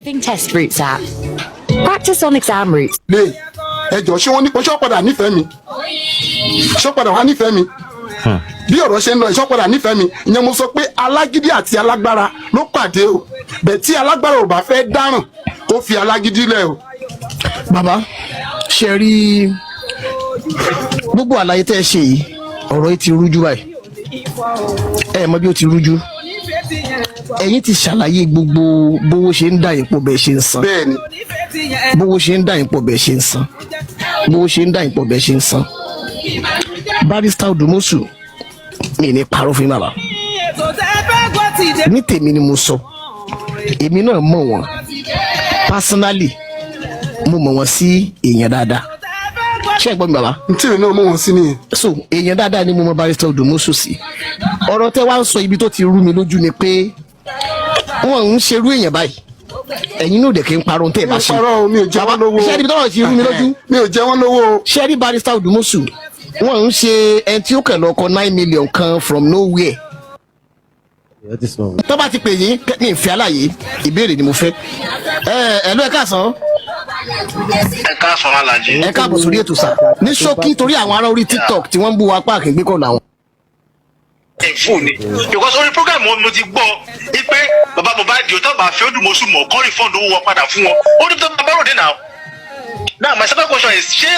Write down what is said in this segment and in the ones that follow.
Test routes app. Practice on exam routes. lè ẹjọ ṣé wọn ní ṣọ́ padà nífẹ̀ẹ́ mi ṣọ́ padà wá nífẹ̀ẹ́ mi bí ọ̀rọ̀ ṣe ń lọ ṣọ́ padà nífẹ̀ẹ́ mi ìyẹn mo sọ pé alágídí àti alágbára ló pàdé o bẹ́ẹ̀ tí alágbára ò bá fẹ́ dáràn kó fi alágídí lẹ̀ o. bàbá ṣe rí gbogbo àlàyé tẹ́ ẹ ṣe yìí ọ̀rọ̀ yìí ti rújú báyìí ẹ mọ̀ bí ó ti rújú ẹ̀yin ti ṣàlàyé gbogbo bówó ṣe ń dà yín pọ̀ bẹ́ẹ̀ ṣe ń san bẹ́ẹ̀ni bówó ṣe ń dà yín pọ̀ bẹ́ẹ̀ ṣe ń san bówó ṣe ń dà yín pọ̀ bẹ́ẹ̀ ṣe ń san Barrister Odumosu mi ní parọ́ fún bàbá ní tèmi ni mo sọ èmi náà mọ̀ wọ́n personally mo mọ̀ wọ́n sí èèyàn dáadáa ṣé ẹ gbọ́ mi bàbá. ntìrì náà mọ̀ wọ́n sí nìyẹn. so èèyàn dáadáa ni mo mọ̀ Barrister Odumosu sí ọ̀rọ̀ tẹ́ wá ń sọ ibi tó ti rú mi lójú ni pé wọ́n ń ṣerú èèyàn báyìí ẹ̀yin náà dẹ̀ kí n parọ́ tẹ́ ẹ bá ṣe. mi ò jẹ́ wọ́n lówó. ṣé ẹni tọ́rọ̀ ti rú mi lójú. mi ò jẹ́ wọ́n lówó. ṣé ẹni Barrister Odumosu wọ́n ń ṣe ẹni tí ó kẹ̀ lọ́kọ 9 million kan from nowhere. tó bá ti pè yín ní ìfẹ́ àlàyé ìbéèrè ni mo fẹ́. ẹ ló ẹ káàsán. ẹ káàsán alájí. ẹ káàbọ̀ sórí ètò sà ní ṣókí torí àwọn ará orí TikTok tí wọ́n ń bú wa páàkì gbé kọ́ làwọn. fún ni because orí program mo ti gbọ́ pé bàbá Mohbad di ọtá bá fi Odumosu mọ̀ kọ́ refund owó wọn padà fún wọn ó ní tó máa bá ròde náà. now my second question is ṣé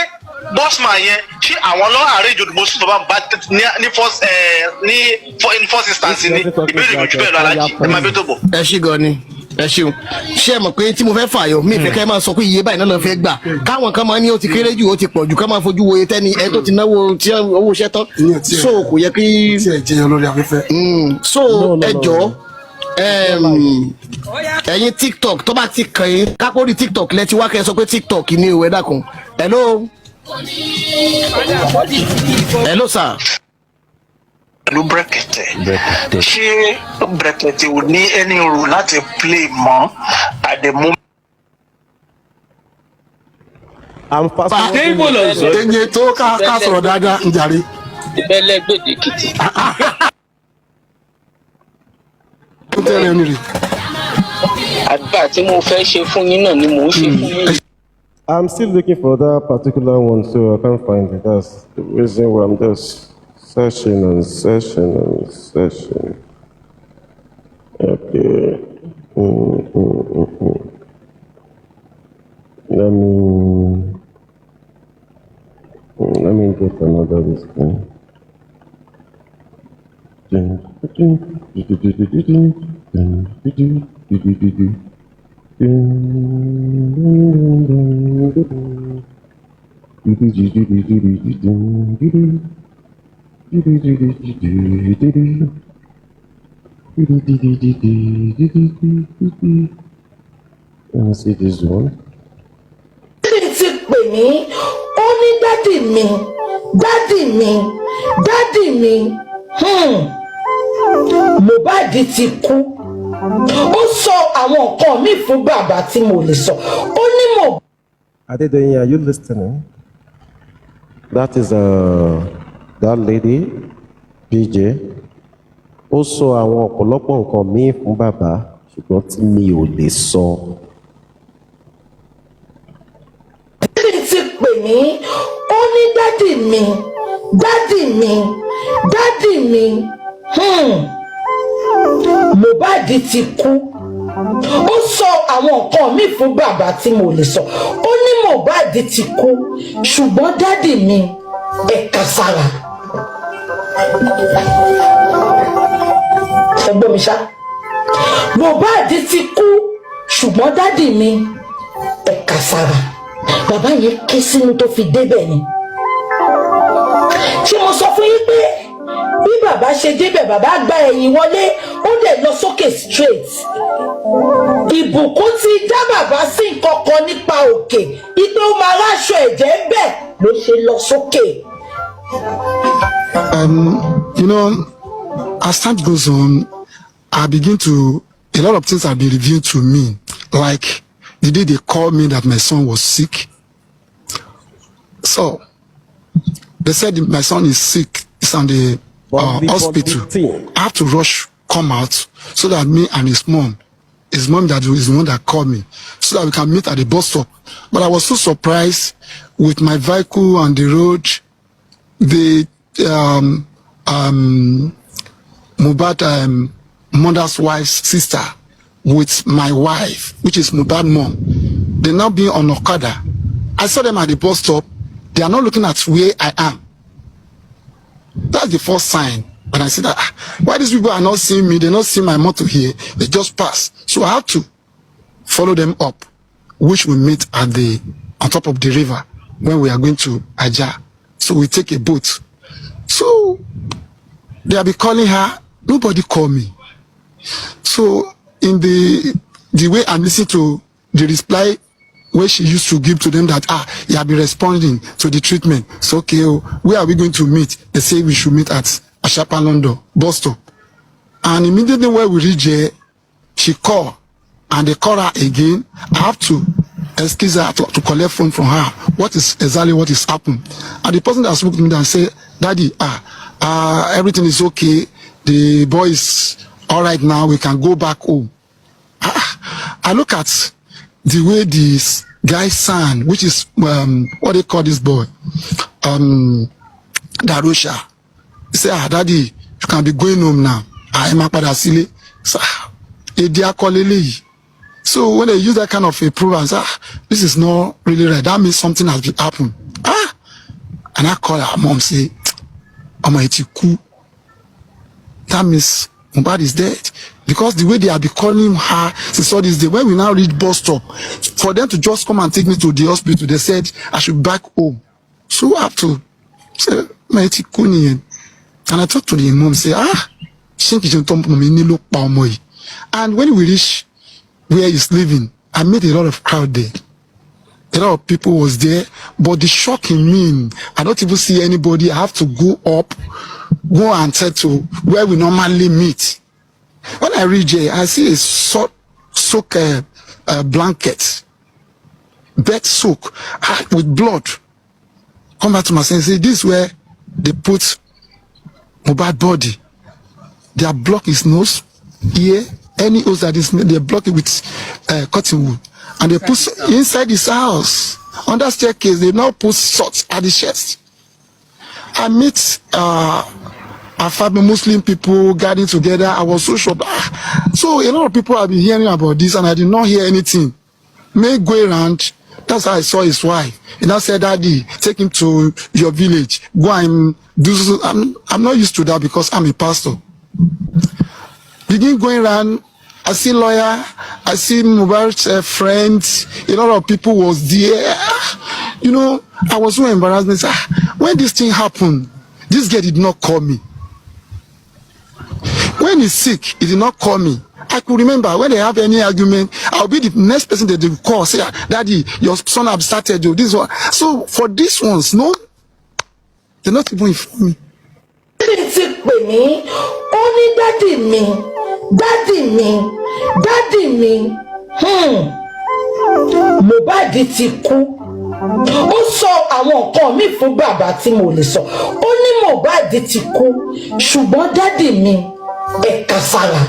bossman yẹn ṣé àwọn lọ arrange Odumosu bàbá Mohbad ní first instance ni ìbéèrè mi ò jù bẹ́ẹ̀ lọ alájí ẹ máa bí tó bọ̀. ẹ ṣé gan ni ẹ ṣeun ṣé ẹ mọ̀ pé tí mo fẹ́ fààyò mi ìfẹ́ kẹ́ máa sọ pé iye báyìí náà lọ fẹ́ gbà káwọn kan máa ní ó ti kéré jù ó ti pọ̀ jù ká máa fojú wo tẹ́ni ẹ tó ti náwó tí owó iṣẹ́ tán so kò yẹ kí. tí ẹ jẹyọ lórí afẹ́fẹ́. so ẹ jọ ẹ̀yin TikTok tó bá ti kàn yín kápórí TikTok lẹ ti wá kẹ́ ẹ sọ pé TikTok ni ìwé dàkún hello hello sir. pẹ̀lú Brekete ṣé Brekete ò ní ẹni rò láti play mọ́ àdèmú. ẹ̀yin tó ká sọ̀rọ̀ dáadáa ń jàre. ìbẹ́lẹ̀ gbèdékìtì. ó tẹ̀lé ẹni rè. àgbà tí mo fẹ́ ṣe fún yín náà ni mò ń ṣe fún yín. I'm still looking for that particular one, so I can't find it. That's the reason why I'm just searching and searching and searching. Okay. Let me get another this thing. Let me see this one. ti pè mí ó ní dádì mi Mohbad ti kú ó sọ àwọn nǹkan míì fún bàbá tí mo lè sọ ó ní mo. Adedoyin, are you listening? That is that lady, PJ. Ó sọ àwọn ọ̀pọ̀lọpọ̀ nǹkan míì fún bàbá ṣùgbọ́n tí mi ò lè sọ. ti pè mí ó ní dádì mi Mohbad ti kú ó sọ àwọn nǹkan míì fún bàbá tí mo lè sọ ó ní Mohbad ti kú ṣùgbọ́n dádì mi ẹ̀ka sára ẹgbọ́n mi ṣá Mohbad ti kú ṣùgbọ́n dádì mi ẹ̀ka sára bàbá yẹn ké sínú tó fi débẹ̀ ni ṣé mo sọ fún yín pé bí bàbá ṣe débẹ̀ bàbá gba ẹ̀yìn wọlé ó dẹ̀ lọ sókè straight ìbùkún ti dá bàbá sí nǹkan kan nípa òkè ipe ó máa ráṣọ ẹ̀jẹ̀ ń bẹ̀ ló ṣe lọ sókè. You know, as time goes on, I begin to a lot of things have been revealed to me, like the day they called me that my son was sick. So they said my son is sick. It's on the hospital. I have to rush, come out so that me and his mom his mom that is the one that called me so that we can meet at the bus stop. But I was so surprised with my vehicle on the road. The Mohbad mother's wife's sister with my wife, which is Mohbad mom. They now being on Okada. I saw them at the bus stop. They are not looking at where I am. That's the first sign. When I see that, why these people are not seeing me? They're not seeing my motor here. They just pass. So I have to follow them up, which we meet at on top of the river when we are going to Aja. So we take a boat. So they'll be calling her. Nobody call me. So in the way I'm listening to the reply where she used to give to them that you have been responding to the treatment. So okay, where are we going to meet? They say we should meet at Ashapa London bus stop. And immediately when we reach there, she called and they call her again. I have to excuse her to collect phone from her. What is happened? And the person that spoke to me and said, Daddy, everything is okay. The boy is all right now. We can go back home. I look at the way this guy's son, which is what they call this boy, Darusha. He said, Daddy, you can be going home now. So when they use that kind of a proof, I say, this is not really right. That means something has happened. And I call her mom, say, that means Mohbad is dead. Because the way they have been calling her since all this day, when we now reach bus stop, for them to just come and take me to the hospital, they said I should be back home. So I have to say, and I talked to the mom, say, and when we reach where he's living, I made a lot of crowd there. A lot of people was there, but the shock in me, I don't even see anybody. I have to go and tell to where we normally meet. When I reach there, I see a soak blanket, bed soak with blood. Come back to my sense, say, this is where they put Mohbad body. They are blocking his nose, ear, any nose that is, they block it with cotton wool. And they put inside his house, on that staircase, they now put salt at the chest. I meet Afabi Muslim people gathering together. I was so shocked. So a lot of people have been hearing about this, and I did not hear anything. May go around. That's how I saw his wife. He now said, Daddy, take him to your village. Go and do. I'm not used to that because I'm a pastor. Begin going around. I see lawyer. I see Mubarak's friends. A lot of people was there. You know, I was so embarrassed. When this thing happened, this girl did not call me. When he's sick, he did not call me. I could remember when they have any argument, I'll be the next person that they will call. Say, Daddy, your son have started you. This one. So for these ones, no, they're not even informing me. Only daddy me. Mohbad ti kú. Ó sọ àwọn nǹkan mi fún bàbá tí mo lè sọ. Ó ní Mohbad ti kú, ṣùgbọ́n daddy mi ẹ kàsàrà.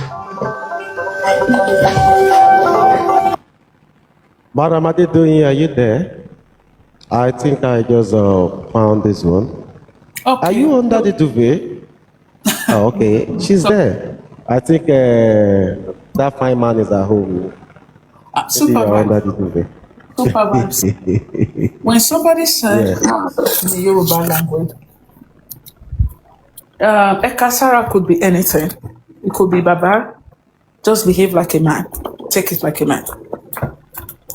Madam Adedoyin, are you there? I think I just found this one. Okay. Are you under the duvet? Oh, okay. She's there. I think that fine man is at home. Supervibez. When somebody said in the Yoruba language, Ekasara could be anything. It could be Baba, just behave like a man, take it like a man.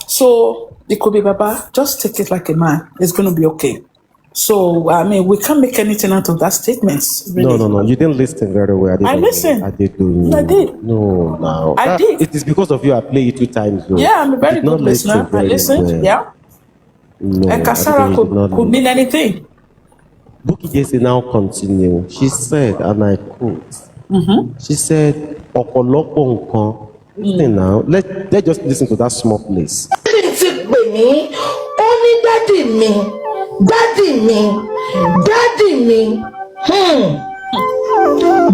So it could be Baba, just take it like a man. It's going to be okay. So, I mean, we can't make anything out of that statement. Really. No. You didn't listen very well. I listened. I did. I did. No. I did. It is because of you I played it 2 times. Though. Yeah, I'm a very good listener. I listened. Well. Yeah. No, Ekasara could mean anything. Bukky Jesse now continue. She said, and I quote, she said, Ọ̀pọ̀lọpọ̀ nǹkan. Listen now. Let's just listen to that small place. Only daddy me.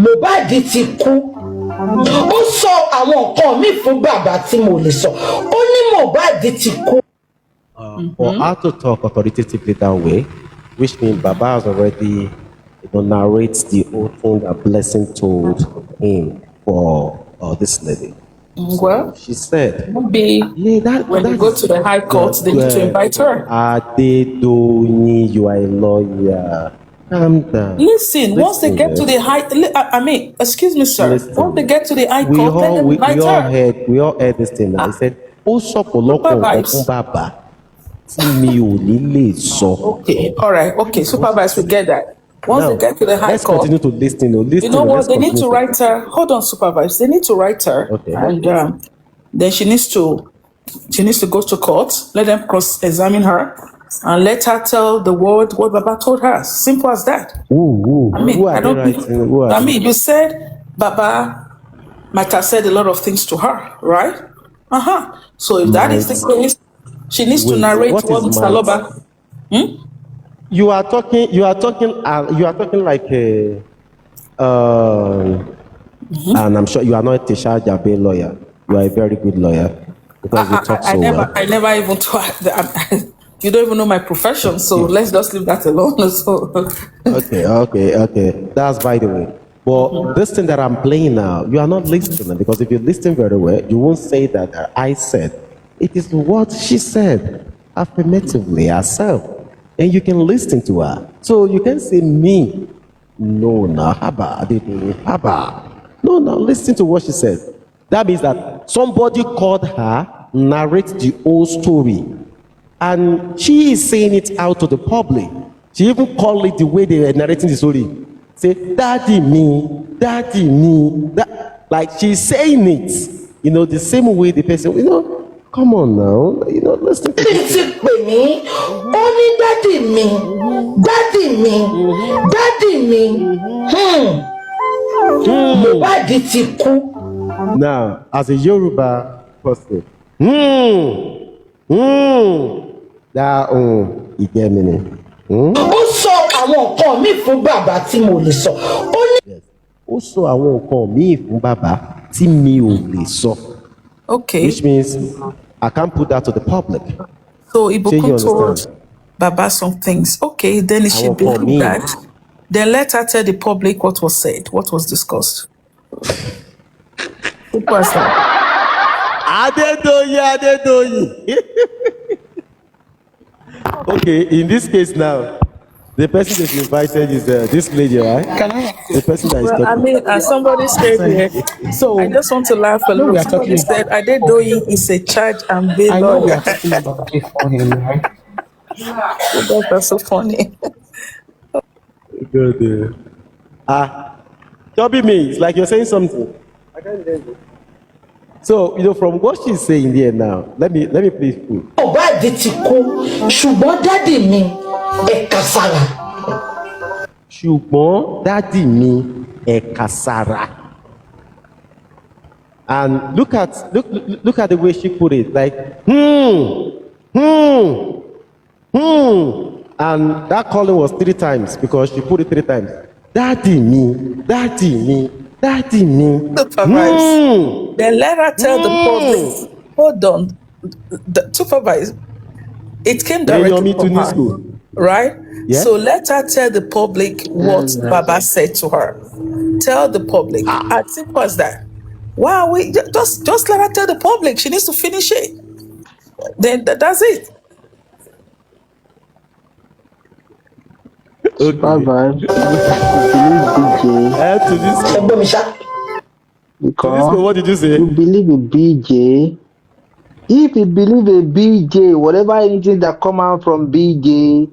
Mohbad ti kú. ó sọ àwọn nǹkan míì fún bàbá tí mo lè sọ ó ní Mohbad ti kú. For her to talk authoritatively that way, which means Baba has already narrates the whole thing that Blessing told him for this lady. Well, She said, maybe when they go to the High Court, they need to invite her. Adedoni, you are a lawyer. Calm down. Listen, once they get to the excuse me, sir. Once they get to the High Court, let them invite her. We all heard this thing. I said, ó sọ̀pọ̀lọpọ̀ nǹkan fún bàbá tí mi ò ní lè sọ. Okay, all right. Okay, Supervibez, we get that. Once they get to the High let's Court, continue to listen. you know what? They need to write her. Hold on, Supervibez. They need to write her, Okay. and then she needs to go to court. Let them cross-examine her, and let her tell the world what Baba told her. Simple as that. Who are they writing? Who are they? You said Baba might have said a lot of things to her, right? So if that is the case, she needs to narrate what Mr. Loba. You are talking like a, and I'm sure you are not a Tisha Jabe lawyer. You are a very good lawyer because you talk so well. I never even thought that. You don't even know my profession, so let's just leave that alone. So. Okay. That's by the way. But this thing that I'm playing now, you are not listening because if you listen very well, you won't say that I said. It is what she said affirmatively herself. And you can listen to her. So you can say me. No, haba. No, listen to what she said. That means that somebody called her, narrate the whole story. And she is saying it out to the public. She even called it the way they were narrating the story. Say, daddy me. Like she's saying it, the same way the person, come on now, listen to this. ti pè mí ó ní dádì mi Mohbad ti kú. Now, as a Yoruba person, that ìgbẹ́mìnì. ó sọ àwọn nǹkan míì fún bàbá tí mo lè sọ ó ní. Ó sọ àwọn nǹkan míì fún bàbá tí mi ò lè sọ. Okay. Which means I can't put that to the public. So Ibukun told Baba some things. Okay, then it should be that. Then let her tell the public what was said, what was discussed. Who was that? Adedoyi. Okay, in this case now, the person that you invited is this lady, right? The person that is talking. As somebody said here, so I just want to laugh a little. Somebody said, Adedoyi is a charge and bail lawyer. We are talking about it for him, right? That's so funny. Good. Toby me, it's like you're saying something. I can't hear you. So, from what she's saying here now, let me please put. Mohbad ti kú ṣùgbọ́n dádì mi ẹ̀ka sára. Ṣùgbọ́n dádì mi ẹ̀ka sára. And look at the way she put it, like and that calling was 3 times because she put it 3 times. Daddy me. Then let her tell the public. Hold on. Supervise. It came directly from her, right? Yeah. So let her tell the public what Baba said to her. Tell the public. As simple as that. Wow, we just let her tell the public. She needs to finish it. Then that's it. Supervibez. Because what did you say? You believe in BJ. If you believe in BJ, whatever anything that come out from BJ,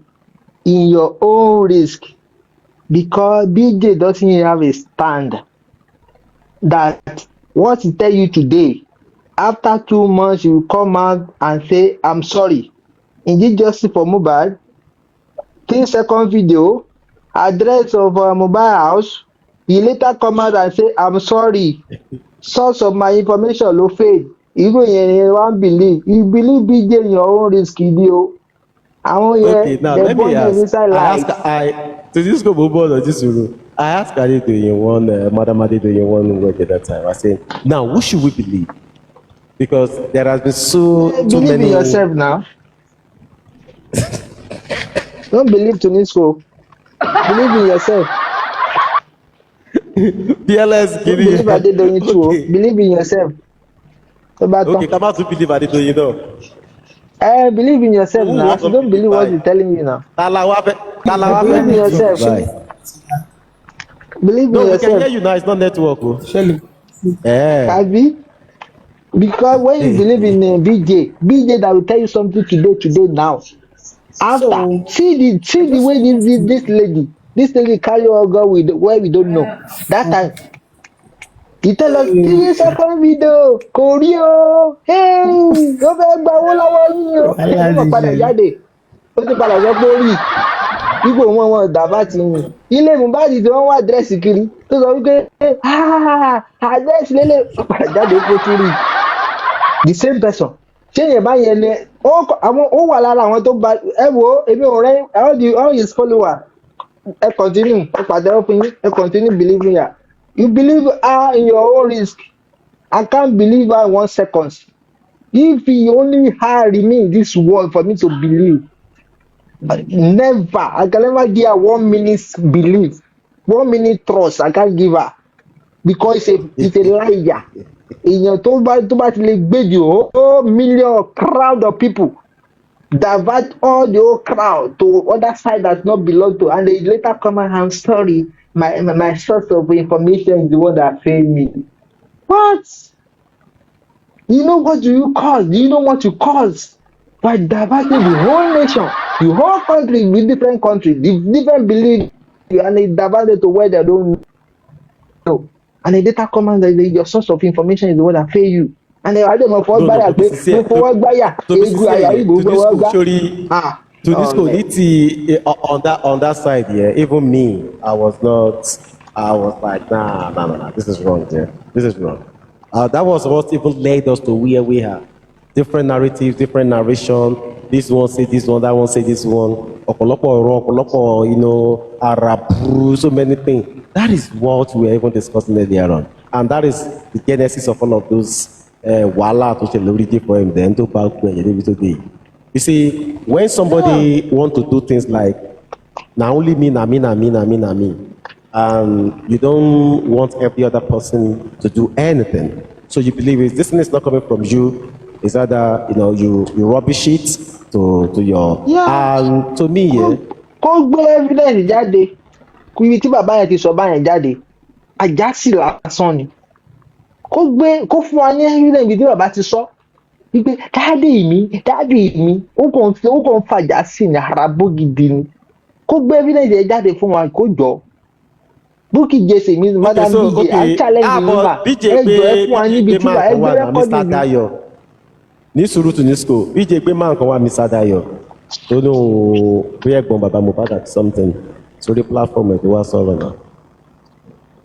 in your own risk, because BJ doesn't have a stand. That what he tell you today, after 2 months, you will come out and say, I'm sorry. Is it justice for Mohbad? 3-second video, address of mobile house. He later come out and say, I'm sorry. Source of my information low fade. Even you won't believe. You believe BJ in your own risk video. Okay, now let me ask. To this go or this I asked Madam Adedoyin one word at that time. I said, now, who should we believe? Because there has been too Believe many. in yourself now. Don't believe Tunisco. Believe in yourself. PLS, Don't believe Adedoyin too. okay. Believe in yourself. Okay, come out to believe Adedoyin though. Believe in yourself Who now. wants to Don't believe what he's telling you now. Believe in yourself. Believe in No, we can yourself. hear you now. It's not network. Oh. Yeah. Abi? Because when you believe in BJ that will tell you something today now. After see the way this lady carry her girl with where we don't know. That time he tell us 3 second video kò rí o hey ó fẹ́ gba owó lọ́wọ́ yín o ó mọ̀ padà jáde ó ti padà sọ pé ó rí ipò wọn dàbá ti yìn ilé Mohbad tí wọ́n wá àdírẹ́sì kiri tó sọ wípé àdírẹ́sì lélẹ̀ ó padà jáde ó tún rí the same person ṣé yẹn bá yẹn lẹ ó wà lára àwọn tó gba ẹ wo èmi ò rẹ all his followers ẹ continue ẹ pàtẹ́wọ́ fún yín ẹ continue believing her you believe her in your own risk I can't believe her 1 second if he only her remain in this world for me to believe never I can never give her 1 minute belief 1 minute trust I can't give her because it's a liar èèyàn tó bá ti lè gbé the whole million crowd of people divert all the whole crowd to other side that not belong to and they later come out and sorry my source of information is the one that failed me. What? You know what do you cause? Do you know what you cause? By diverting the whole nation, the whole country with different countries, the different beliefs, and they diverted to where they don't know. And they later come and your source of information is the one that fail you. And they are them for gbaya pé mo fọwọ́ gbaya egu aya igbo fọwọ́ gba. Tunisco, on that side, yeah. Even me, I was like, nah. This is wrong, yeah. This is wrong. That was what even led us to where we are. Different narratives, different narration. This one say this one, that one say this one. Ọ̀pọ̀lọpọ̀, Arab, so many things. That is what we were even discussing earlier on. And that is the genesis of all of those wala to celebrity for him then to back when you today. You see, when somebody want to do things like na only me, and you don't want every other person to do anything, so you believe this thing is not coming from you, is either you rubbish it to your and to me, yeah. Kó gbé evidence jáde ibi tí bàbá yẹn ti sọ báyẹn jáde àjásí lásán ni kó fún wa ní evidence ibi tí bàbá ti sọ wípé dáàdì mi ó kàn fàjà sí ní àràbó gidi ni kó gbé evidence yẹn jáde fún wa kó jọ Bukky Jesse mi madam BJ I challenge you ma ẹ jọ ẹ fún wa níbi tí wà ẹ gbé rẹkọdì mi. ní sùúrù Tunisco BJ gbé máa nǹkan wá Mr. Dayo tó lóun bí ẹ̀gbọ́n bàbá Mohbad àti something sórí platform ẹ̀ tó wá sọ̀rọ̀ náà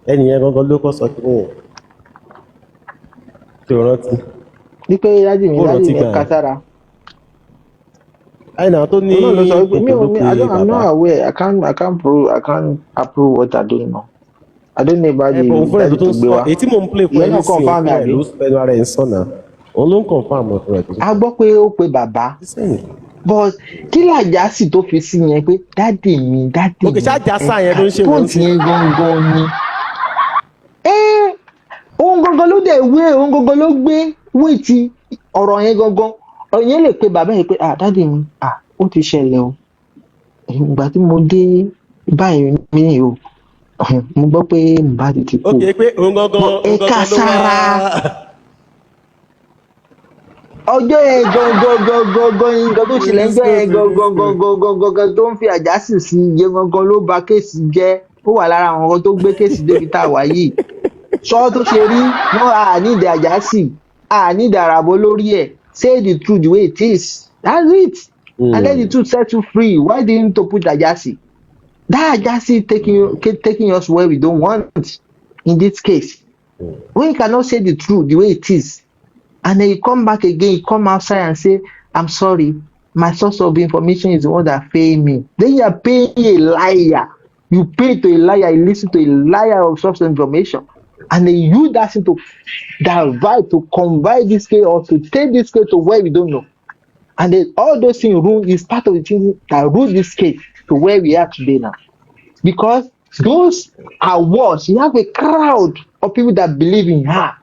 ẹnìyẹn gangan ló kọ́ sọ kí nìyẹn tí o rántí. wípé dájú mi kására. àyìnà tó ní I'm not aware I can't approve what I don't know. I don't know about the tó gbé wa. èyí tí mò ń play fún ẹni sí ẹ̀ ló fẹ́nu ara ẹ̀ ń sọ̀nà òun ló ń confirm ọ̀tún rẹ̀ tó. a gbọ́ pé ó pe bàbá but kí làjà sì tó fi sí yẹn pé dáàdì mi òkè ṣáàjà sá yẹn ló ń ṣe wọ́n sí. yẹn gangan ni. ohun gangan ló dẹ̀ ohun gangan ló gbé ti ọ̀rọ̀ yẹn gangan ọ̀rọ̀ yẹn lè pe bàbá yẹn pé dáàdì mi ó ti ṣẹlẹ̀ o ìgbà tí mo dé báyìí mi o mo gbọ́ pé Mohbad ti kú. òkè pé òun gangan ẹ̀ka sára ọjọ́ yẹn gangan nǹkan tó ṣẹlẹ̀ ń jẹ́ yẹn gangan tó ń fi àjásì sí iye gangan ló ba kéèsì jẹ́ ó wà lára àwọn ọkọ tó gbé kéèsì débi tá a wà yìí sọ tó ṣe rí wọn àníìdí àjásì àníìdí àràbọ lórí ẹ̀ say the truth the way it is that's it and let the truth set you free why didn't you put àjásì that àjásì taking us where we don't want in this case when you cannot say the truth the way it is. And then you come back again, you come outside and say, I'm sorry, my source of information is the one that failed me. Then you are paying a liar. You pay to a liar, you listen to a liar of substance information, and they use that thing to divide, to convert this case or to take this case to where we don't know. And then all those things rule is part of the things that rule this case to where we are today now. Because those awards, you have a crowd of people that believe in her.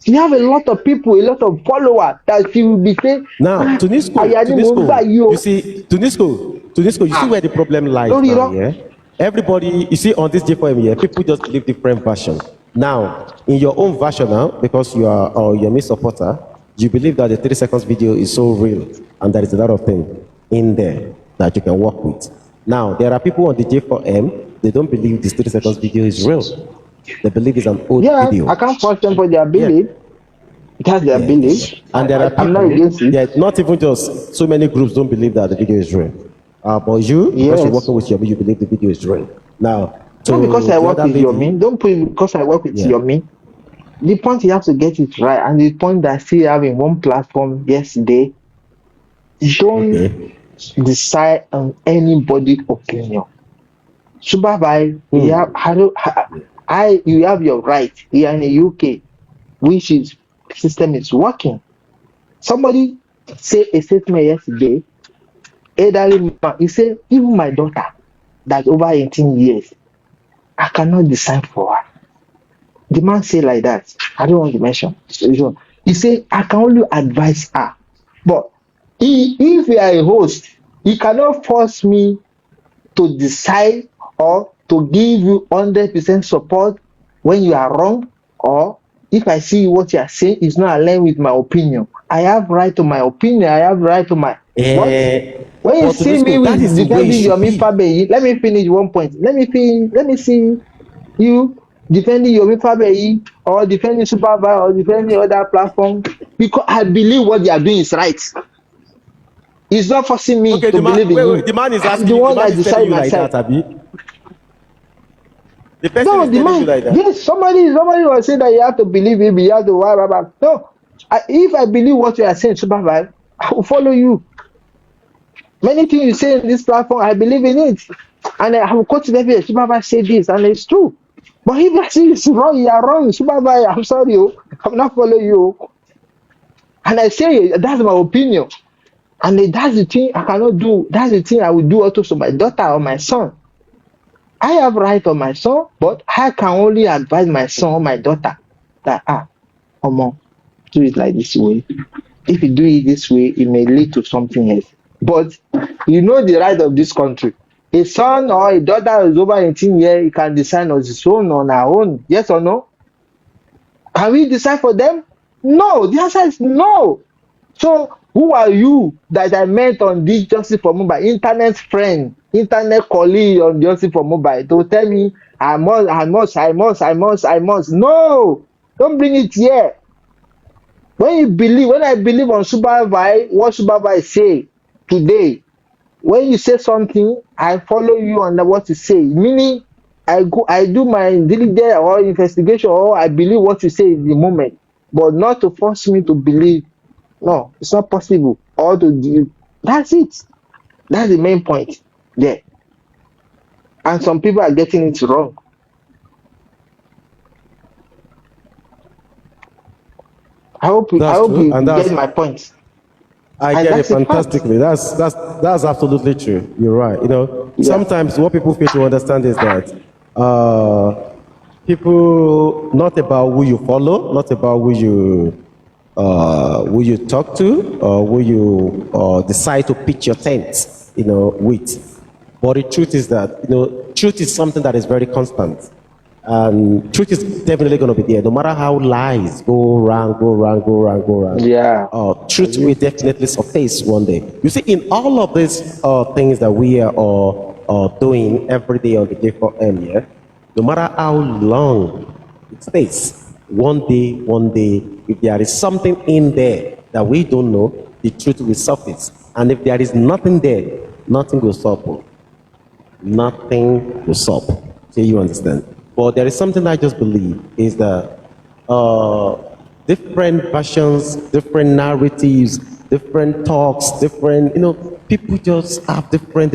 You have a lot of people, a lot of followers that she will be saying. Now, Tunisco, you see, Tunisco, you see where the problem lies now, yeah? Everybody, you see on this J4M here, people just believe different version. Now, in your own version now, because you are your main supporter, you believe that the 3 seconds video is so real and there is a lot of things in there that you can work with. Now, there are people on the J4M, they don't believe this 3 seconds video is real. They believe it's an old video. I can't force them for their belief. It has their belief. And there are people, I'm not against it. Yeah, not even just so many groups don't believe that the video is real. But you, because you're working with Yomi, you believe the video is real. Now, not because I work with Yomi. Don't put it because I work with Yomi. The point you have to get it right, and the point that I still have in one platform yesterday, don't decide on anybody's opinion. Supervibez, you have your right here in the UK, which is system is working. Somebody say a statement yesterday, elderly man, he said, even my daughter that's over 18 years, I cannot decide for her. The man say like that. I don't want to mention. He said, I can only advise her. But if you are a host, he cannot force me to decide or to give you 100% support when you are wrong, or if I see what you are saying is not aligned with my opinion. I have right to my opinion. I have right to my when you see me with defending Yomi Fabeyi, let me finish one point. Let me see you defending Yomi Fabeyi or defending Supervibez or defending other platform, because I believe what they are doing is right. It's not forcing me to believe in you. The man is asking the you, one the man that is telling you decide like myself. that, Abi. The person is telling you like that. Yes, somebody was saying that you have to believe him, you have to No, if I believe what you are saying, Supervibez, I will follow you. Many things you say in this platform, I believe in it. And I will quote every Supervibez say this, and it's true. But if I say it's wrong, you are wrong. Supervibez, I'm sorry, I'm not following you. And I say that's my opinion. And that's the thing I cannot do. That's the thing I will do also to my daughter or my son. I have right on my son, but I can only advise my son or my daughter that do it like this way. If you do it this way, it may lead to something else. But you know the right of this country. A son or a daughter who is over 18 years, he can decide on his own, on her own. Yes or no? Can we decide for them? No. The answer is no. So who are you that I met on this Justice for Mobile, internet friend, internet colleague on Justice for Mobile, to tell me I must. No, don't bring it here. When I believe on Supervibez, what Supervibez say today, when you say something, I follow you on what you say. Meaning, I do my diligence or investigation, or I believe what you say in the moment, but not to force me to believe. No, it's not possible. Or to do. That's it. That's the main point there. And some people are getting it wrong. I hope you get my point. I get it fantastically. That's absolutely true. You're right. You know, sometimes what people fail to understand is that people, not about who you follow, not about who you talk to, or who you decide to pitch your tent, with. But the truth is that, truth is something that is very constant. And truth is definitely going to be there, no matter how lies go around. Yeah. Truth will definitely surface one day. You see, in all of these things that we are doing every day on the J4M, yeah, no matter how long it stays, one day, if there is something in there that we don't know, the truth will surface. And if there is nothing there, nothing will stop. Nothing will stop. So you understand? But there is something I just believe is that different versions, different narratives, different talks, different, people just have different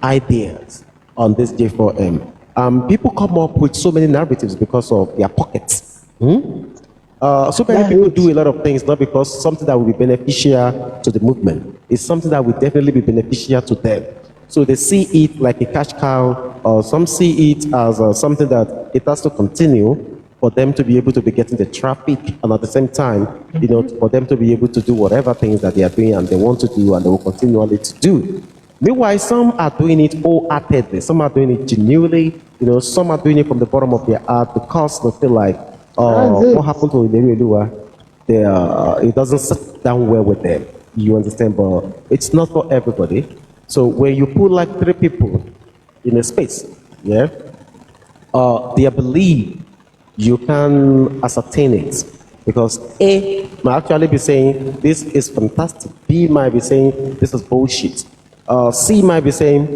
ideas. on this J4M. People come up with so many narratives because of their pockets. So many people do a lot of things not because something that will be beneficial to the movement. It's something that will definitely be beneficial to them. So they see it like a cash cow, or some see it as something that it has to continue for them to be able to be getting the traffic, and at the same time, for them to be able to do whatever things that they are doing and they want to do and they will continually to do. Meanwhile, some are doing it wholeheartedly, some are doing it genuinely, some are doing it from the bottom of their heart because they feel like, what happened to Ilerioluwa? It doesn't sit down well with them. You understand? But it's not for everybody. So when you put like 3 people in a space, yeah, they believe you can ascertain it. Because A might actually be saying, this is fantastic. B might be saying, this is bullshit. C might be saying,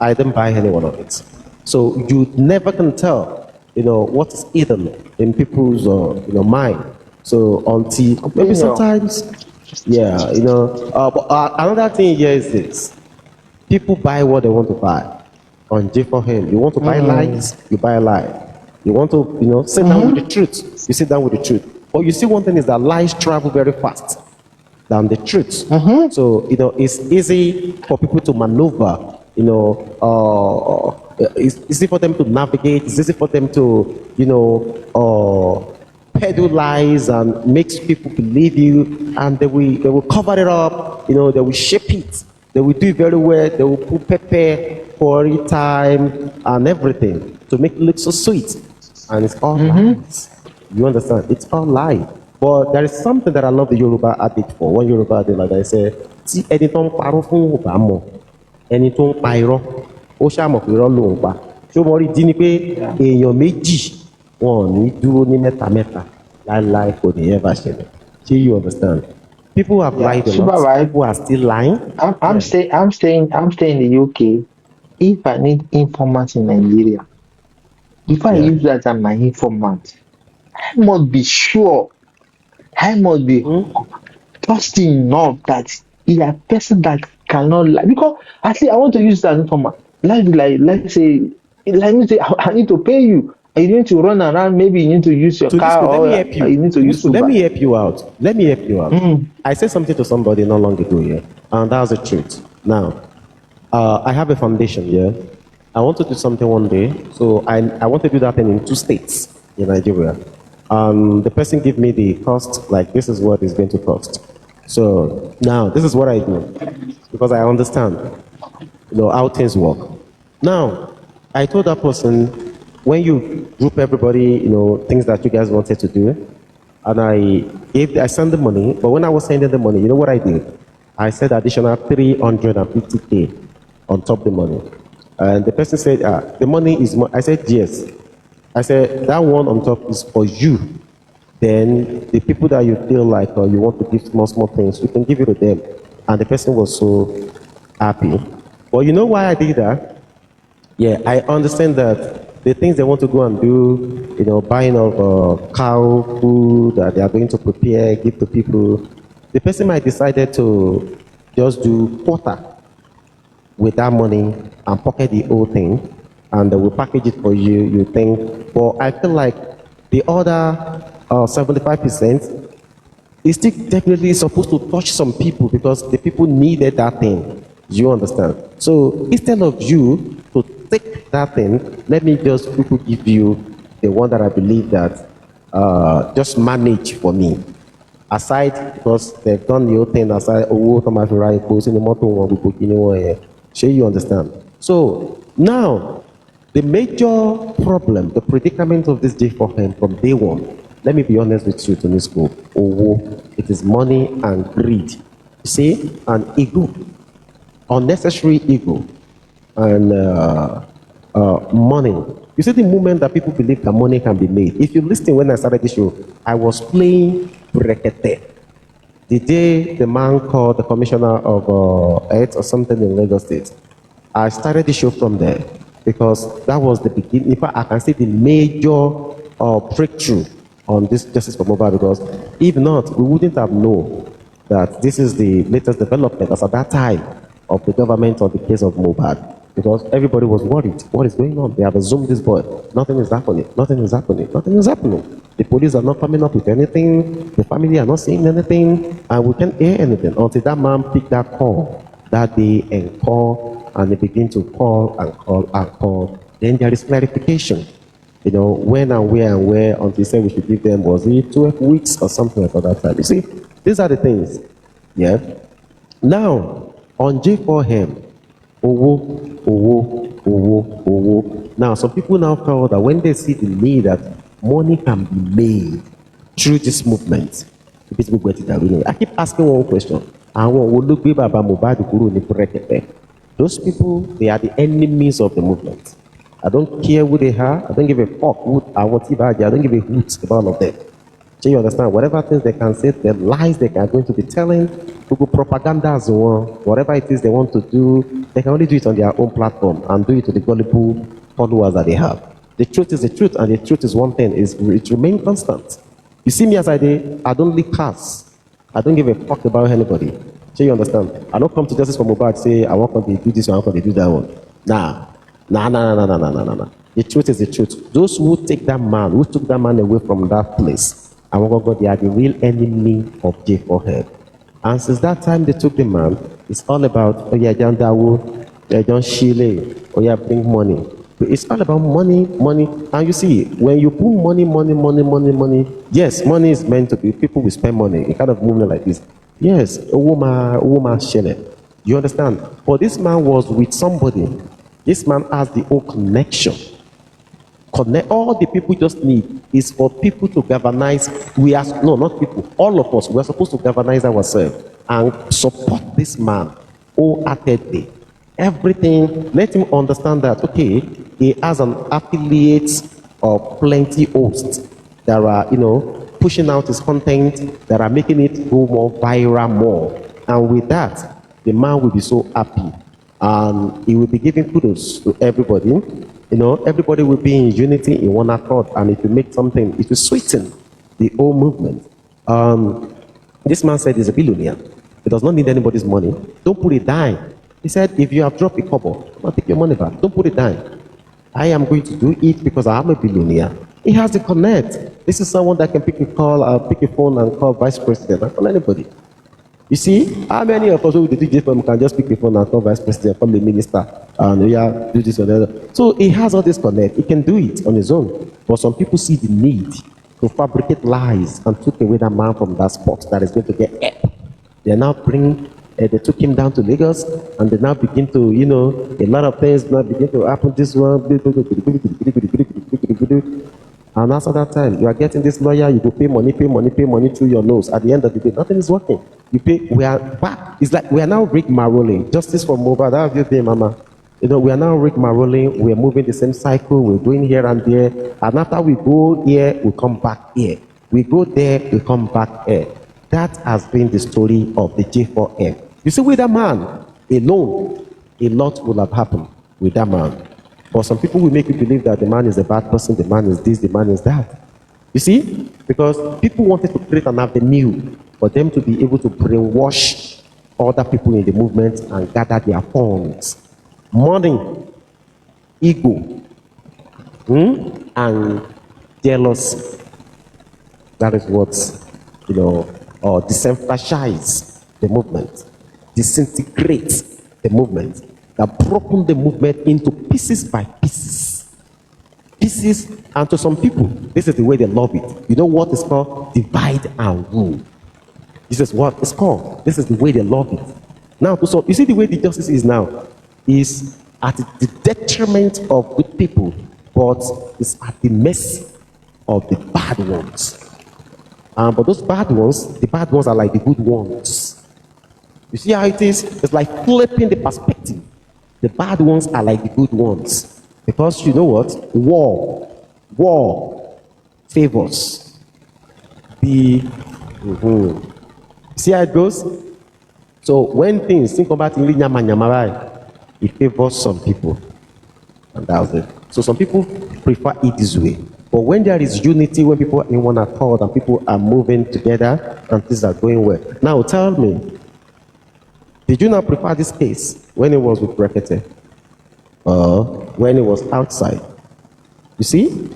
I didn't buy any one of it. So you never can tell, what is hidden in people's, mind. So until, maybe sometimes, yeah, but another thing here is this. People buy what they want to buy on J4M. You want to buy lies, you buy a lie. You want to, sit down with the truth, you sit down with the truth. But you see, one thing is that lies travel very fast than the truth. So, it's easy for people to maneuver, it's easy for them to navigate, it's easy for them to, peddle lies and makes people believe you, and they will cover it up, they will shape it. They will do it very well. They will put pepper, curry, thyme, and everything to make it look so sweet. And it's all lies. You understand? It's all lies. But there is something that I love the Yoruba adage for. One Yoruba adage, like I say, tí ẹni tó ń parọ́ fún ò bá mọ̀, ẹni tó ń pa irọ́, ó ṣàmọ̀ pé irọ́ ló ń pa. Ṣé o mọ̀ rí dín ní pé èèyàn méjì wọn ò ní dúró ní mẹ́ta láíláí kò ní ever ṣẹlẹ̀. Ṣé you understand? People have lied a lot. People are still lying. I'm staying in the UK. If I need informant in Nigeria, if I use that as my informant, I must be sure. I must be trusting enough that he is a person that cannot lie. Because actually, I want to use that informant. Let's say, I need to pay you. You need to run around. Maybe you need to use your car, or you need to use. Let me help you out. I said something to somebody not long ago here, and that's the truth. Now, I have a foundation here. I want to do something one day, so I want to do that in 2 states in Nigeria. The person give me the cost, like this is what it's going to cost. So now this is what I do, because I understand, how things work. Now, I told that person, when you group everybody, things that you guys wanted to do, and I sent the money, but when I was sending the money, you know what I did? I said additional 350K on top of the money. And the person said, the money is more. I said, yes. I said, that one on top is for you. Then the people that you feel like you want to give small things, you can give it to them. And the person was so happy. But you know why I did that? Yeah, I understand that the things they want to go and do, buying of cow food that they are going to prepare, give to people, the person might decided to just do quarter with that money and pocket the whole thing, and they will package it for you, you think. But I feel like the other 75% is still definitely supposed to touch some people because the people needed that thing. You understand? So instead of you to take that thing, let me just quickly give you the one that I believe that just manage for me. Aside, because they've done the whole thing aside, sure you understand. So now, the major problem, the predicament of this J4M from day one, let me be honest with you, Tony School, it is money and greed. You see, an ego, unnecessary ego, and money. You see the moment that people believe that money can be made. If you listen when I started this show, I was playing Brekete. The day the man called the commissioner of Health or something in Lagos State, I started the show from there because that was the beginning. In fact, I can see the major breakthrough on this Justice for Mobile, because if not, we wouldn't have known that this is the latest development as at that time of the government on the case of Mobile. because everybody was worried. What is going on? They have assumed this boy. Nothing is happening. Nothing is happening. Nothing is happening. The police are not coming up with anything. The family are not saying anything. And we can't hear anything until that man picked that call that day and call, and they begin to call and call and call. Then there is clarification. You know, when and where until he said we should give them, was it 12 weeks or something like that time? You see, these are the things. Yeah. Now, on J4M, now, some people now feel that when they see the need that money can be made through this movement, I keep asking one question. Those people, they are the enemies of the movement. I don't care who they are. I don't give a fuck who I don't give a hoot about all of them. So you understand? Whatever things they can say, the lies they are going to be telling, Google propaganda as well, whatever it is they want to do, they can only do it on their own platform and do it to the gullible followers that they have. The truth is the truth, and the truth is one thing, is it remains constant. You see me as I did, I don't leak cars. I don't give a fuck about anybody. So you understand? I don't come to justice for Mubad say, I want to do this, I want to do that one. Nah. The truth is the truth. Those who take that man, who took that man away from that place, and they are the real enemy of J4M. And since that time they took the man, it's all about, oh yeah, John Dawo, John Shile, oh yeah, bring money. It's all about money. And you see, when you put money, yes, money is meant to be, people will spend money. It kind of movement like this. Yes, a woman Shile. You understand? But this man was with somebody. This man has the whole connection. All the people just need is for people to galvanize. Not people, all of us, we are supposed to galvanize ourselves and support this man wholeheartedly. Everything, let him understand that, okay, he has an affiliate of plenty hosts that are, pushing out his content, that are making it go more viral more. And with that, the man will be so happy. And he will be giving kudos to everybody. Everybody will be in unity, in one accord, and if you make something, it will sweeten the whole movement. This man said he's a billionaire. He does not need anybody's money. Don't put a dime. He said, if you have dropped a couple, I'll take your money back. Don't put a dime. I am going to do it because I am a billionaire. He has the connect. This is someone that can pick a phone and call vice president. Not call anybody. You see, how many of us who do JFM can just pick the phone and call vice president, call the minister, and do this or that? So he has all this connect. He can do it on his own. But some people see the need to fabricate lies and took away that man from that spot that is going to get help. They now they took him down to Lagos, and they now begin to, a lot of things now begin to happen. This one, and after that time, you are getting this lawyer, you go pay money through your nose. At the end of the day, nothing is working. You pay, we are back. It's like we are now rigmaroling. Justice for Mobile, that have you there, Mama? We are now rigmaroling. We are moving the same cycle. We're going here and there. And after we go here, we come back here. We go there, we come back here. That has been the story of the J4M. You see, with that man alone, a lot will have happened with that man. But some people will make you believe that the man is a bad person, the man is this, the man is that. You see? Because people wanted to create an avenue for them to be able to brainwash other people in the movement and gather their funds. Money, ego, and jealousy. That is what, disenfranchise the movement, disintegrate the movement, that broken the movement into pieces by pieces. And to some people, this is the way they love it. You know what is called? Divide and rule. This is what it's called. This is the way they love it. Now, so you see the way the justice is now is at the detriment of good people, but it's at the mercy of the bad ones. But those bad ones, the bad ones are like the good ones. You see how it is? It's like flipping the perspective. The bad ones are like the good ones. Because you know what? War favors the... See how it goes? So when things think about it favors some people. And that's it. So some people prefer it this way. But when there is unity, when people are in one accord and people are moving together and things are going well. Now tell me, did you not prefer this case when it was with Brekete? when he was outside. You see?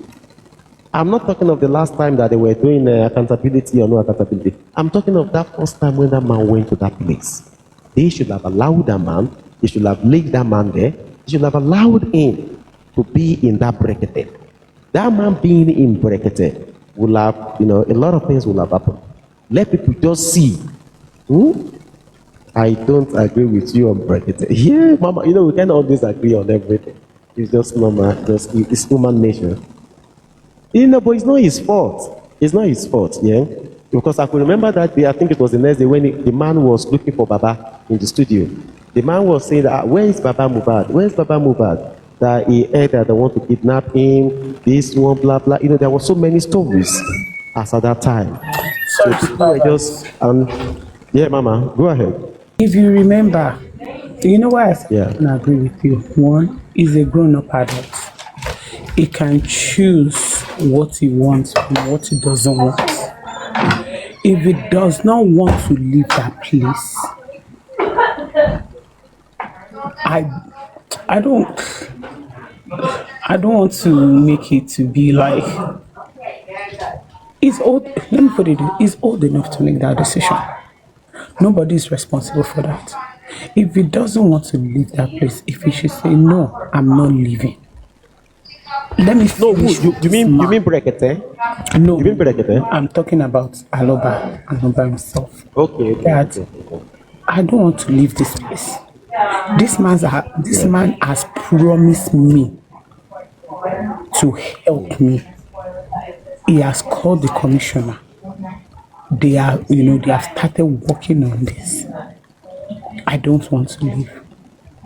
I'm not talking of the last time that they were doing accountability or no accountability. I'm talking of that first time when that man went to that place. They should have allowed that man, they should have left that man there, they should have allowed him to be in that brekete. That man being in brekete will have, a lot of things will have happened. Let people just see. I don't agree with you on brekete. Yeah, mama, we can't always agree on everything. It's just normal, it's human nature. But it's not his fault. It's not his fault, yeah? Because I could remember that day, I think it was the next day when the man was looking for Baba in the studio. The man was saying that, where is Baba Mubad? Where is Baba Mubad? That he heard that they want to kidnap him, this one, blah, blah. There were so many stories as at that time. So people were just, yeah, Mama, go ahead. If you remember, you know why I said Yeah. I don't agree with you? One, he's a grown-up adult. He can choose what he wants and what he doesn't want. If he does not want to leave that place, I don't want to make it to be like he's old. Let me put it, he's old enough to make that decision. Nobody is responsible for that. If he doesn't want to leave that place, if he should say no, I'm not leaving. Let me finish. You mean brekete? No, You mean brekete? I'm talking about Aloba himself. Okay. That I don't want to leave this place. This man has promised me to help me. He has called the commissioner. They have started working on this. I don't want to leave.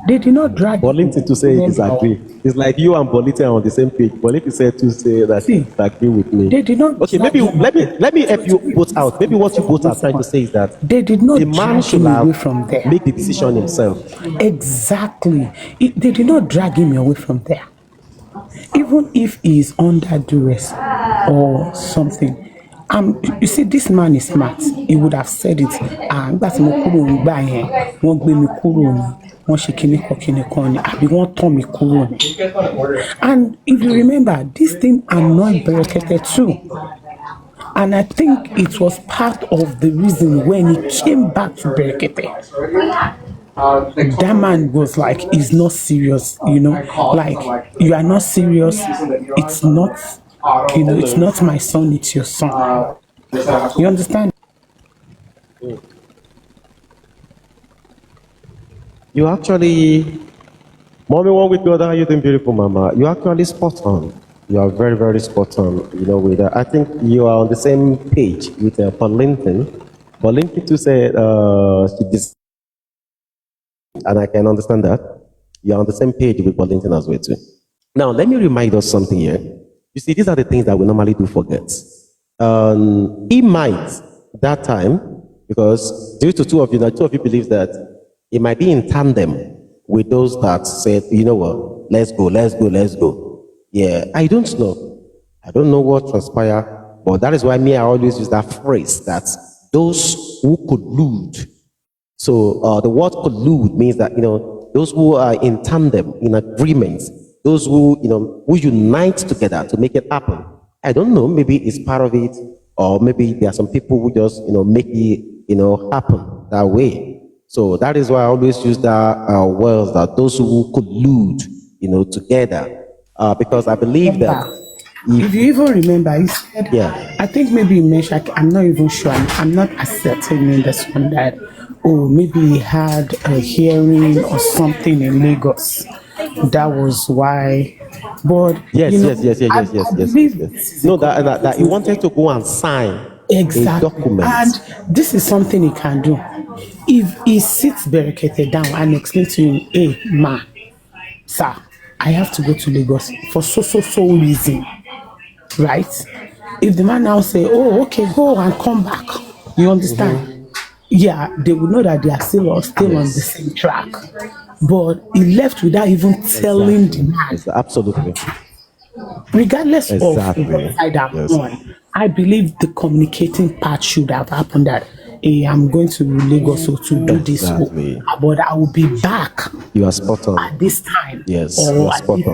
They did not drag Bolinti to say he disagree. It's like you and Bolinti are on the same page. Bolinti said to say that he disagree with me. They did not. Okay, maybe let me help you both out. Maybe what you both are trying to say is that They did not the man drag should him have away from there. make the decision himself. Exactly. They did not drag him away from there. Even if he is under duress or something. You see, this man is smart. He would have said it. And if you remember, this thing annoyed Berekete too. And I think it was part of the reason when he came back to Berekete. That man was like, he's not serious, like, you are not serious. It's not, it's not my son, it's your son. You understand? You actually, mommy, one with the other, you think beautiful, mama. You actually spot on. You are very, very spot on. With I think you are on the same page with Paulinton. Paulinton too said and I can understand that. You are on the same page with Paulinton as well too. Now, let me remind us something here. You see, these are the things that we normally do forget. He might that time, because due to two of you believe that it might be in tandem with those that said, you know what, let's go. Yeah, I don't know. I don't know what transpired, but that is why I always use that phrase that those who collude. So the word collude means that, those who are in tandem, in agreement, those who unite together to make it happen. I don't know, maybe it's part of it, or maybe there are some people who just, make it, happen that way. So that is why I always use that words, that those who collude, together, because I believe that. If you even remember, he said, yeah. I think maybe he mentioned, I'm not even sure, I'm not ascertaining this one, that, maybe he had a hearing or something in Lagos. That was why. But yes. No, that that he wanted to go and sign exactly a document. And this is something he can do. If he sits Berekete down and explains to him, hey, ma, sir, I have to go to Lagos for so reason, right? If the man now say, oh, okay, go and come back, you understand? Mm-hmm. Yeah, they will know that they are still on the same track. But he left without even telling the man. Absolutely. Regardless of what side I'm on, I believe the communicating part should have happened that, hey, I'm going to Lagos to do this, Exactly. but I will be back You are spot on. at this time. Yes, you Or are at spot this,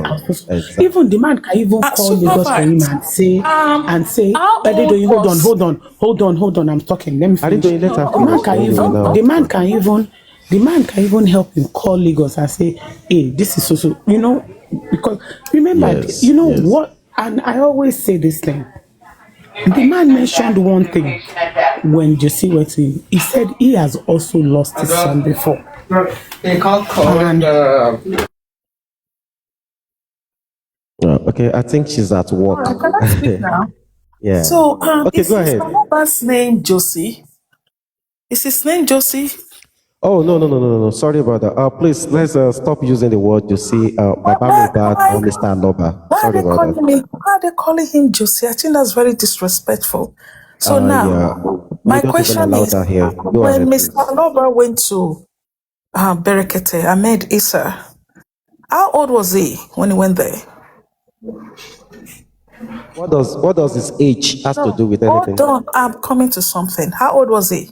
on. Exactly. even the man can even call Lagos for him and say, how Adedoyin, old was- hold on, I'm talking. Let me finish. Adedoyin, let her The man finish. can Anyway, even, now. the man can even help him call Lagos and say, hey, this is so, because remember, Yes, yes. what, and I always say this thing. The man mentioned one thing when Josie went to him. He said he has also lost his son before. They can't call Okay, I think she's at work. Can I speak now? Yeah. So, Okay, is go his ahead. lover's name Josie? Is his name Josie? Oh, no. Sorry about that. Please, let's stop using the word you see, Baba Mohbad or Mr. Aloba. Why are Sorry they about calling that. me? Why are they calling him Josie? I think that's very disrespectful. So now, Yeah. my We don't even question allow is, that here. Go when ahead, Mr. please. Aloba went to Berekete, Ahmed Issa, how old was he when he went there? What does his age has to do with anything? Hold on, I'm coming to something. How old was he?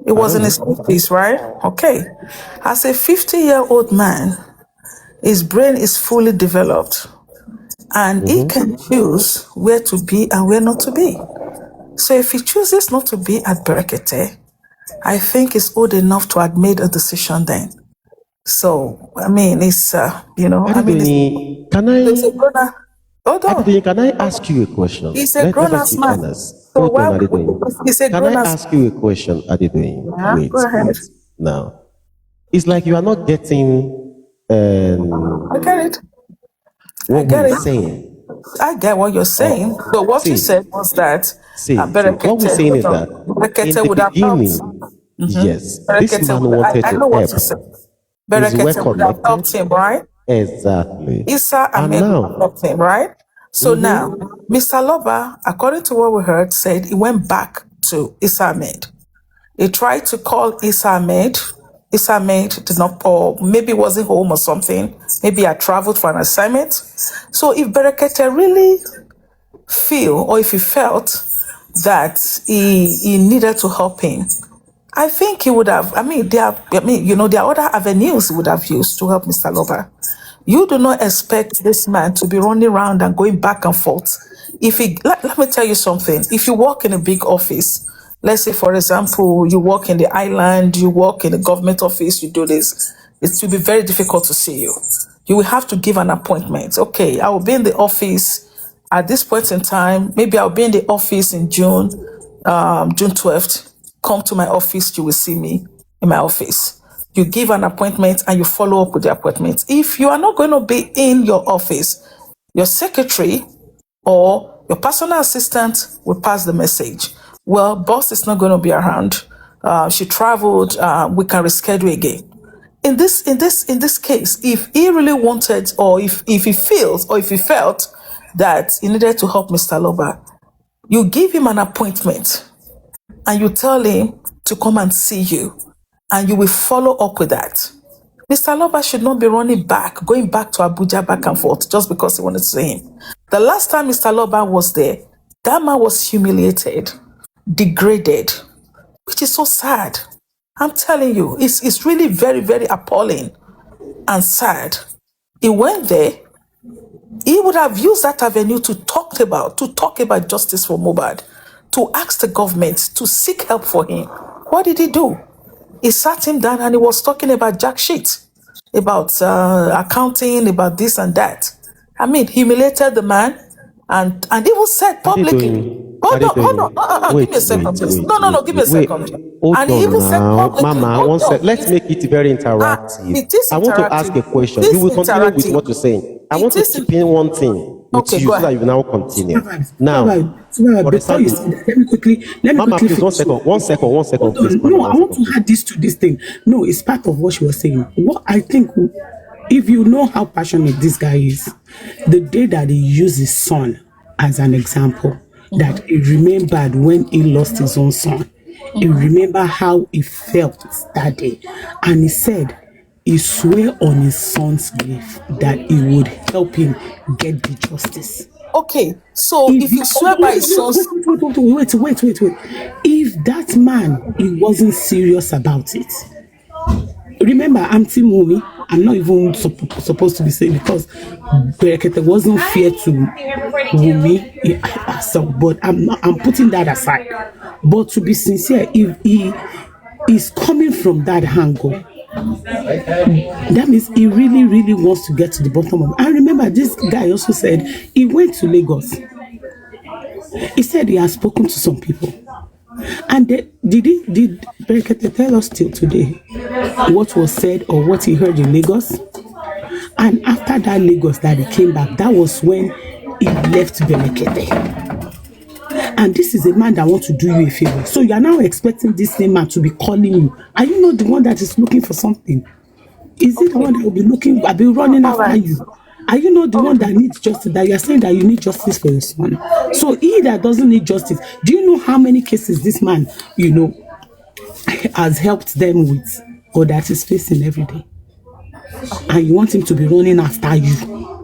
He was in his 50s, right? Okay. As a 50-year-old man, his brain is fully developed and he can choose where to be and where not to be. So if he chooses not to be at Berekete, I think he's old enough to have made a decision then. So, I mean, it's, Adedoyin, it's a grown-up. Hold on. Adedoyin, can I ask you a question? He's a Let grown-up us be man. honest. So Hold on, why Adedoyin. he's a Can I grown-up ask you a question, Adedoyin? Yeah, go ahead. Wait. Now, it's like you are not getting I get it. what get we're it. saying. I get what you're saying. So what you See, said was that what we're saying is that in Berekete the would have helped. beginning, yes, this Berekete man would, wanted I to know what help. you said. He's well Berekete would have helped connected. him, right? Exactly. Issa And Ahmed would have now, helped him, right? So now, Mr. Loba, according to what we heard, said he went back to Issa Ahmed. He tried to call Issa Ahmed. Issa Ahmed did not, or maybe wasn't home or something. Maybe I traveled for an assignment. So if Berekete really feel, or if he felt that he needed to help him, I think he would have. There are other avenues he would have used to help Mr. Loba. You do not expect this man to be running around and going back and forth. Let me tell you something. If you work in a big office, let's say, for example, you work in the island, you work in a government office, you do this, it will be very difficult to see you. You will have to give an appointment. Okay, I will be in the office at this point in time. Maybe I'll be in the office in June 12th. Come to my office, you will see me in my office. You give an appointment and you follow up with the appointment. If you are not going to be in your office, your secretary or your personal assistant will pass the message. Well, boss is not going to be around. She traveled. We can reschedule again. In this case, if he really wanted, or if he feels, or if he felt that he needed to help Mr. Loba, you give him an appointment and you tell him to come and see you, and you will follow up with that. Mr. Loba should not be going back to Abuja back and forth just because he wanted to see him. The last time Mr. Loba was there, that man was humiliated, degraded, which is so sad. I'm telling you, it's really very, very appalling and sad. He went there. He would have used that avenue to talk about justice for Mohbad, to ask the government to seek help for him. What did he do? He sat him down and he was talking about jack shit, about accounting, about this and that. Humiliated the man and even said publicly. Hold on. Give me a second, please. No, give me a second. Hold And he even said now, publicly. Mama, Hold one on. sec. Let's make it very interactive. It is I want to ask a interactive. question. It You is will continue with interactive. what you're saying. I It want to is chip in one thing with Okay, you go so that ahead. you now continue. Now, Supervibez, for before you example, say that, let me Mama, quickly please, finish. one second, Hold please. on. Mama, No, I want to add this to this thing. No, it's part of what she was saying. What I think, if you know how passionate this guy is, the day that he used his son as an example, that he remembered when he lost his own son. He remembered how he felt that day. And he said he swore on his son's grave that he would help him get the justice. Okay, so if you swear by his sons, Wait. If that man, he wasn't serious about it, remember, I'm Team Wumi. I'm not even supposed to be saying because Berekete wasn't fair to Wumi, so, but I'm putting that aside. But to be sincere, if he is coming from that angle, that means he really, really wants to get to the bottom of it. And remember, this guy also said he went to Lagos. He said he has spoken to some people. And did Berekete tell us till today what was said or what he heard in Lagos? And after that Lagos that he came back, that was when he left Berekete. And this is a man that wants to do you a favor. So you are now expecting this same man to be calling you. Are you not the one that is looking for something? Is it the one that will be looking, will be running after you? Are you not the one that needs justice? That you are saying that you need justice for your son. So he that doesn't need justice, do you know how many cases this man, has helped them with, or that is facing every day? And you want him to be running after you?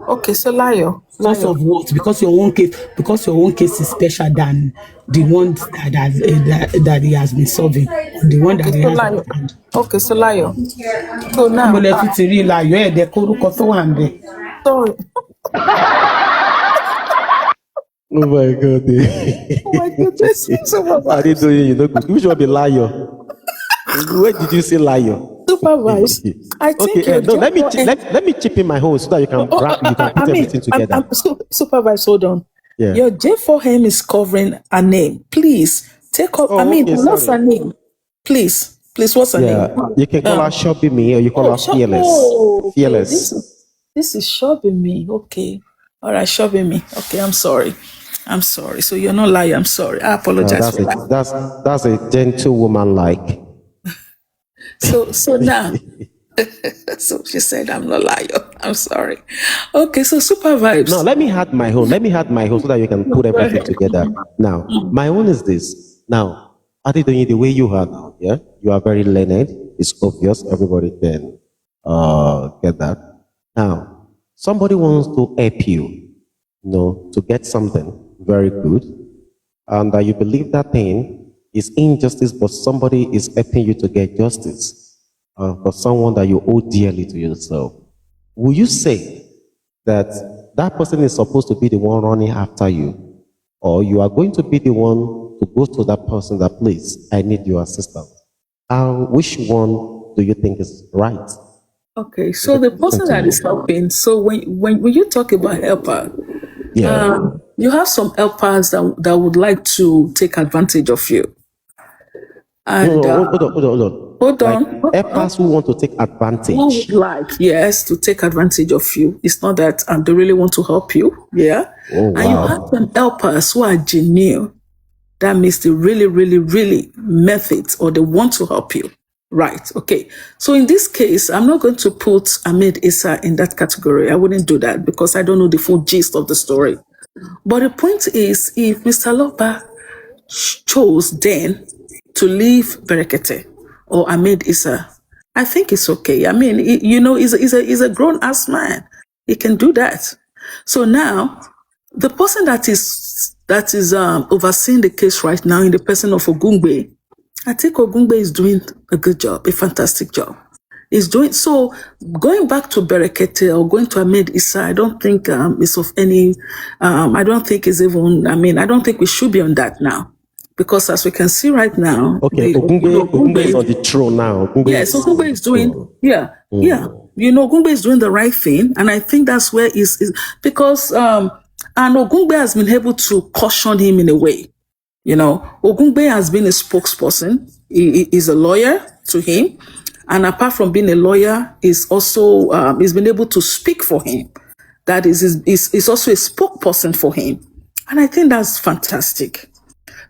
okay, so liar. Because of what? Because your own case is special than the one that he has been solving, the one that he has. Liar. Okay, so liar. So now, sorry. Oh my God. Oh my goodness. I didn't know you know good. Which one be liar? Where did you say liar? Supervise. I think no, let me chip in my hole so that you can put everything together. Supervise, hold on. Yeah. Your J4M is covering a name. Please take up. What's her name? Please, what's her name? You can call her Shoppy Me or you call her Fearless. Fearless. Okay, this is Shopping Me. Okay. All right, Shopping Me. Okay, I'm sorry. So you're not lying. I'm sorry. I apologize for that. That's a gentle woman like. So now, so she said I'm not liar. I'm sorry. Okay, so Supervibez. No, let me add my own so that you can put everything together. Now, my own is this. Now, Adedoyin, the way you are now, yeah, you are very learned. It's obvious. Everybody can get that. Now, somebody wants to help you, to get something very good, and that you believe that thing is injustice, but somebody is helping you to get justice for someone that you owe dearly to yourself. Will you say that that person is supposed to be the one running after you, or you are going to be the one to go to that person that, please, I need your assistance? Which one do you think is right? Okay, so the person that is helping, so when you talk about helper, you have some helpers that would like to take advantage of you. And hold on. Helpers who want to take advantage. Who would like, yes, to take advantage of you. It's not that they really want to help you, yeah? Oh, wow. And you have some helpers who are genuine. That means they really, really, really meant it, or they want to help you. Right, okay. So in this case, I'm not going to put Ahmed Issa in that category. I wouldn't do that because I don't know the full gist of the story. But the point is, if Mr. Loba chose then to leave Berekete or Ahmed Issa, I think it's okay. I mean, he's a grown-ass man. He can do that. So now, the person that is overseeing the case right now in the person of Ogungbe, I think Ogungbe is doing a good job, a fantastic job. He's doing so. Going back to Berekete or going to Ahmed Issa, I don't think it's of any. I don't think it's even. I mean, I don't think we should be on that now, because as we can see right now, Ogungbe is on the throne now. Ogungbe is doing. Ogungbe is doing the right thing, and I think that's where is because and Ogungbe has been able to caution him in a way. Ogungbe has been a spokesperson. He is a lawyer to him. And apart from being a lawyer, he's also he's been able to speak for him. That is also a spokesperson for him. And I think that's fantastic.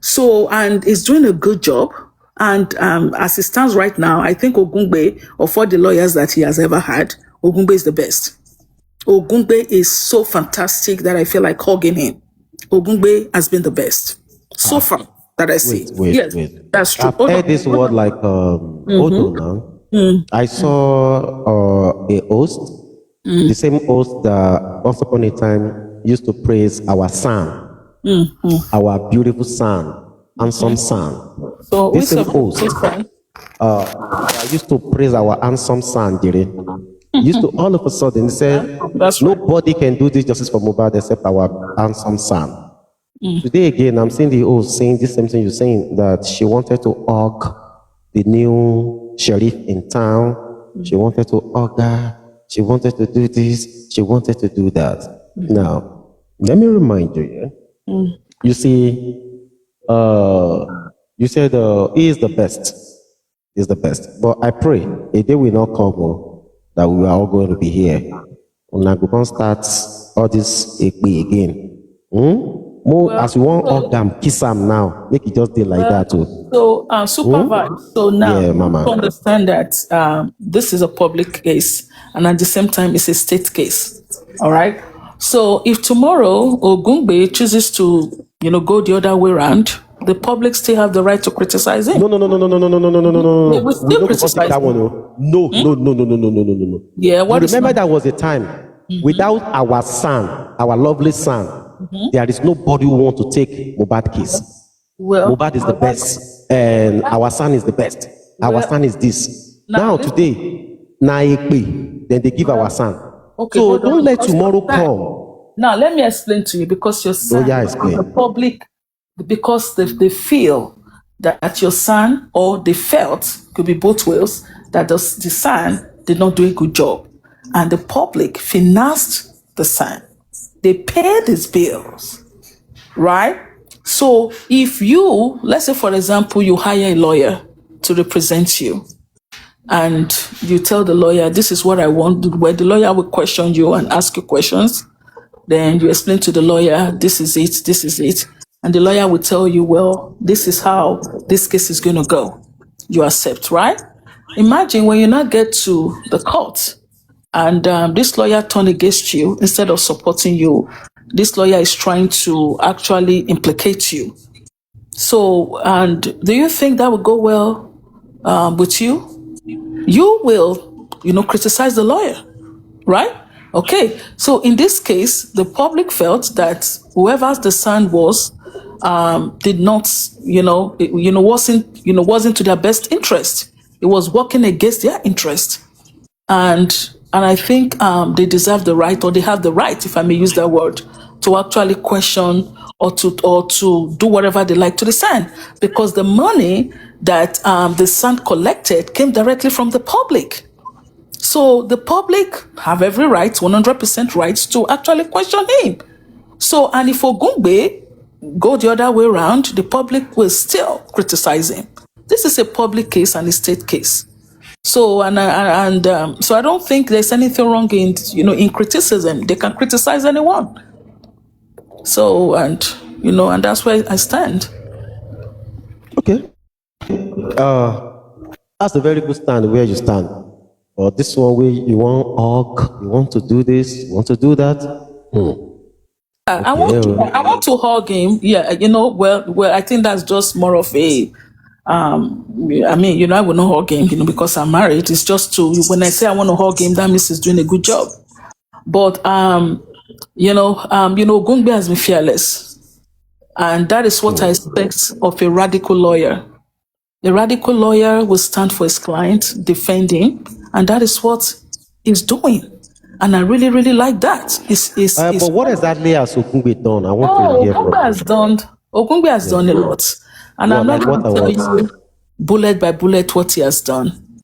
So, and he's doing a good job. And as it stands right now, I think Ogungbe, of all the lawyers that he has ever had, Ogungbe is the best. Ogungbe is so fantastic that I feel like hugging him. Ogungbe has been the best. So far that I see. Wait. That's true. I've heard this word like hold on now. I saw a host, the same host that once upon a time used to praise our son, our beautiful son, handsome son. So This which same of host, I used to praise our handsome son, Jerry. Used to all of a sudden say, That's right. nobody can do this justice for Mohbad except our handsome son. Today again, I'm seeing the host saying the same thing you're saying, that she wanted to hug the new sheriff in town. She wanted to hug her. She wanted to do this. She wanted to do that. Now, let me remind you, you see, you said he is the best. Is the best. But I pray a day will not come that we are all going to be here. When I go start all this again. As we want hug them, kiss them now. Make it just be like that too. So, Supervibez. So now, Yeah, Mama. to understand that this is a public case, and at the same time, it's a state case. All right. So, if tomorrow Ogungbe chooses to, go the other way around, the public still have the right to criticize him. No. They will We still don't criticize take that him. one. No. Yeah. What You is remember not? that was a time without our son, our lovely son. There is nobody who want to take Mohbad case. Well, Mohbad is the best, and our son is the best. Our Well, son is this. now Now today, then they give our son. Okay, So hold on. don't let Because tomorrow of that- come. Now, let me explain to you, because your son, yeah, explain. the public, because they feel that your son, or they felt, could be both ways, that the son did not do a good job. And the public financed the son. They paid his bills, right? So if you, let's say, for example, you hire a lawyer to represent you, and you tell the lawyer, this is what I want, where the lawyer will question you and ask you questions. Then you explain to the lawyer, this is it. And the lawyer will tell you, well, this is how this case is going to go. You accept, right? Imagine when you now get to the court and this lawyer turned against you instead of supporting you. This lawyer is trying to actually implicate you. So, and do you think that would go well with you? You will, criticize the lawyer, right? Okay. So in this case, the public felt that whoever the son was, did not, wasn't to their best interest. It was working against their interest, and I think they deserve the right, or they have the right, if I may use that word, to actually question or to do whatever they like to the son, because the money that the son collected came directly from the public. So the public have every right, 100% rights, to actually question him. So, and if Ogungbe go the other way around, the public will still criticize him. This is a public case and a state case. So, so I don't think there's anything wrong in criticism. They can criticize anyone. So, and that's where I stand. Okay. That's a very good stand where you stand. But this one where you want hug, you want to do this, you want to do that. I want to hug him. Yeah, well, I think that's just more of a. I will not hug him, because I'm married. It's just when I say I want to hug him, that means he's doing a good job. But Ogungbe has been fearless, and that is what I expect of a radical lawyer. A radical lawyer will stand for his client, defend him, and that is what he's doing. And I really, really like that. But what exactly has Ogungbe done? I want to hear from Ogungbe has done a lot. And I'm not going to tell you bullet by bullet what he has done.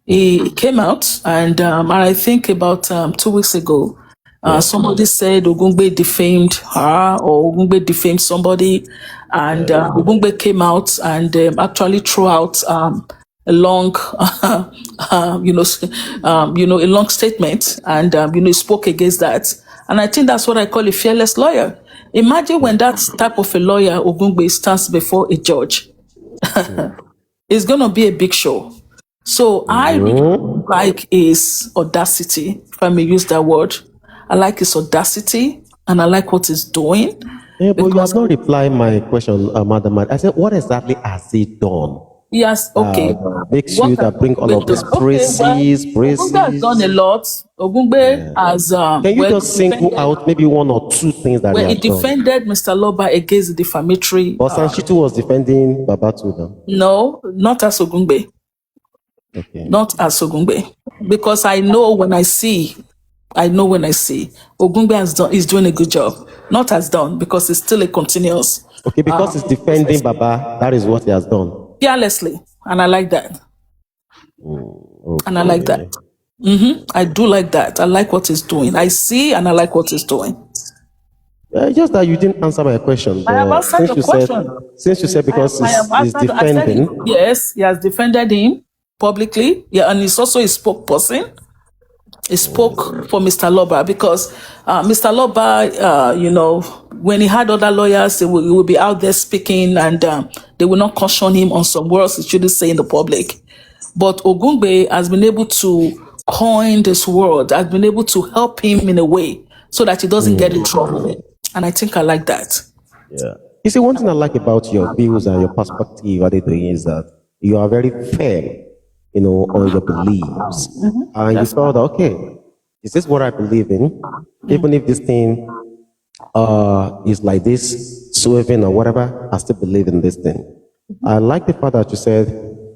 He came out, and I think about 2 weeks ago, somebody said Ogungbe defamed her, or Ogungbe defamed somebody, and Ogungbe came out and actually threw out a long, a long statement, and spoke against that. And I think that's what I call a fearless lawyer. Imagine when that type of a lawyer, Ogungbe, stands before a judge. It's going to be a big show. So I really like his audacity, if I may use that word. I like his audacity, and I like what he's doing. Yeah, but you have not replied my question, Madam. I said, what exactly has he done? Yes, okay. Makes you that bring all of these praises, Ogungbe has done a lot. Ogungbe has Can you just single out maybe one or two things that he where he has done? defended Mr. Loba against the defamatory. But Sanshitu was defending Babatu now. No, not as Ogungbe. Okay. Not as Ogungbe. Because I know when I see Ogungbe is doing a good job. Not as done, because it's still a continuous. Okay, because he's defending Baba, that is what he has done. Fearlessly. And I like that. Okay. And I like that. I do like that. I like what he's doing. I see and I like what he's doing. Just that you didn't answer my question. I have answered your question. Since you said because he's defending. Yes, he has defended him publicly. Yeah, and he's also a spokesperson. He spoke for Mr. Loba because Mr. Loba, when he had other lawyers, he will be out there speaking and they will not caution him on some words he shouldn't say in the public. But Ogungbe has been able to coin this word, has been able to help him in a way so that he doesn't get in trouble. And I think I like that. Yeah. You see, one thing I like about your views and your perspective, what they're doing is that you are very fair, on your beliefs. And you felt, okay, is this what I believe in? Even if this thing is like this, swerving or whatever, I still believe in this thing. I like the fact that you said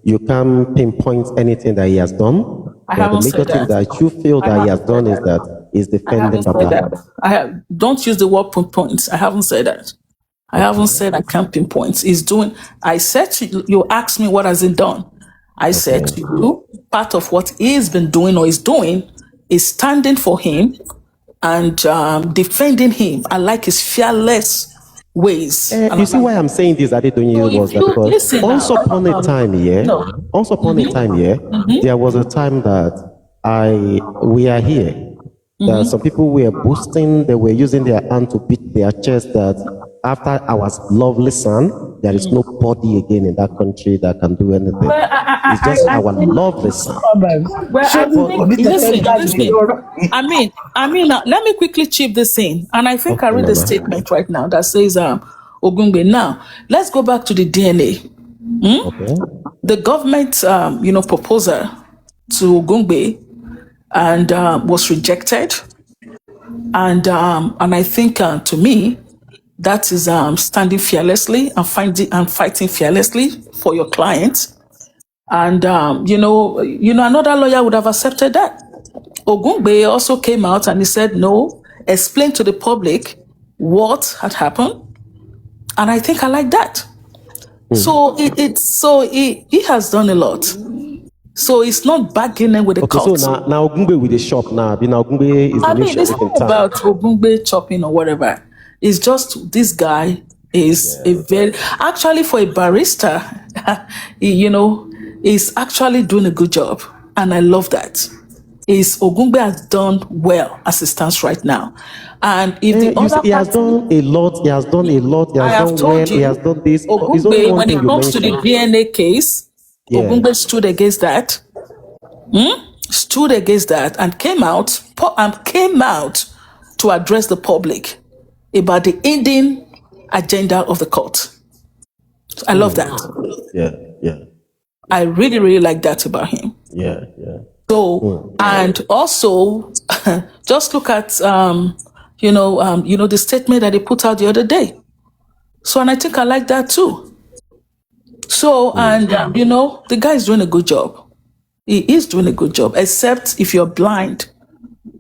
you can't pinpoint anything that he has done. I haven't the major said thing that you feel that he has done is that he's defending Baba. Don't use the word pinpoint. I haven't said that. I haven't said I can't pinpoint. He's doing. I said to you, you asked me what has he done. I said to you, part of what he's been doing or is doing is standing for him and defending him. I like his fearless ways. You see why I'm saying this, Adedonyi, was that because once upon a time, there was a time that we are here. That some people were boasting, they were using their hand to beat their chest that after our lovely son, there is nobody again in that country that can do anything. It's just our lovely son. Listen. Let me quickly chip this in. And I think I read the statement right now that says, Ogungbe. Now, let's go back to the DNA. The government, proposal to Ogungbe and was rejected. And I think to me, that is standing fearlessly and fighting fearlessly for your client. And another lawyer would have accepted that. Ogungbe also came out and he said, no, explain to the public what had happened. And I think I like that. So he has done a lot. So it's not bargaining with the court. So now Ogungbe with the shop now. Ogungbe is it's not about Ogungbe chopping or whatever. It's just this guy is actually for a barrister, is actually doing a good job. And I love that. Ogungbe has done well as it stands right now. And if he has done a lot, he has done well, he has done this. Ogungbe, when it comes to the DNA case, Ogungbe stood against that. Stood against that and came out to address the public about the ending agenda of the court. I love that. Yeah. I really, really like that about him. Yeah. So, and also, just look at, the statement that they put out the other day. So, and I think I like that too. So, and, the guy is doing a good job. He is doing a good job, except if you're blind,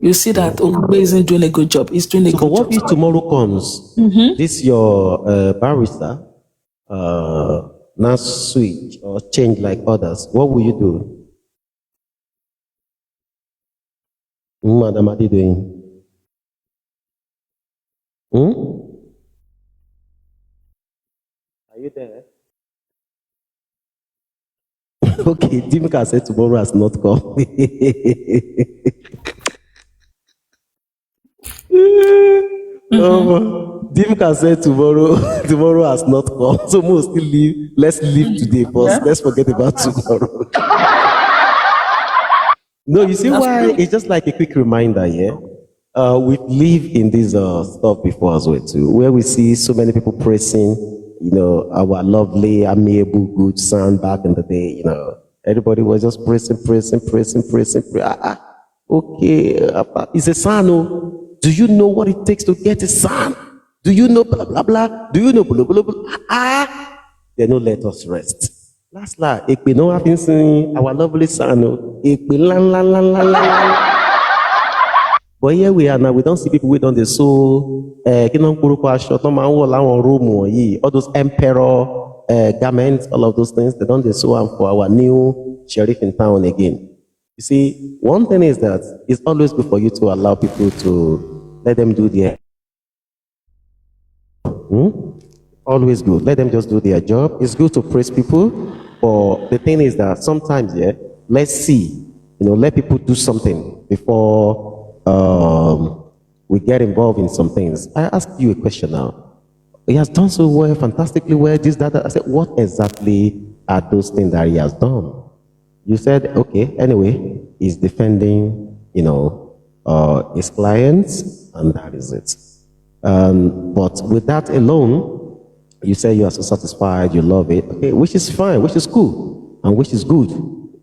you see that Ogungbe isn't doing a good job. He's doing a good job. What if tomorrow comes, this your barrister, now switch or change like others, what will you do? Madam Adedoyin. Are you there? Okay, Dimka said tomorrow has not come. Dimka said tomorrow has not come. So we'll still leave. Let's leave today first. Let's forget about tomorrow. No, you see why? It's just like a quick reminder, we've lived in this stuff before as well too, where we see so many people praising our lovely, amiable, good son back in the day, everybody was just praising. Okay, it's a son. Oh. Do you know what it takes to get a son? Do you know blah, blah, blah? Do you know blah, blah, blah? They don't let us rest. Last, if we know having seen our lovely son, if we but here we are now, we don't see people who don't they so all those emperor garments, all of those things, they don't they sew them for our new sheriff in town again. You see, one thing is that it's always good for you to allow people to let them do their always good. Let them just do their job. It's good to praise people, but the thing is that sometimes, let's see, let people do something before we get involved in some things. I asked you a question now. He has done so well, fantastically well, this, that. I said, what exactly are those things that he has done? You said, okay, anyway, he's defending, his clients, and that is it. But with that alone, you say you are so satisfied, you love it, okay, which is fine, which is cool, and which is good.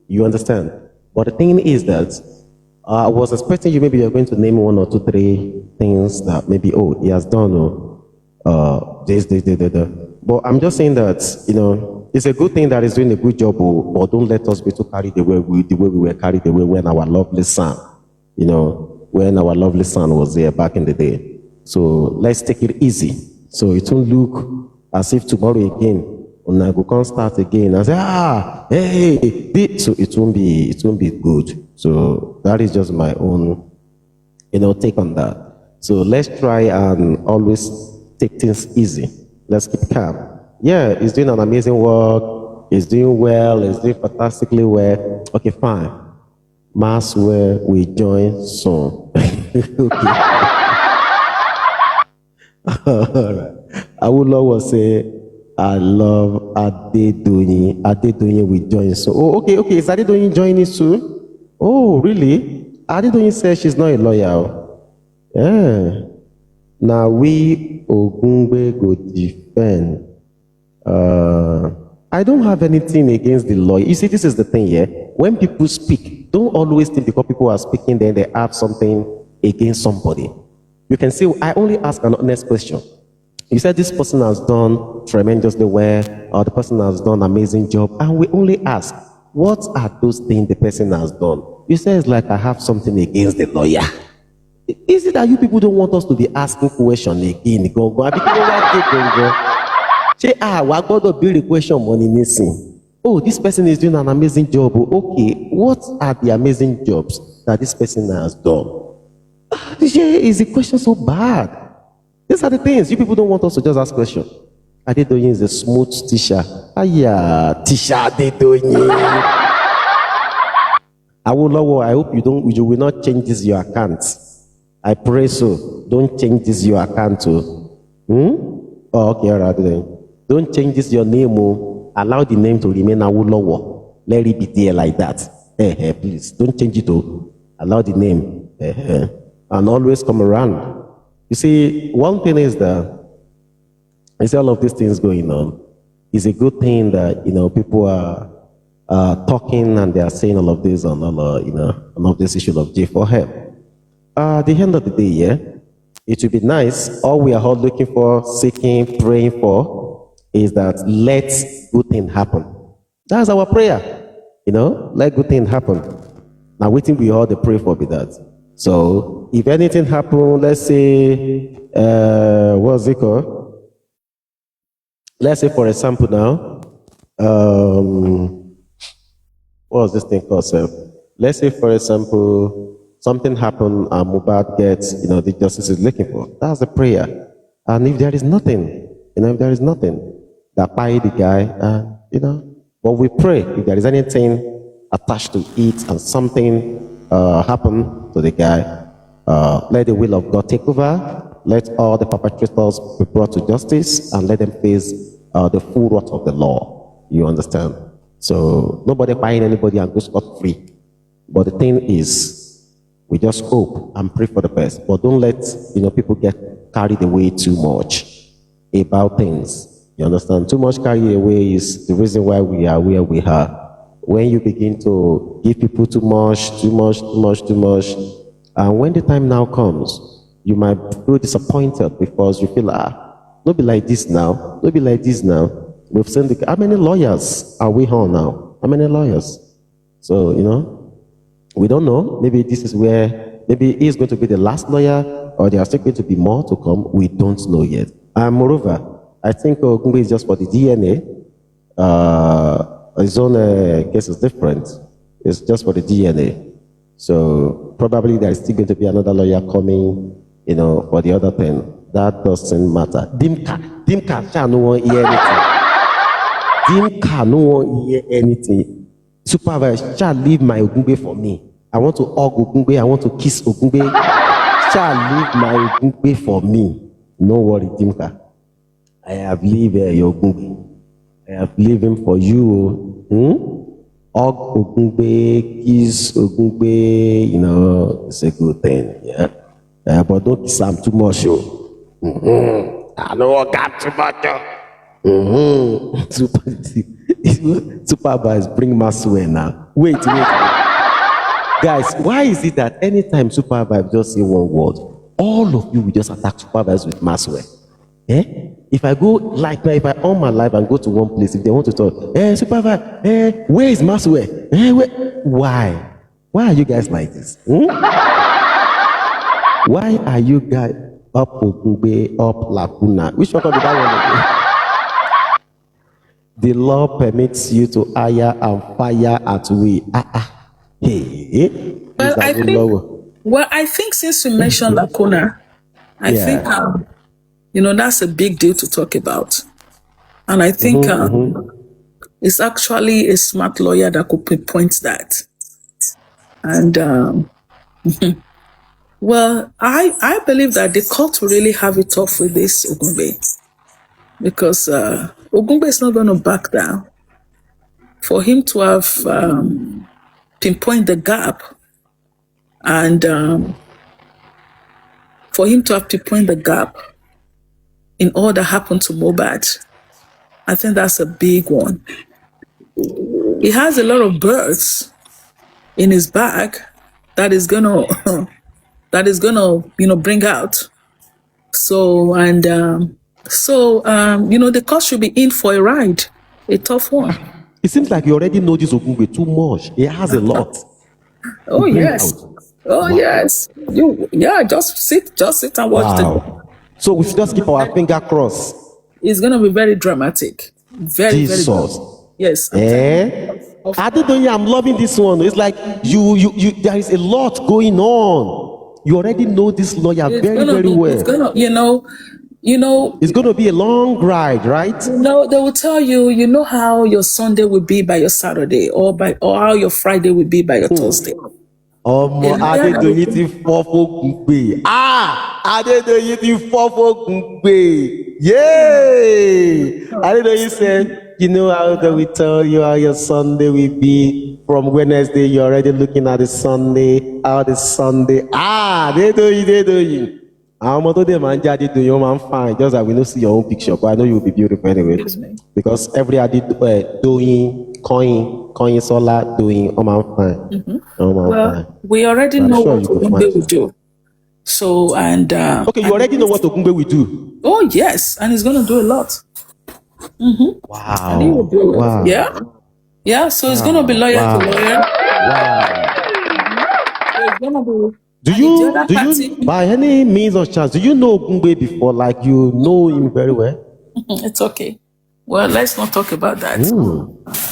You understand? But the thing is that I was expecting you, maybe you're going to name 1 or 2, 3 things that maybe, he has done, this. But I'm just saying that, it's a good thing that he's doing a good job, but don't let us be too carried away with the way we were carried away when our lovely son, when our lovely son was there back in the day. So let's take it easy. So it won't look as if tomorrow again, I go can't start again and say, hey, so it won't be good. So that is just my own, take on that. So let's try and always take things easy. Let's keep calm. Yeah, he's doing an amazing work. He's doing well. He's doing fantastically well. Okay, fine. Mass where we join soon. Okay. All right. I would love to say, I love Adedoyin. Adedoyin will join soon. Oh, okay. Is Adedoyin joining soon? Oh, really? Adedoyin says she's not a lawyer. Yeah. Now we Ogungbe go defend. I don't have anything against the lawyer. You see, this is the thing here. When people speak, don't always think because people are speaking, then they have something against somebody. You can see, I only ask an honest question. You said this person has done tremendously well, or the person has done an amazing job, and we only ask, what are those things the person has done? You say it's like I have something against the lawyer. Is it that you people don't want us to be asking questions again? Say, we're going to build a question money missing. Oh, this person is doing an amazing job. Okay, what are the amazing jobs that this person has done? Is the question so bad? These are the things. You people don't want us to just ask questions. Adedoyin is a smooth teacher. Teacher Adedoyin. I hope you will not change this your account. I pray so. Don't change this your account too. Oh, okay, all right then. Don't change this your name. Allow the name to remain Awolowo. Let it be there like that. Please, don't change it. Allow the name. And always come around. You see, one thing is that all of these things going on. It's a good thing that people are talking and they are saying all of this on all of this issue of J4H. At the end of the day, it would be nice. All we are all looking for, seeking, praying for is that let good things happen. That's our prayer. Let good things happen. Now, waiting we all the pray for be that. So, if anything happen, let's say, what's it called? Let's say, for example, now, what's this thing called, sir? Let's say, for example, something happened and Mubad gets, the justice is looking for. That's a prayer. And if there is nothing, that buy the guy, but we pray if there is anything attached to it and something happen to the guy, let the will of God take over, let all the perpetrators be brought to justice, and let them face the full wrath of the law. You understand? So nobody buying anybody and go scot-free. But the thing is, we just hope and pray for the best, but don't let people get carried away too much about things. You understand? Too much carry away is the reason why we are where we are. When you begin to give people too much, and when the time now comes, you might feel disappointed because you feel, don't be like this now. Don't be like this now. We've seen how many lawyers are we on now? How many lawyers? So, we don't know. Maybe this is where, maybe he's going to be the last lawyer, or there are still going to be more to come. We don't know yet. And moreover, I think Ogungbe is just for the DNA. His own case is different. It's just for the DNA. So probably there is still going to be another lawyer coming, for the other thing. That doesn't matter. Dimka no one hear anything. Dimka no one hear anything. Supervibez, shall leave my Ogungbe for me. I want to hug Ogungbe. I want to kiss Ogungbe. Shall leave my Ogungbe for me. No worry, Dimka. I have leave your Ogungbe. I have leave him for you. Hug Ogungbe, kiss Ogungbe. It's a good thing. Yeah. But don't kiss him too much. I don't want too much. Supervibez, bring Maswe now. Wait. Guys, why is it that anytime Supervibez just say one word, all of you will just attack Supervibez with Maswe? If I go, if I on my life and go to one place, if they want to talk, Supervibez, where is Maswe? Why? Why are you guys like this? Why are you guys up Ogungbe, up Lacuna? Which one did that one? The law permits you to hire and fire at will. I think since you mentioned Lacuna, I think that's a big deal to talk about, and I think it's actually a smart lawyer that could pinpoint that. And well, I believe that the court will really have it tough with this Ogungbe, because Ogungbe is not going to back down. For him to have pinpoint the gap, and in all that happened to Mohbad, I think that's a big one. He has a lot of birds in his bag that is gonna bring out. So the court should be in for a ride, a tough one. It seems like you already know this Ogungbe too much. He has a lot. Oh yes. Yes. Just sit and watch the. So we should just keep our finger crossed. It's gonna be very dramatic. Very, Jesus. very dramatic. Yes. I'm loving this one. It's like you there is a lot going on. You already know this lawyer very well. It's gonna, it's going to be a long ride, right? They will tell you, how your Sunday will be by your Saturday, or how your Friday will be by your Thursday. Adedoyin Yay! Adedoyin said, how can we tell you how your Sunday will be from Wednesday? You're already looking at the Sunday. How the Sunday. Adedoyin. I'm not the man do your man fine. Just that we don't see your own picture, but I know you will be beautiful anyway. Because every doing coin solar doing man fine. Fine. We already know what Ogungbe will do. So okay, you already know what Ogungbe will do. Oh yes, and he's gonna do a lot. Wow. Wow. Yeah. So it's gonna be lawyer to lawyer. Wow. So it's gonna be. Do you, by any means or chance, do you know Ogungbe before? Like you know him very well? It's okay. Well, let's not talk about that.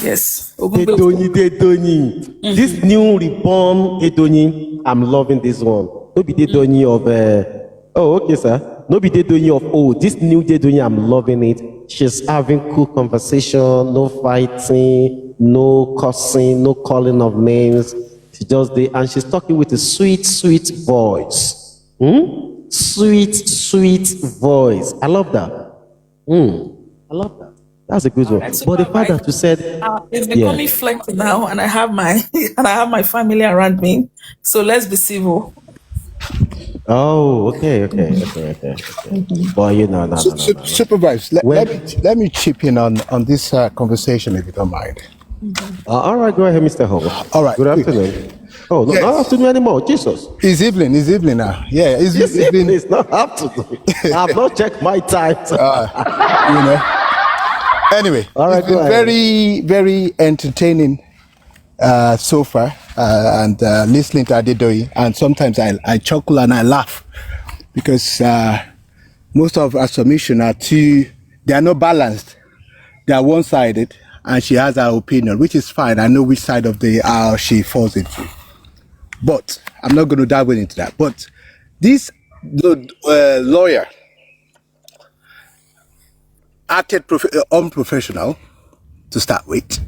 Yes. Edonyi. This new reborn Edonyi, I'm loving this one. No be Edonyi of, okay, sir. No be Edonyi of, this new Edonyi, I'm loving it. She's having cool conversation, no fighting, no cussing, no calling of names. She just did, and she's talking with a sweet, sweet voice. Sweet voice. I love that. I love that. That's a good one. Right, so but the fact that you said it's becoming flex now, and I have my family around me. So let's be civil. Oh, okay. But no. Supervibes, let me chip in on this conversation if you don't mind. All right, go ahead, Mr. Hall. All right. Good afternoon. Oh, no, Yes. not afternoon anymore. Jesus. It's evening now. Yeah, it's evening. It's not afternoon. I've not checked my time. Anyway, all right, it's been very, very entertaining so far, and listening to Adedoyi, and sometimes I chuckle and I laugh because most of our submission they are not balanced. They are one-sided, and she has her opinion, which is fine. I know which side of the aisle she falls into. But I'm not going to dive into that. But this lawyer acted unprofessional to start with,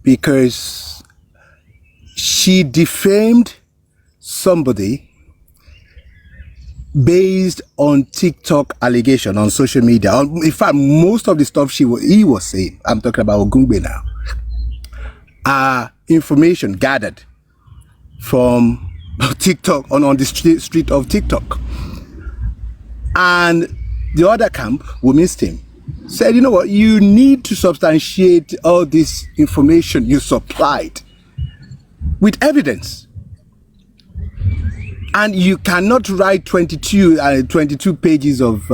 because she defamed somebody based on TikTok allegation on social media. In fact, most of the stuff he was saying, I'm talking about Ogungbe now, are information gathered from TikTok on the street of TikTok. And the other camp, who missed him, said, you know what, you need to substantiate all this information you supplied with evidence. And you cannot write 22 pages of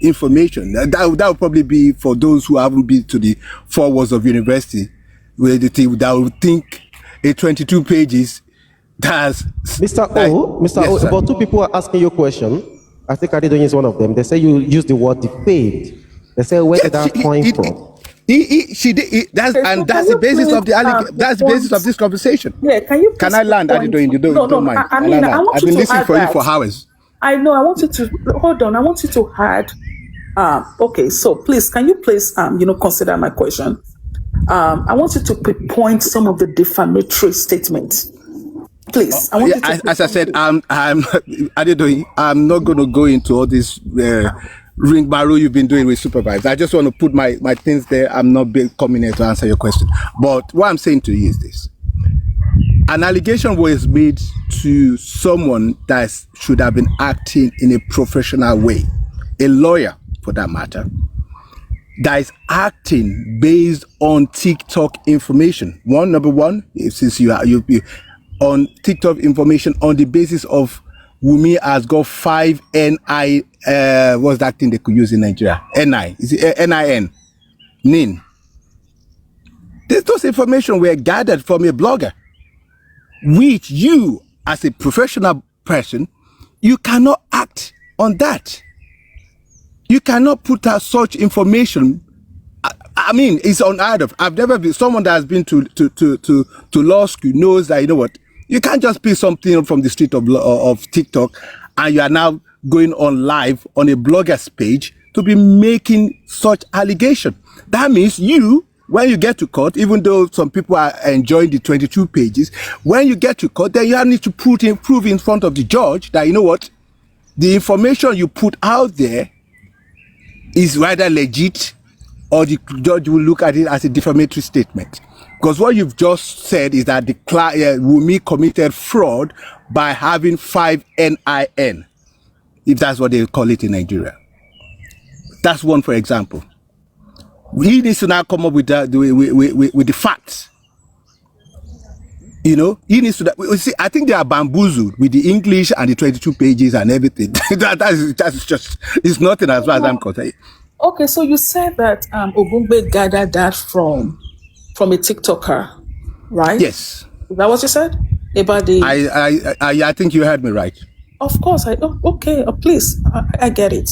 information. That would probably be for those who haven't been to the 4 walls of university, where that would think a 22 pages does. Mr. O, Yes, about 2 people are asking you a question. I think Adedoyin is one of them. They say you use the word defamed. They say, where did that point from? She did. That's the basis of the basis of this conversation. Yeah, can I land? Adedoyin, you don't mind. I mean, I want I've you been to listening add for that. you for hours. I know. I want you to hold on. I want you to add. Okay, so please, can you please, consider my question? I want you to pinpoint some of the defamatory statements. Please, I want you to. As I said, I'm Adedoyin, I'm not going to go into all this ring barrow you've been doing with Supervibez. I just want to put my things there. I'm not coming here to answer your question. But what I'm saying to you is this. An allegation was made to someone that should have been acting in a professional way. A lawyer, for that matter, that is acting based on TikTok information. Number one, since you on TikTok information on the basis of Wumi has got 5 NI, what's that thing they could use in Nigeria? NI, is it NIN? NIN. Those information were gathered from a blogger, which you, as a professional person, you cannot act on that. You cannot put out such information. I mean, it's unheard of. I've never been someone that has been to law school knows that, you know what, you can't just pick something from the street of TikTok and you are now going on live on a blogger's page to be making such allegation. That means you, when you get to court, even though some people are enjoying the 22 pages, when you get to court, then you need to prove in front of the judge that, you know what, the information you put out there is rather legit, or the judge will look at it as a defamatory statement. Because what you've just said is that the Wumi committed fraud by having 5 NIN, if that's what they call it in Nigeria. That's one, for example. He needs to now come up with the facts. You know, he needs to. See, I think they are bamboozled with the English and the 22 pages and everything. that's just, it's nothing as far as I'm concerned. Okay, so you said that Ogungbe gathered that from a TikToker, right? Yes. Is that what you said about the? I think you heard me right. Of course, okay. Please, I get it.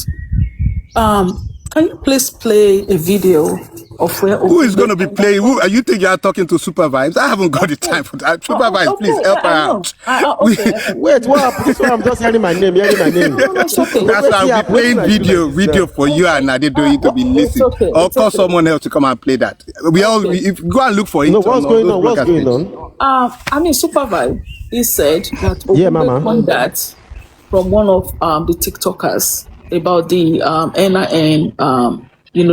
Can you please play a video of where? Who is going to be playing? Who you think you are talking to? Supervibez? I haven't got the time for that. Supervibez, please help her out. Wait, what happened? This one I'm just hearing my name. No, it's okay. That's why I'll be playing video for you and Adedoyin to be listening. Okay, Or call someone else to come and play that. If go and look for it. No, what's going on? What's going on? I mean, Supervibez, he said that Mama, won that from one of the TikTokers about the NIN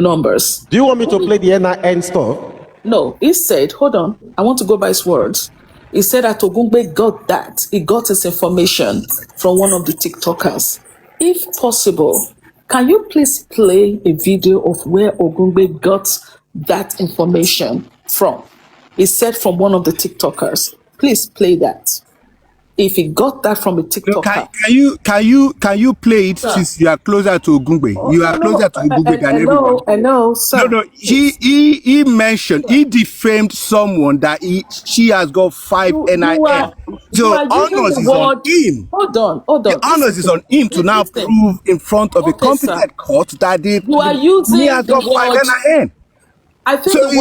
numbers. Do you want me to play the NIN stuff? No, he said, hold on, I want to go by his words. He said that Ogungbe got that. He got his information from one of the TikTokers. If possible, can you please play a video of where Ogungbe got that information from? He said from one of the TikTokers. Please play that. If he got that from a No, TikToker. can you play it since you are closer to Ogungbe? You are closer to Ogungbe than everyone. Hello, sir. No. He mentioned, he defamed someone that she has got 5 NIN. So honors is on him. Hold on. The honors is on him to now prove in front of a competent court that he has got 5 NIN. I think So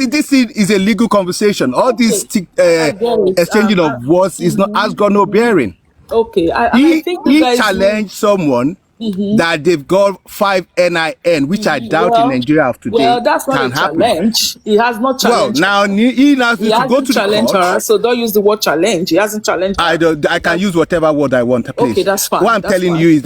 this is a legal conversation. All this exchanging of words has got no bearing. Okay, He I think you guys challenged someone that they've got 5 NIN, which I doubt in Nigeria of today. Well, that's not can a happen. challenge. He has not challenged. Well, now he has to go to the challenge court. her, so don't use the word challenge. He hasn't challenged her. I can use whatever word I want, please. Okay, that's fine. What I'm telling you is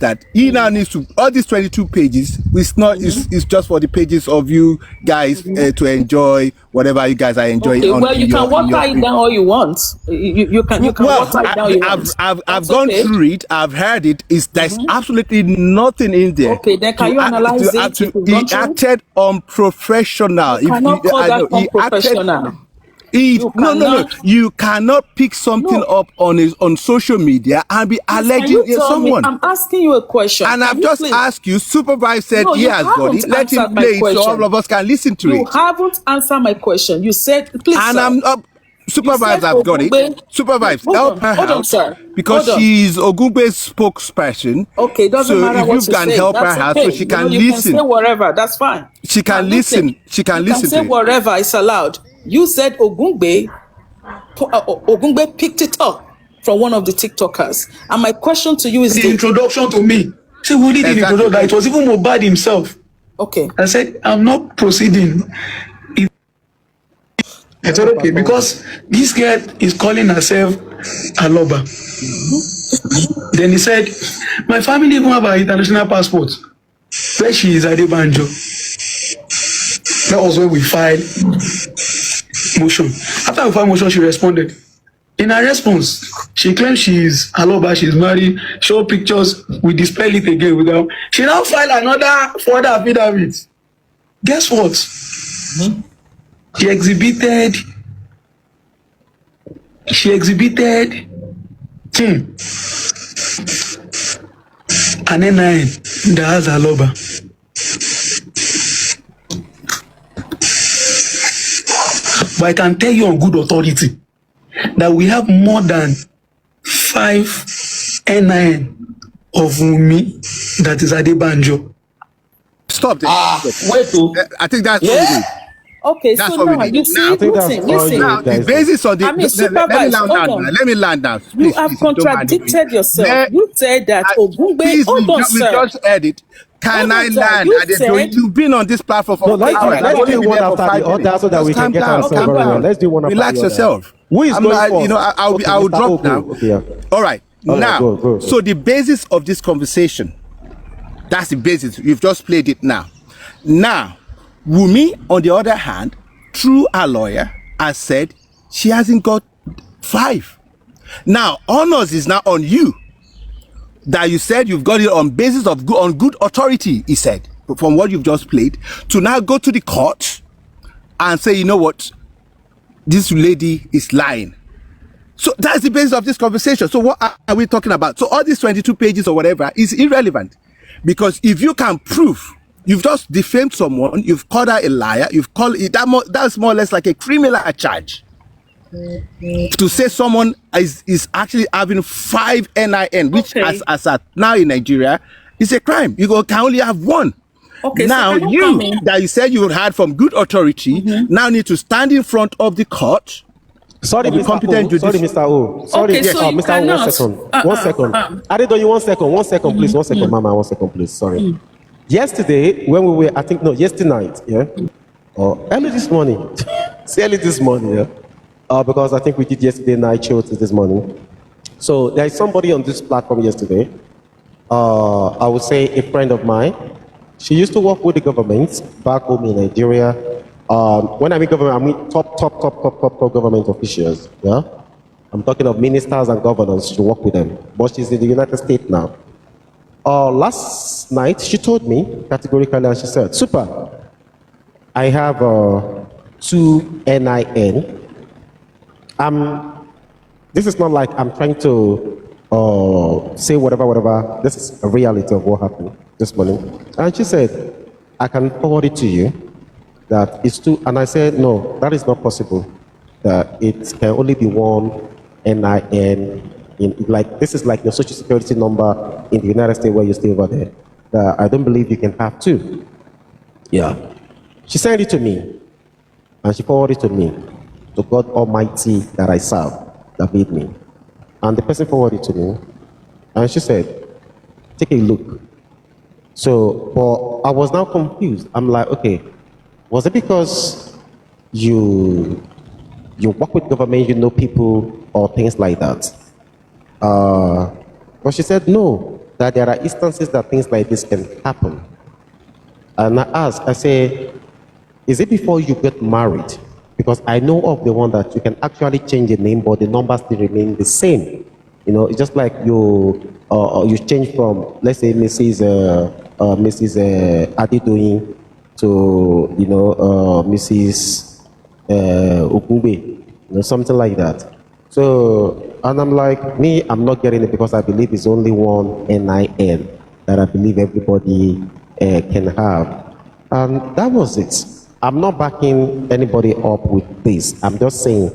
that he now needs to, all these 22 pages, it's just for the pages of you guys to enjoy whatever you guys are enjoying. Okay, well, you can water it down all you want. You can water it down you want. I've gone through it. I've heard it. There's absolutely nothing in there. Okay, then can you analyze it? He acted unprofessional. You cannot call that unprofessional. No. You cannot pick something up on social media and be alleging someone. I'm asking you a question. And I've just asked you. Supervibez said he has got it. Let him play it so all of us can listen to it. You haven't answered my question. You said, please. And I'm up. Supervibez, I've got it. Supervibez, help her out, sir. Because she's Ogungbe's spokesperson. Okay, doesn't matter what you say. So if you can help her out so she can listen. You can say whatever, that's fine. She can listen. She can listen to it. Say whatever, it's allowed. You said Ogungbe picked it up from one of the TikTokers. And my question to you is the introduction to me. See, who did the introduction? It was even Mohbad himself. Okay. I said, I'm not proceeding. I said, okay, because this girl is calling herself Aloba. Then he said, my family even have an international passport. Where she is Adebanjo. That was when we filed motion. After we filed motion, she responded. In her response, she claims she is Aloba, she's married, show pictures, we dispel it again without. She now filed another further affidavit. Guess what? She exhibited an NIN that has Aloba. But I can tell you on good authority that we have more than 5 NIN of Wunmi that is Adebanjo. Stop this. Wait, I think that's what we need. Okay, that's so what now we need. you see, listen. Now, the basis of the let me land down. Please, you have contradicted yourself. You said that Ogungbe. Hold on, sir. We just heard it. Can I land? You've been on this platform for let's do one after the other so that we can get ourselves very well. Let's do one after the other. Relax yourself. Who is going first? I'll drop now. All right. Now, go. So the basis of this conversation, that's the basis. You've just played it now. Now, Wunmi, on the other hand, through her lawyer, has said she hasn't got 5. Now, honors is now on you. That you said you've got it on basis of on good authority, he said, from what you've just played, to now go to the court and say, you know what, this lady is lying. So that's the basis of this conversation. So what are we talking about? So all these 22 pages or whatever is irrelevant. Because if you can prove you've just defamed someone, you've called her a liar, you've called it, that's more or less like a criminal charge. To say someone is actually having 5 NIN, which as at now in Nigeria is a crime. You can only have 1. Okay, now so you that you said you had from good authority now need to stand in front of the court. Sorry, Mr. O. Sorry, okay, yes, so Mr. O, 1 second. Adedoyin, 1 second. 1 second, please. 1 second, Mama. 1 second, please. Sorry. Yesterday, when we were, yesterday night, or early this morning, because I think we did yesterday night show to this morning. So there is somebody on this platform yesterday, I would say a friend of mine. She used to work with the government back home in Nigeria. When I mean government, I mean top government officials. Yeah, I'm talking of ministers and governors. She work with them, but she's in the United States now. Last night, she told me categorically, and she said, "Super, I have 2 NIN. This is not like I'm trying to say whatever. This is a reality of what happened this morning." And she said, "I can forward it to you. That it's 2." And I said, "No, that is not possible. That it can only be 1 NIN. This is like your social security number in the United States where you stay over there. I don't believe you can have 2. Yeah." She sent it to me, and she forwarded it to me, to God Almighty that I serve, that made me. And the person forwarded it to me, and she said, "Take a look." So, but I was now confused. I'm like, okay, was it because you work with government, you know people, or things like that? But she said, no, that there are instances that things like this can happen. And I asked, I say, is it before you get married? Because I know of the one that you can actually change the name, but the numbers still remain the same. You know, it's just like you change from, let's say, Mrs. Adedoyin to, Mrs. Okungbe, something like that. So, and I'm like, I'm not getting it because I believe it's only 1 NIN that I believe everybody can have. And that was it. I'm not backing anybody up with this. I'm just saying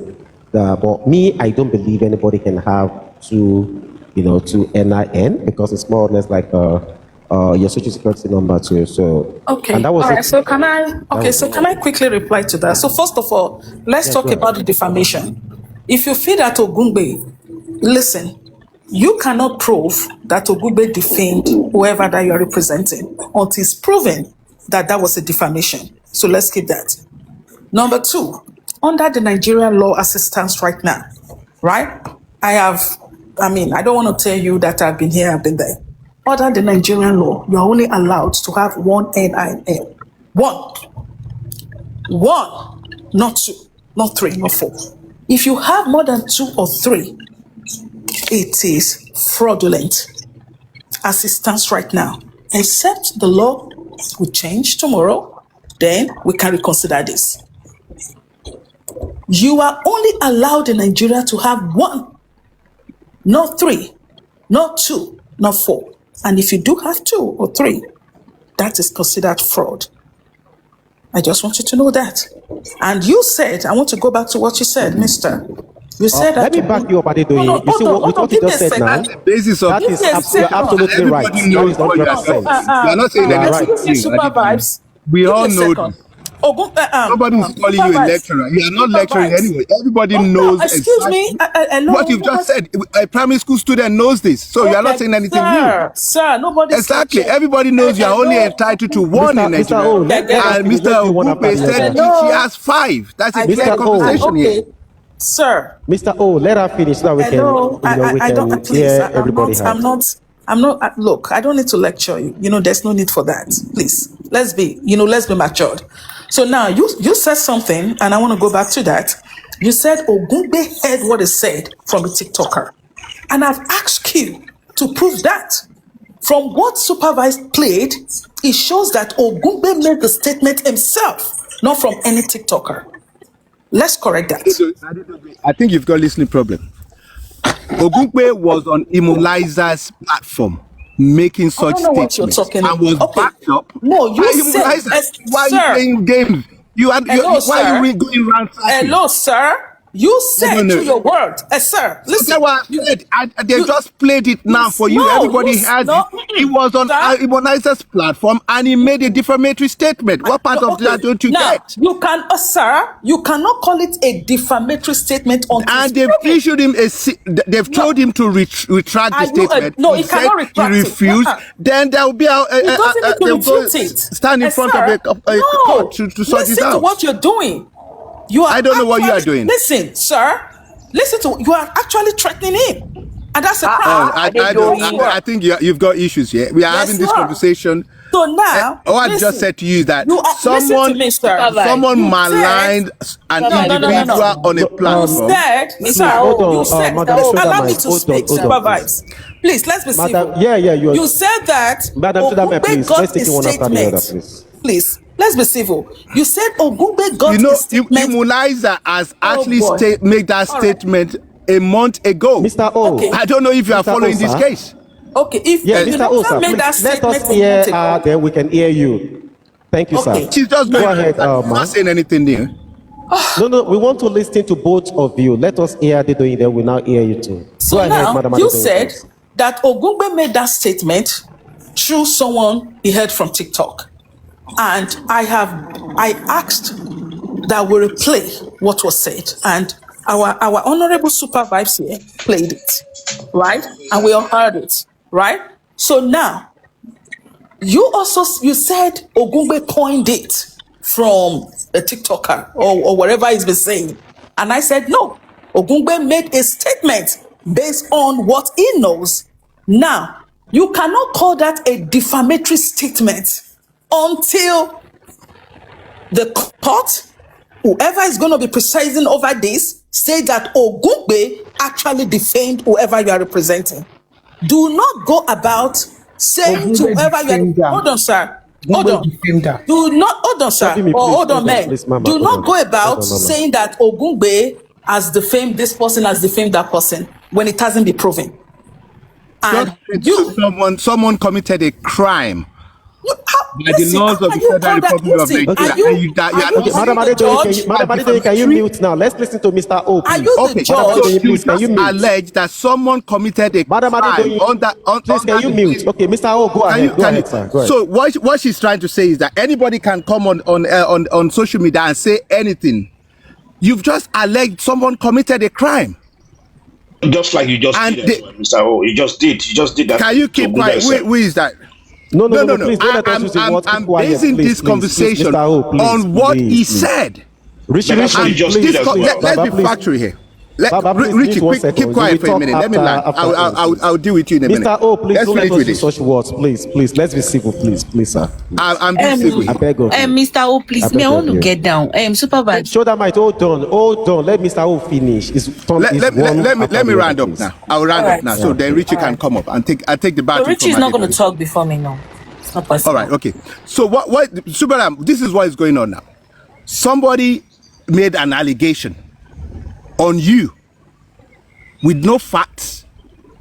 that, but I don't believe anybody can have 2 NIN because it's more or less like your social security number too. So okay, and that was all right. it. So can I quickly reply to that? So first of all, let's talk about the defamation. If you feel that Ogungbe, listen, you cannot prove that Ogungbe defamed whoever that you are representing until it's proven that that was a defamation. So let's keep that. Number 2, under the Nigerian law as it stands right now, right? I don't want to tell you that I've been here, I've been there. Under the Nigerian law, you are only allowed to have 1 NIN. 1, not 2, not 3, not 4. If you have more than 2 or 3, it is fraudulent as it stands right now. Except the law will change tomorrow, then we can reconsider this. You are only allowed in Nigeria to have 1, not 3, not 2, not 4. And if you do have 2 or 3, that is considered fraud. I just want you to know that. And you said, I want to go back to what you said, mister. You said that. Let me back you up, Adedoyin. You see what you just said now? That is you're absolutely right. That is 100%. You're not saying anything. Supervibez. We all know this. Nobody is calling you a lecturer. You are not lecturing anyway. Everybody knows what you've just said. A primary school student knows this. So you are not saying anything new. Sir, nobody. Exactly. Everybody knows you are only entitled to 1 in Nigeria. And Mr. Okupe said she has 5. That's a clear conversation here. Sir. Mr. O, let her finish so that we can hear everybody. I'm not, look, I don't need to lecture you. There's no need for that. Please, let's be matured. So now you said something, and I want to go back to that. You said Ogungbe heard what is said from a TikToker. And I've asked you to prove that. From what Supervibez played, it shows that Ogungbe made the statement himself, not from any TikToker. Let's correct that. I think you've got a listening problem. Ogungbe was on Immunizer's platform making such statements and was backed up. No, you said, why are you playing games? Why are you going around? Hello, sir. You said to your word, sir. Listen, they just played it now for you. Everybody has it. He was on Immunizer's platform and he made a defamatory statement. What part of that don't you get? You can, sir. You cannot call it a defamatory statement on. And they've issued him they've told him to retract the statement. No, he cannot retract it. He refused. Then there will be they'll go stand in front of a court to sort this out. Listen to what you're doing. I don't know what you are doing. Listen, sir. Listen to you are actually threatening him, and that's a crime. I think you've got issues here. We are having this conversation. So now, what I just said to you is that someone maligned an individual on a platform. You said, allow me to speak, Supervibez. Please, let's be civil. You said that Ogungbe got a statement. Please, let's be civil. You said Ogungbe got a statement. Immunizer has actually made that statement a month ago. Mr. O. Okay. I don't know if you are following this case. Okay, if Mr. O, sir, made that let statement us hear then we can hear you. Thank you, sir. She's just go ahead, not saying anything new. No, we want to listen to both of you. Let us hear Adedoyin, then we now hear you too. So go ahead, now, Madam you Adedoyin, said please. that Ogungbe made that statement through someone he heard from TikTok. And I asked that we replay what was said. And our honorable Supervibez here played it, right? And we all heard it, right? So now, you said Ogungbe coined it from a TikToker or whatever he's been saying. And I said, no, Ogungbe made a statement based on what he knows. Now, you cannot call that a defamatory statement until the court, whoever is going to be presiding over this, say that Ogungbe actually defamed whoever you are representing. Do not go about saying to whoever you are. Hold on, sir. Hold on. Do not, hold on, sir. Or hold on, man. Do not go about saying that Ogungbe has defamed this person, has defamed that person, when it hasn't been proven. And someone committed a crime. By the laws of the Federal Republic of Nigeria. Madam Adedoyin, can you mute now? Let's listen to Mr. O. Can you allege that someone committed a crime on that? Please, can you mute? Okay, Mr. O, go ahead, sir. Go ahead. So what she's trying to say is that anybody can come on social media and say anything. You've just alleged someone committed a crime. Just like you just did, Mr. O. You just did that. Can you keep quiet? Who is that? No. Please, I'm basing this conversation on what he said. Richie, let's be factual here. Richie, keep quiet for a minute. Let me land. I'll deal with you in a minute. Mr. O, please don't let us use such words. Please. Let's be civil, please, sir. I'm being civil. I beg of you. Mr. O, please, me I want to get down. Supervibez. Shoulder might, hold on. Let Mr. O finish. Let me round up now. I'll round up now. So then Richie can come up and take the battle. So Richie is not going to talk before me now. It's not possible. All right, okay. So what Supervibez, this is what is going on now. Somebody made an allegation on you with no facts,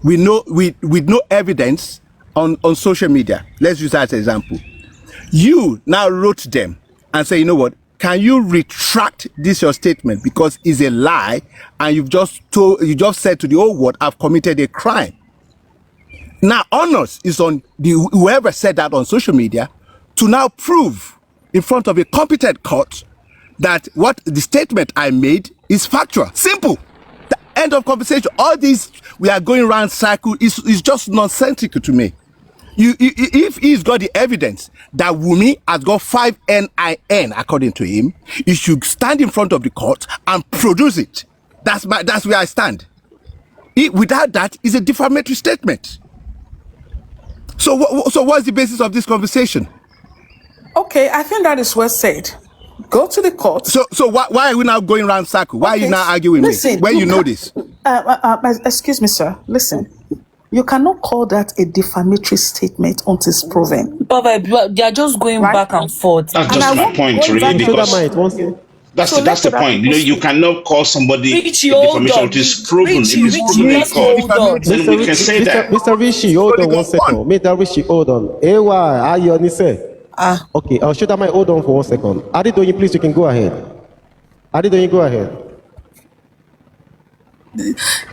with no evidence on social media. Let's use that as an example. You now wrote them and say, you know what, can you retract this your statement because it's a lie and you just said to the whole world, I've committed a crime. Now onus is on whoever said that on social media to now prove in front of a competent court that what the statement I made is factual. Simple. The end of conversation. All this we are going around cycle is just nonsensical to me. If he's got the evidence that Wumi has got 5 NIN according to him, he should stand in front of the court and produce it. That's where I stand. Without that, it's a defamatory statement. So what's the basis of this conversation? Okay, I think that is well said. Go to the court. So why are we now going around circle? Why are you now arguing with me? When you know this? Excuse me, sir. Listen. You cannot call that a defamatory statement until it's proven. But they are just going back and forth. That's just my point, really, because that's the point. You know, you cannot call somebody a defamation until it's proven. If it's proven in court, then we can say that. Mr. Rishi, hold on 1 second. Mr. Rishi, hold on. Okay, I'll shoot my hold on for 1 second. Adedoyin, please, you can go ahead. Adedoyin, go ahead.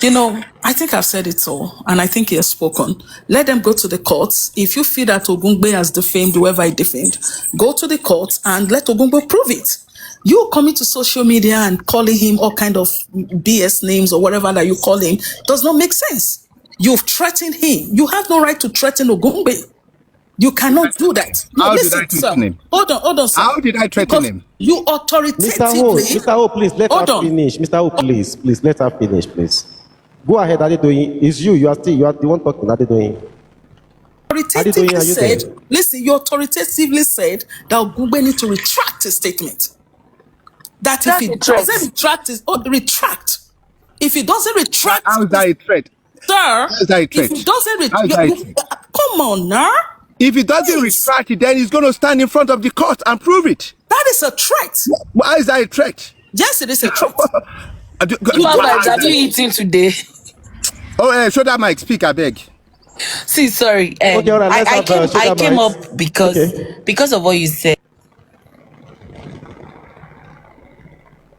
You know, I think I've said it all, and I think he has spoken. Let them go to the courts. If you feel that Ogungbe has defamed whoever he defamed, go to the courts and let Ogungbe prove it. You coming to social media and calling him all kind of BS names or whatever that you call him does not make sense. You've threatened him. You have no right to threaten Ogungbe. You cannot do that. How did I threaten him? Hold on, sir. How did I threaten him? You authoritatively... Mr. O, please, let her finish. Mr. O, please, let her finish, please. Go ahead, Adedoyin. It's you. You are the one talking, Adedoyin. authoritatively said, listen, you authoritatively said that Ogungbe need to retract his statement. That if he doesn't retract, if he doesn't retract, how is that a threat? Sir, How is that a threat? if he doesn't come on now. If he doesn't retract it, then he's going to stand in front of the court and prove it. That is a threat. How is that a threat? Yes, it is a threat. Supervibez, have you eaten today? Oh, show that mic. Speak, I beg. See, sorry. Okay, all right, I came up because of what you said.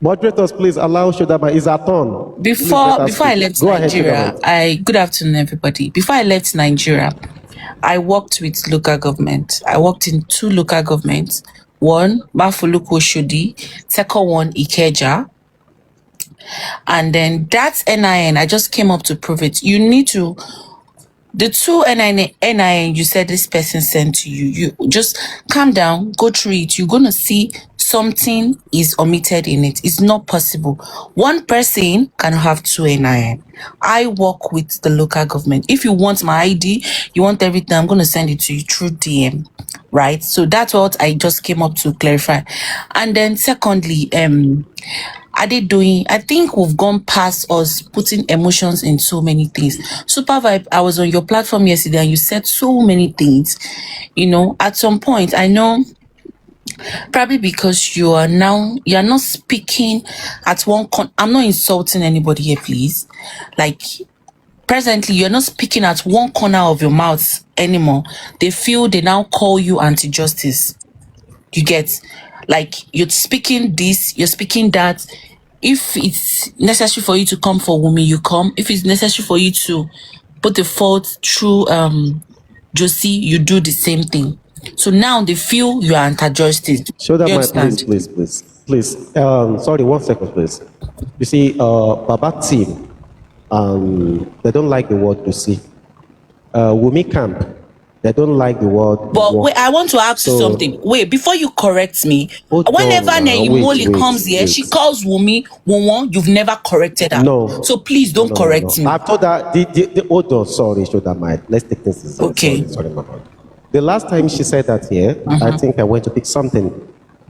Moderators, please allow Shodama. It's our turn. Before I left Nigeria, good afternoon, everybody. Before I left Nigeria, I worked with local government. I worked in 2 local governments. One, Mafuluku Oshodi. Second one, Ikeja. And then that NIN, I just came up to prove it. You need to, the 2 NIN you said this person sent to you, you just calm down, go through it. You're going to see something is omitted in it. It's not possible. One person can have 2 NIN. I work with the local government. If you want my ID, you want everything, I'm going to send it to you through DM, right? So that's what I just came up to clarify. And then secondly, I think we've gone past us putting emotions in so many things. Supervibez, I was on your platform yesterday and you said so many things. You know, at some point, I know probably because you're not speaking at one I'm not insulting anybody here, please. Like, presently, you're not speaking at one corner of your mouth anymore. They feel they now call you anti-justice. You get, like, you're speaking this, you're speaking that. If it's necessary for you to come for Wumi, you come. If it's necessary for you to put the fault through Josie, you do the same thing. So now they feel you are anti-justice. Show that mic, please. Sorry, 1 second, please. You see, Baba team, they don't like the word Josie. Wumi camp, they don't like the word. But wait, I want to ask you something. Wait, before you correct me, whenever Neyimoli comes here, she calls Wumi Wonwon. You've never corrected her. No. So please don't correct me. I've told her. Hold on, sorry, show that mic. Let's take this easy. Okay. Sorry, Mama. The last time she said that here, I think I went to pick something,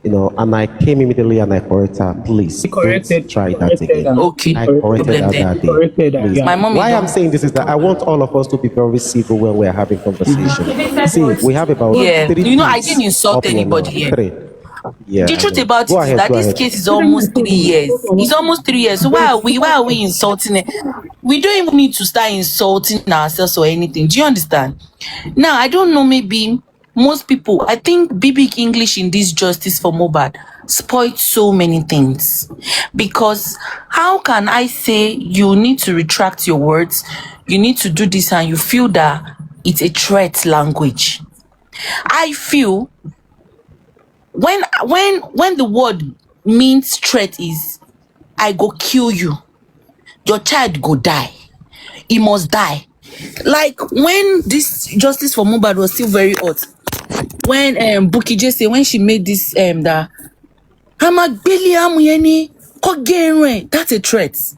you know, and I came immediately and I corrected her. Please, don't try that again. Okay. I corrected her that day. Please. My mom. Why I'm saying this is that I want all of us to be very civil when we're having conversation. See, we have about 3 You know, I didn't insult anybody here. Yeah, the truth about it is that this case is almost 3 years. It's almost 3 years. So why are we insulting it? We don't even need to start insulting ourselves or anything. Do you understand? Now, I don't know, maybe most people, I think BB English in this justice for Mohbad spoiled so many things. Because how can I say you need to retract your words, you need to do this, and you feel that it's a threat language? I feel when the word means threat is, I go kill you, your child go die, he must die. Like when this justice for Mohbad was still very hot, when Bukky Jesse, when she made this that that's a threat,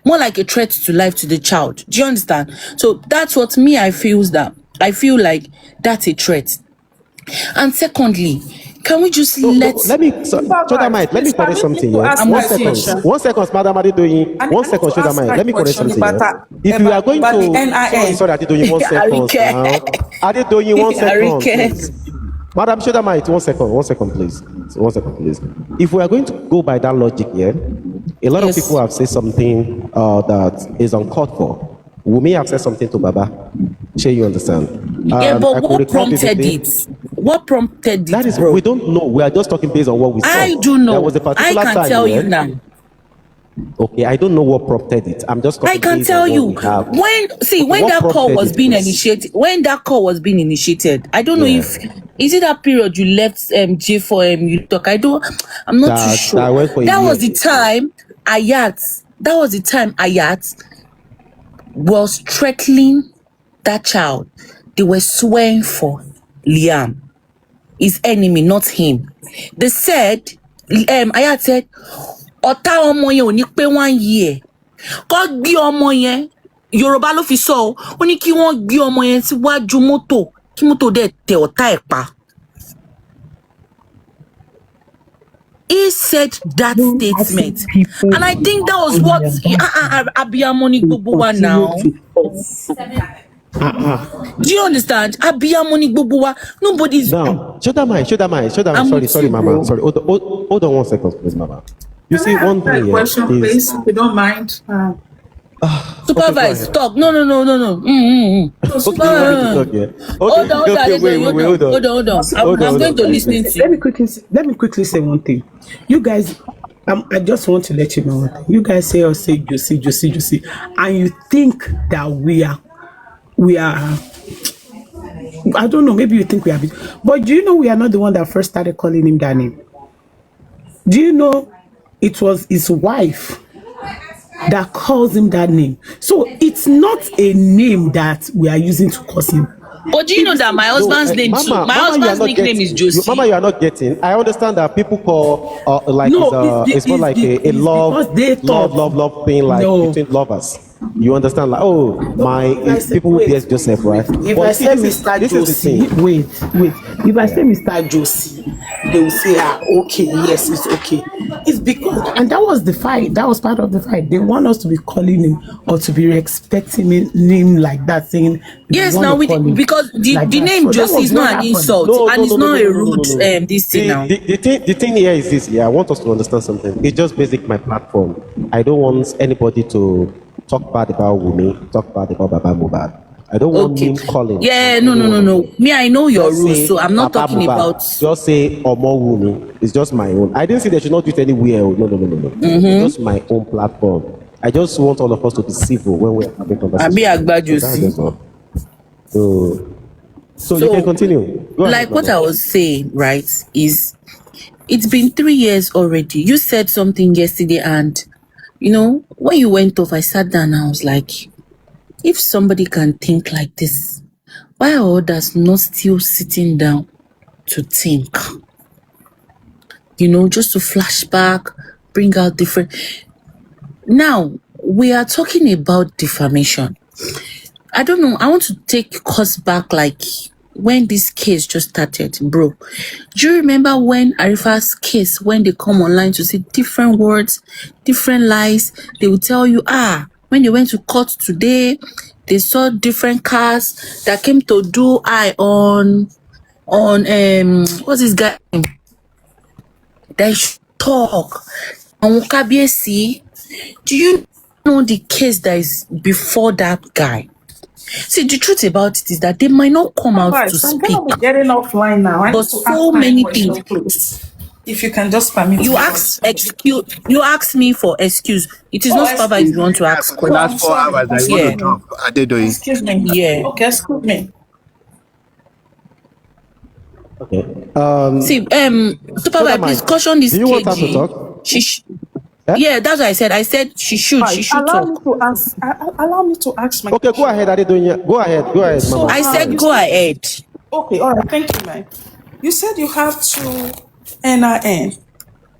more like a threat to life to the child. Do you understand? So that's what me I feel like that's a threat. And secondly, can we just let me correct something here. 1 second. 1 second, Madam Adedoyin. 1 second, Shoda. Let me correct something here. If you are going to sorry, Adedoyin, 1 second now. Adedoyin, 1 second. Please. Madam Shoda, 1 second. 1 second, please. 1 second, please. If we are going to go by that logic here, a lot of people have said something that is uncalled for. We may have said something to Baba. Sure, you understand? Yeah, but what prompted it? What prompted it? That is, we don't know. We are just talking based on what we saw. I do know. There was a particular I can time tell here. you now. Okay, I don't know what prompted it. I'm just. I can tell you when that call was being initiated. When that call was being initiated, I don't know if is it that period you left J for you talk. I'm not too sure. That was the time Ayat. That was the time Ayat was threatening that child. They were swearing for Liam, his enemy, not him. They said, Ayat said, Ọ̀tá ọmọ yẹn ò ní pé 1 year. Kó gbé ọmọ yẹn, Yorùbá ló fi sọ, ó ní kí wọ́n gbé ọmọ yẹn síwájú mọ́tò kí mọ́tò dẹ̀ tẹ ọ̀tá ẹ̀ pa. He said that statement, and I think that was what Abiyamo ni gbogbo wa now. Do you understand? Abiyamo ni gbogbo wa. Nobody's now. Show that mind. Sorry, Mama. Sorry. Hold on 1 second, please, Mama. You see, one thing here question, please, if you don't mind. Supervise, talk. No. Okay, Hold on. I'm going to listen to you. Let me quickly say one thing. You guys, I just want to let you know one thing. You guys say Josie, and you think that we are. I don't know. Maybe you think we are, but do you know we are not the one that first started calling him that name? Do you know it was his wife that calls him that name? So it's not a name that we are using to call him. But do you know that my husband's name too? My husband's nickname is Josie. Mama, you are not getting. I understand that people call it's more like a love thing, like between lovers. You understand, like, oh, people with yes Joseph, right? If I say Mr. Josie, wait. If I say Mr. Josie, they will say, okay, yes, it's okay. It's because, and that was the fight. That was part of the fight. They want us to be calling him or to be respecting him like that, saying yes. Now because the name Josie is not an insult, and it's not a rude this thing now. The thing here is this. Yeah, I want us to understand something. It's just basic my platform. I don't want anybody to talk bad about Wumi, talk bad about Baba Mohbad. I don't want him calling. Yeah, no. Me, I know your rules, so I'm not talking about. Just say Omo Wumi. It's just my own. I didn't say they should not do it anywhere. No. It's just my own platform. I just want all of us to be civil when we're having conversations. So you can continue. Like what I was saying, right, is it's been 3 years already. You said something yesterday, and you know, when you went off, I sat down and I was like, if somebody can think like this, why are others not still sitting down to think? You know, just to flash back, bring out different. Now, we are talking about defamation. I don't know. I want to take us back like when this case just started, bro. Do you remember when Arifa's case, when they come online to see different words, different lies, they will tell you, when they went to court today, they saw different cars that came to do on what's this guy? They talk. Do you know the case that is before that guy? See, the truth about it is that they might not come out to speak. I'm gonna be getting offline now. But so many things. Please. If you can just permit you ask me for excuse. It is not Supervibez if you want to ask questions. Are they doing? Excuse me. Yeah. Okay, excuse me. Okay. See, Supervibez, please caution this. Do you want us to talk? Yeah, that's what I said. I said she should allow talk. Allow me to ask my Okay, go ahead, Adedoyin. Go ahead, so, Mama. I said go ahead. Okay, all right, thank you, man. You said you have 2 NIN.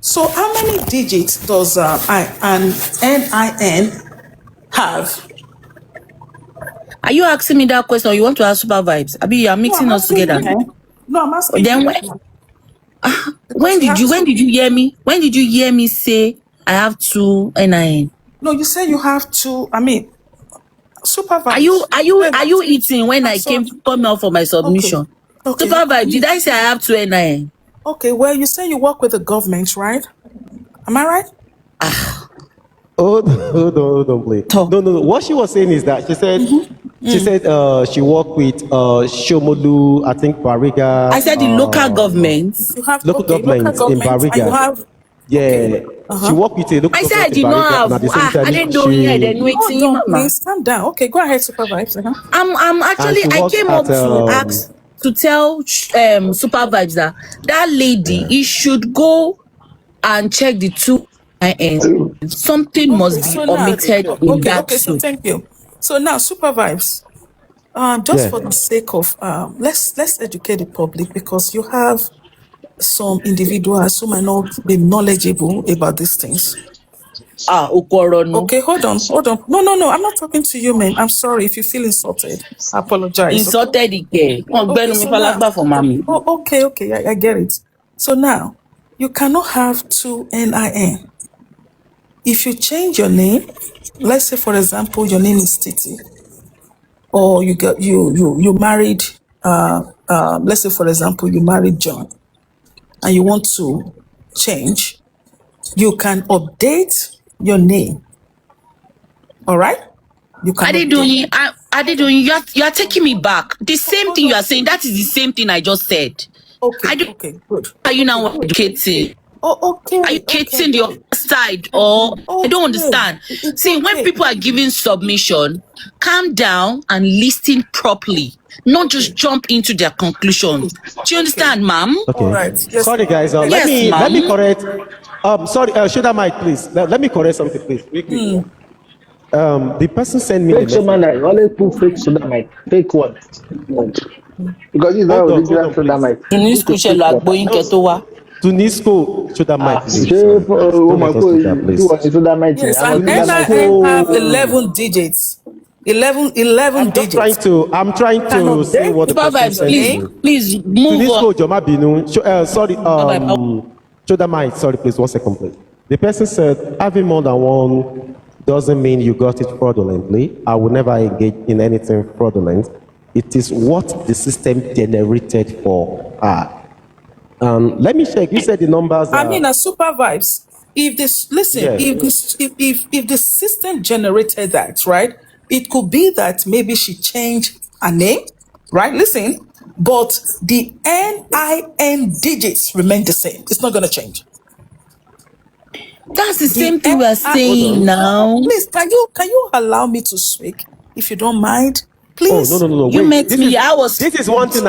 So how many digits does an NIN have? Are you asking me that question or you want to ask Supervibez? Abi, you are mixing us together. No, I'm asking. Then when did you hear me? When did you hear me say I have 2 NIN? No, you said you have 2. I mean, Supervibez. Are you eating when I come out for my submission? Okay. Supervibez, did I say I have 2 NIN? Okay, well, you say you work with the government, right? Am I right? Hold on, please. No. What she was saying is that she said she worked with Shomolu, I think Bariga. I said the local governments. You have local governments in Bariga. She worked with a local I said I government did in not Bariga. have. I didn't know here. Then waiting. Please calm down. Okay, go ahead, Supervibez. I'm actually. I came up to ask to tell Supervibez that lady he should go and check the 2 NIN. Something must be omitted in that. So thank you. So now, Supervibez, for the sake of let's educate the public, because you have some individuals who might not be knowledgeable about these things. Okorono. Okay, hold on. No. I'm not talking to you, man. I'm sorry if you feel insulted. I apologize. Insulted again. Okay. I get it. So now, you cannot have two NIN. If you change your name, let's say for example, your name is Titi, or you married. Let's say for example, you married John, and you want to change. You can update your name. All right? You can. Adedoyin, you are taking me back. The same thing you are saying, that is the same thing I just said. Okay, good. Are you now educating? Okay. Are you educating the other side, or I don't understand? See, when people are giving submission, calm down and listen properly, not just jump into their conclusions. Do you understand, ma'am? Okay. All right. Yes, sorry, guys. Yes, let me ma'am. correct. Sorry, show that mic, please. Let me correct something, please. Quickly. The person sent me Fake soda mic. Always put fake soda mic. Fake one. Because it's not original soda mic. Tunisco, show that mic, please. Yes, and NIN have 11 digits. 11 digits. I'm trying to see what the person sent me. Please move on. Sorry, show that mic. Sorry, please. 1 second, please. The person said, having more than one doesn't mean you got it fraudulently. I will never engage in anything fraudulent. It is what the system generated for her. Let me check. You said the numbers. I mean, as Supervibez. If this, listen, if the system generated that, right? It could be that maybe she changed her name, right? Listen, but the NIN digits remain the same. It's not going to change. That's the same thing we are saying now. Please, can you allow me to speak, if you don't mind? Please. Oh, no. You met me. This is one thing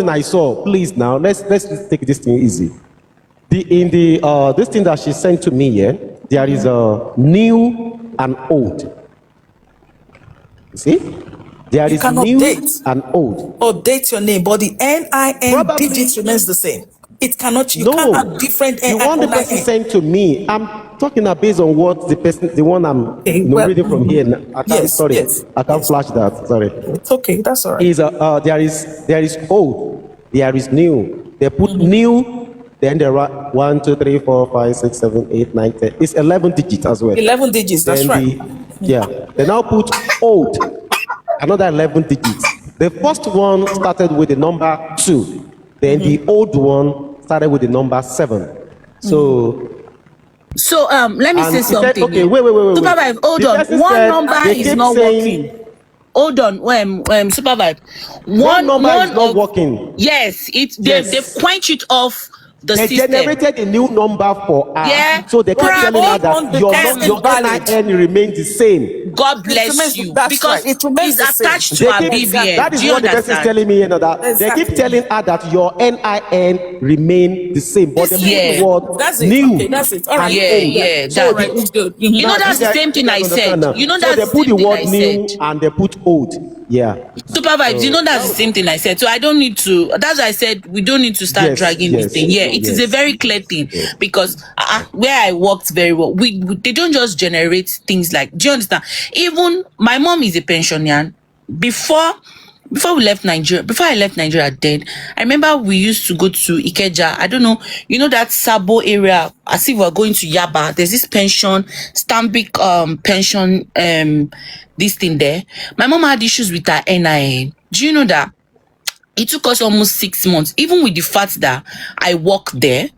I saw. Please, now let's take this thing easy. This thing that she sent to me here, there is a new and old. You see? There is new and old. Update your name, but the NIN digits remains the same. It cannot. You can't have different NIN. The one the person sent to me, I'm talking based on what the one I'm reading from here. I can't flash that. Sorry. It's okay. That's all right. There is old. There is new. They put new. Then there are 1, 2, 3, 4, 5, 6, 7, 8, 9, 10. It's 11 digits as well. 11 digits. That's right. They now put old. Another 11 digits. The first one started with the number 2. Then the old one started with the number 7. So let me say something. Said, okay, wait. Supervibez, hold on. One number is not working. Hold on, Supervibez. One number is not working. Yes, they quench it off the system. They generated a new number for her. Yeah. So they keep telling her that your NIN remains the same. God bless you. Because it remains attached to her BVN. That is what the person is telling me. They keep telling her that your NIN remain the same. But they put the word new. Okay, that's it. All right. Yeah. That's good. You know, that's the same thing I said. You know, that's the same thing I said. So they put the word new and they put old. Yeah. Supervibez, you know that's the same thing I said. So I don't need to. That's why I said we don't need to start dragging this thing. Yeah, it is a very clear thing because where I worked very well, they don't just generate things like. Do you understand? Even my mom is a pensioner. Before we left Nigeria, before I left Nigeria, then I remember we used to go to Ikeja. I don't know, you know that Sabo area. As if we're going to Yaba. There's this pension, Stanbic pension, this thing there. My mom had issues with her NIN. Do you know that? It took us almost 6 months, even with the fact that I worked there.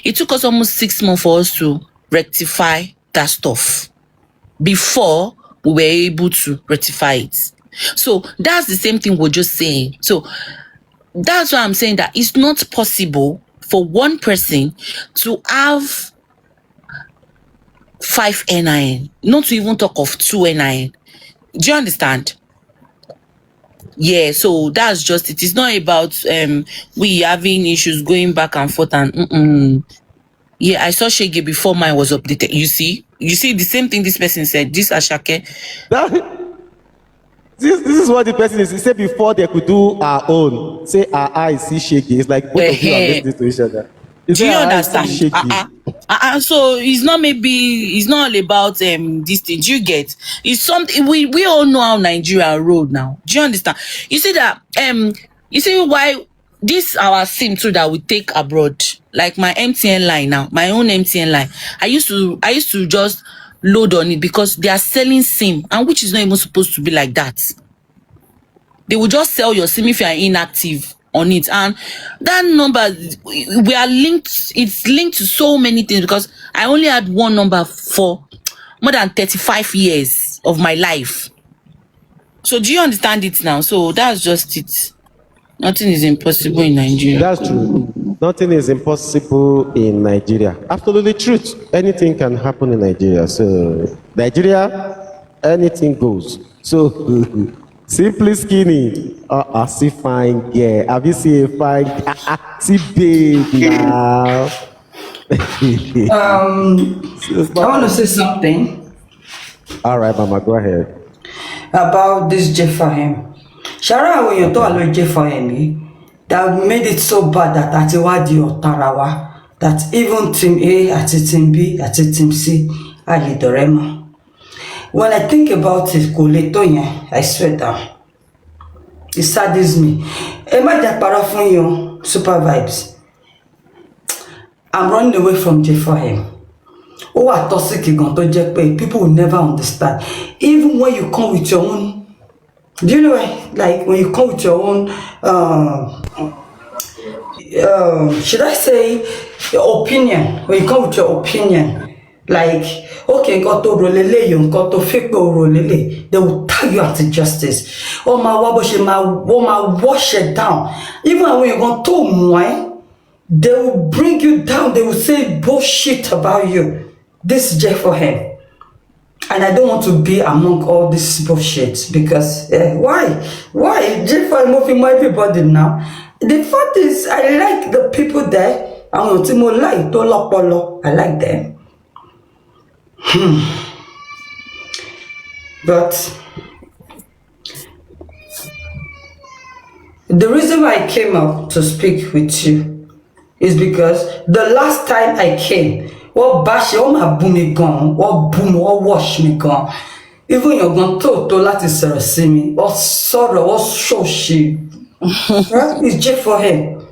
It took us almost 6 months for us to rectify that stuff before we were able to rectify it. So that's the same thing we're just saying. So that's why I'm saying that it's not possible for one person to have 5 NIN, not to even talk of 2 NIN. Do you understand? Yeah, so that's just it. It's not about we having issues going back and forth and yeah, I saw Shege before mine was updated. You see the same thing this person said. This Ashake. This is what the person is. He said before they could do our own. Say our eyes see Shege. It's like both of you are listening to each other. Do you understand? So it's not all about this thing. Do you get? It's something we all know how Nigeria road now. Do you understand? You see that you see why this our SIM too that we take abroad, like my MTN line now, my own MTN line. I used to just load on it because they are selling SIM, and which is not even supposed to be like that. They will just sell your SIM if you are inactive on it, and that number we are linked. It's linked to so many things because I only had one number for more than 35 years of my life. So do you understand it now? So that's just it. Nothing is impossible in Nigeria. That's true. Nothing is impossible in Nigeria. Absolutely truth. Anything can happen in Nigeria. So Nigeria, anything goes. So simply skinny. See fine, yeah. Have you seen a fine? See babe now. I want to say something. All right, Mama, go ahead. About this J for him. Shara, when you talk about J for him, that made it so bad that Atiwadi or Tarawa, that even Team A, at Team B, at Team C, Ali Dorema. When I think about it, Koletonya, I swear down. It saddens me. Imagine paraphone you, Supervibez. I'm running away from J for him. Oh, I toxic people will never understand. Even when you come with your own, do you know, like when you come with your own, should I say, your opinion? When you come with your opinion, like, okay, got to rolele, you got to fake rolele, they will tag you at justice. Oh my wash it down. Even when you're going to moi, they will bring you down. They will say bullshit about you. This is J for him. And I don't want to be among all this bullshit because why? J for him moving everybody now. The fact is, I like the people there. I like them. But the reason why I came up to speak with you is because the last time I came, what bash my boom gone, what boom, what wash me gone. Even you're going to let it see me, what sorrow, what show she. It's J for him.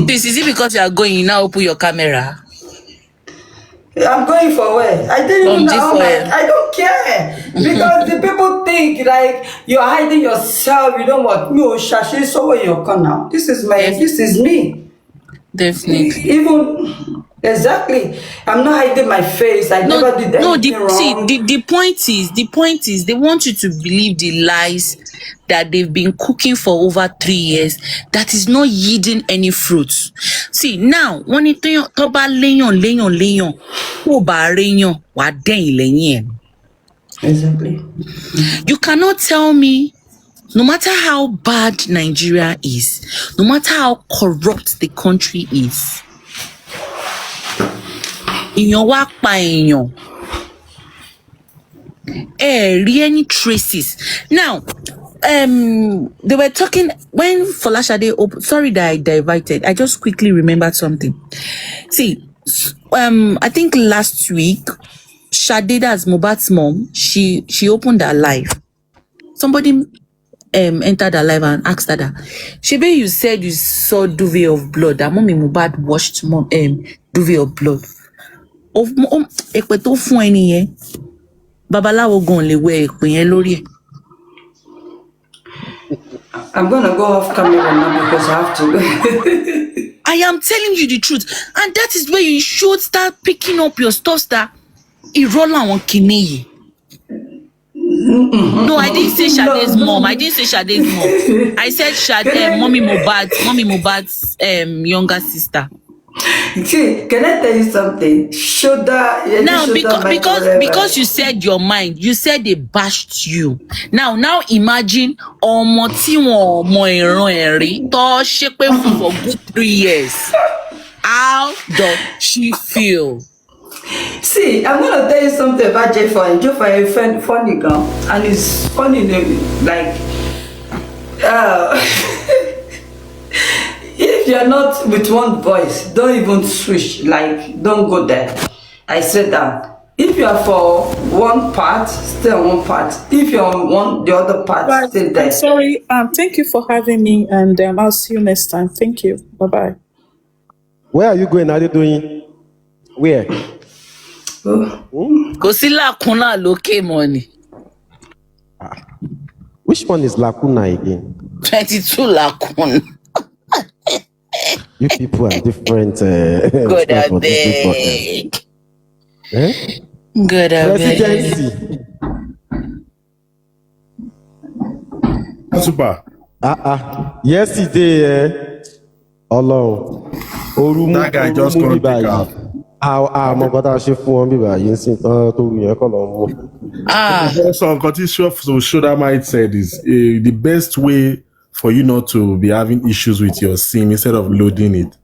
This is it because you are going, you now open your camera. I'm going for where? I didn't even know. I don't care. Because the people think like you're hiding yourself, you don't want no shashi so in your corner. This is me. Definitely. Even exactly. I'm not hiding my face. I never did anything wrong. See, the point is they want you to believe the lies that they've been cooking for over 3 years that is not yielding any fruits. See, now when it toba leyon toba reyon wa den leyin. Exactly. You cannot tell me, no matter how bad Nigeria is, no matter how corrupt the country is, in your work by in any traces. Now, they were talking when Folashade opened. Sorry that I diverted. I just quickly remembered something. See, I think last week, Shade, that's Mohbad's mom, she opened her live. Somebody entered her live and asked her that, Shebe, you said you saw duvet of blood. That mommy Mohbad washed duvet of blood. Èpè tó fún ẹni yẹn, babaláwo gan lè wẹ èpè yẹn lórí ẹ̀. I'm gonna go off camera now because I have to. I am telling you the truth, and that is where you should start picking up your stuff. That irọ́ làwọn kìíní yìí. No, I didn't say Shade's mom. I didn't say Shade's mom. I said Shade, mommy Mohbad's younger sister. See, can I tell you something? Now, because you said your mind, you said they bashed you. Now imagine ọmọ tí wọn ọmọ ìran ẹ̀rí tó ṣépè fún for good 3 years. How does she feel? See, I'm gonna tell you something about J for him. J for him funny girl, and it's funny like if if you're not with one voice, don't even switch. Like, don't go there. I said that. If you are for one part, stay on one part. If you're on the other part, Right. stay there. I'm sorry. Thank you for having me, and I'll see you next time. Thank you. Bye bye. Where are you going? Are you doing? Where? Kò sí làkúnà lókè money. Which one is Lacuna again? 22 làkúnà. You people are different. Good stuff for at this big beg. Eh? Good at beg. Presidency. Super. Yesterday, Ọlọ́run. That guy just couldn't pick up. Mo gbọ́dọ̀ ṣe fún wọn bíbá yìí sí tán tó yẹn kọ́ lọ mú. Also, so Shodamite said is the best way for you not to be having issues with your SIM instead of loading it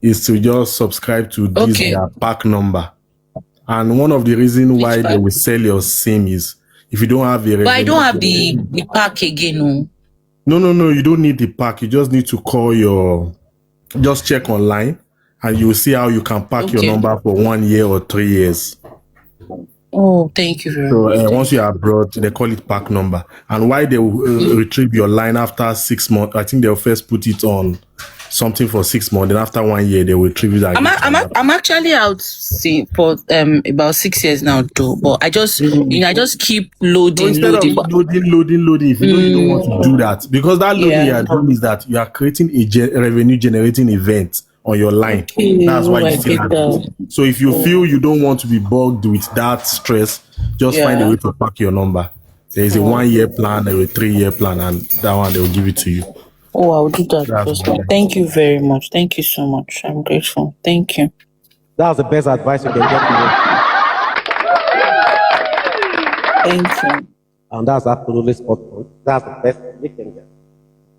is to just subscribe to this their pack number. And one of the reasons why they will sell your SIM is if you don't have a. But I don't have the pack again. No, you don't need the pack. You just need to call just check online and you'll see how you can pack your number for 1 year or 3 years. Oh, thank you very much. So once you are abroad, they call it pack number. And why they will retrieve your line after 6 months, I think they'll first put it on something for 6 months. Then after 1 year, they will retrieve it again. I'm actually out for about 6 years now too. But I just I just keep loading. So instead of loading, if you don't want to do that, because that loading you are doing is that you are creating a revenue generating event on your line. That's why you still have it. So if you feel you don't want to be bugged with that stress, just find a way to pack your number. There is a 1 year plan, there is a 3 year plan, and that one they will give it to you. Oh, I'll do that. Thank you very much. Thank you so much. I'm grateful. Thank you. That's the best advice you can get Thank you. And that's absolutely spot on. That's the best you can get.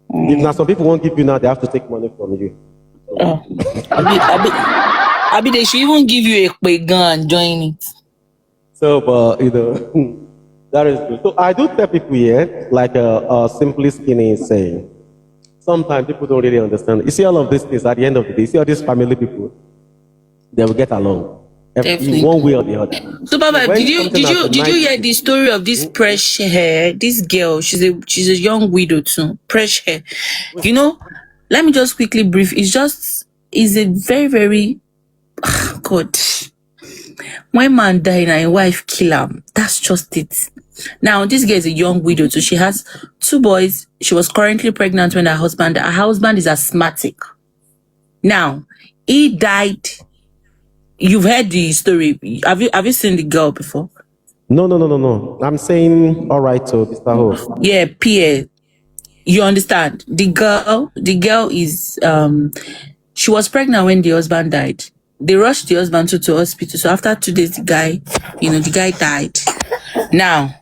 If now some people won't give you now, they have to take money from you. Abi, they should even give you a quick gun and join it. So, but that is good. So I do tell people here, like Simply Skinny is saying, sometimes people don't really understand. You see all of these things at the end of the day, you see all these family people, they will get along. In one way or the other. So Baba, did you hear the story of this fresh hair? This girl, she's a young widow too. Fresh hair. You know, let me just quickly brief. It's a very, very God. When man die and a wife kill him, that's just it. Now, this girl is a young widow, so she has 2 boys. She was currently pregnant when her husband is asthmatic. Now, he died. You've heard the story. Have you seen the girl before? No. I'm saying all right to Mr. Ho. Yeah, Pierre. You understand? The girl is she was pregnant when the husband died. They rushed the husband to hospital. So after 2 days, the guy died. Now,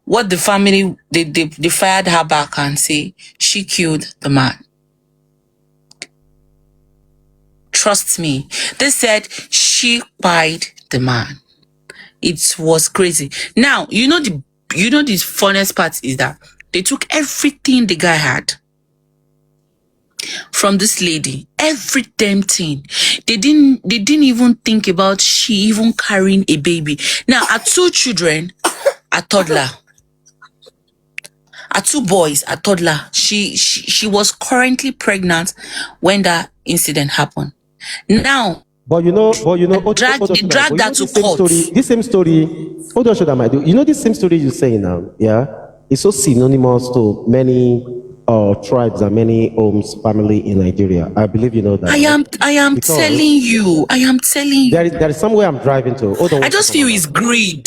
what the family they fired her back and say she killed the man. Trust me. They said she killed the man. It was crazy. Now, the funniest part is that they took everything the guy had from this lady, every damn thing. They didn't even think about she even carrying a baby. Now, her 2 children, a toddler. Her 2 boys, a toddler. She was currently pregnant when that incident happened. Now, drag that to court. This same story, hold on, should I do? You know this same story you say now, yeah? It's so synonymous to many tribes and many homes, family in Nigeria. I believe you know that. I am telling you. There is somewhere I'm driving to. Hold on. I just feel it's greed.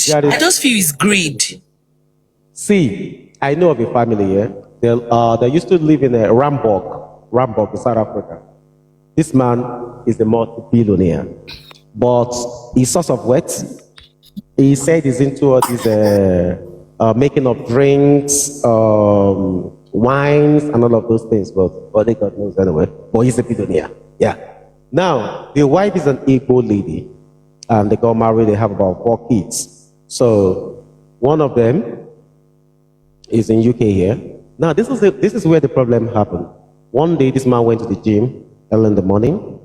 See, I know of a family here. They used to live in Rambok in South Africa. This man is a multi-billionaire, but his source of wealth, he said he's into all these making of drinks, wines, and all of those things, but only God knows anyway. But he's a billionaire, yeah. Now, the wife is an Igbo lady, and they got married, they have about 4 kids. So, one of them is in UK here. Now, this is where the problem happened. One day, this man went to the gym, early in the morning.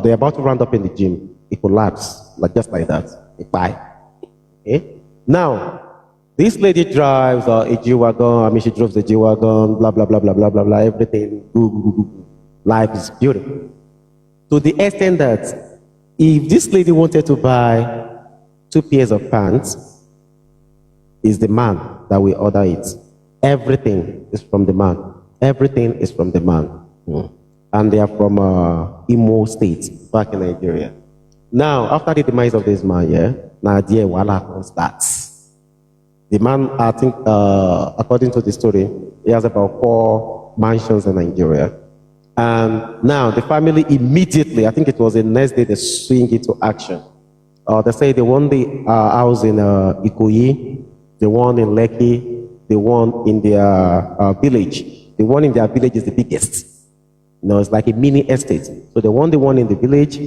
They're about to round up in the gym. It collapsed, like just like that. It bye. Okay? Now, this lady drives a G-Wagon. I mean, she drove the G-Wagon, blah, blah, blah, blah, blah, blah, blah, everything. Life is beautiful. To the extent that if this lady wanted to buy 2 pairs of pants, it's the man that will order it. Everything is from the man. Everything is from the man. And they are from Imo State, back in Nigeria. Now, after the demise of this man, now the wala starts. The man, I think, according to the story, he has about 4 mansions in Nigeria. And now the family immediately, I think it was the next day, they swing into action. They say they want the house in Ikoyi, the one in Lekki, the one in their village. The one in their village is the biggest. It's like a mini estate. So they want the one in the village.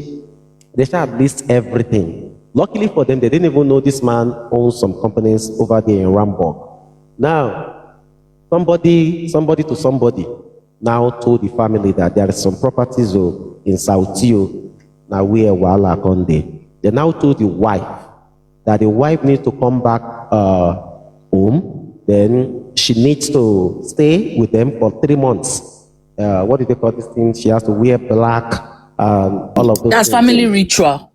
They shall list everything. Luckily for them, they didn't even know this man owns some companies over there in Ramburg. Now, somebody to somebody now told the family that there are some properties in Sautio, now where Wala Konde. They now told the wife that the wife needs to come back home. Then she needs to stay with them for 3 months. What do they call this thing? She has to wear black and all of those That's things. family ritual.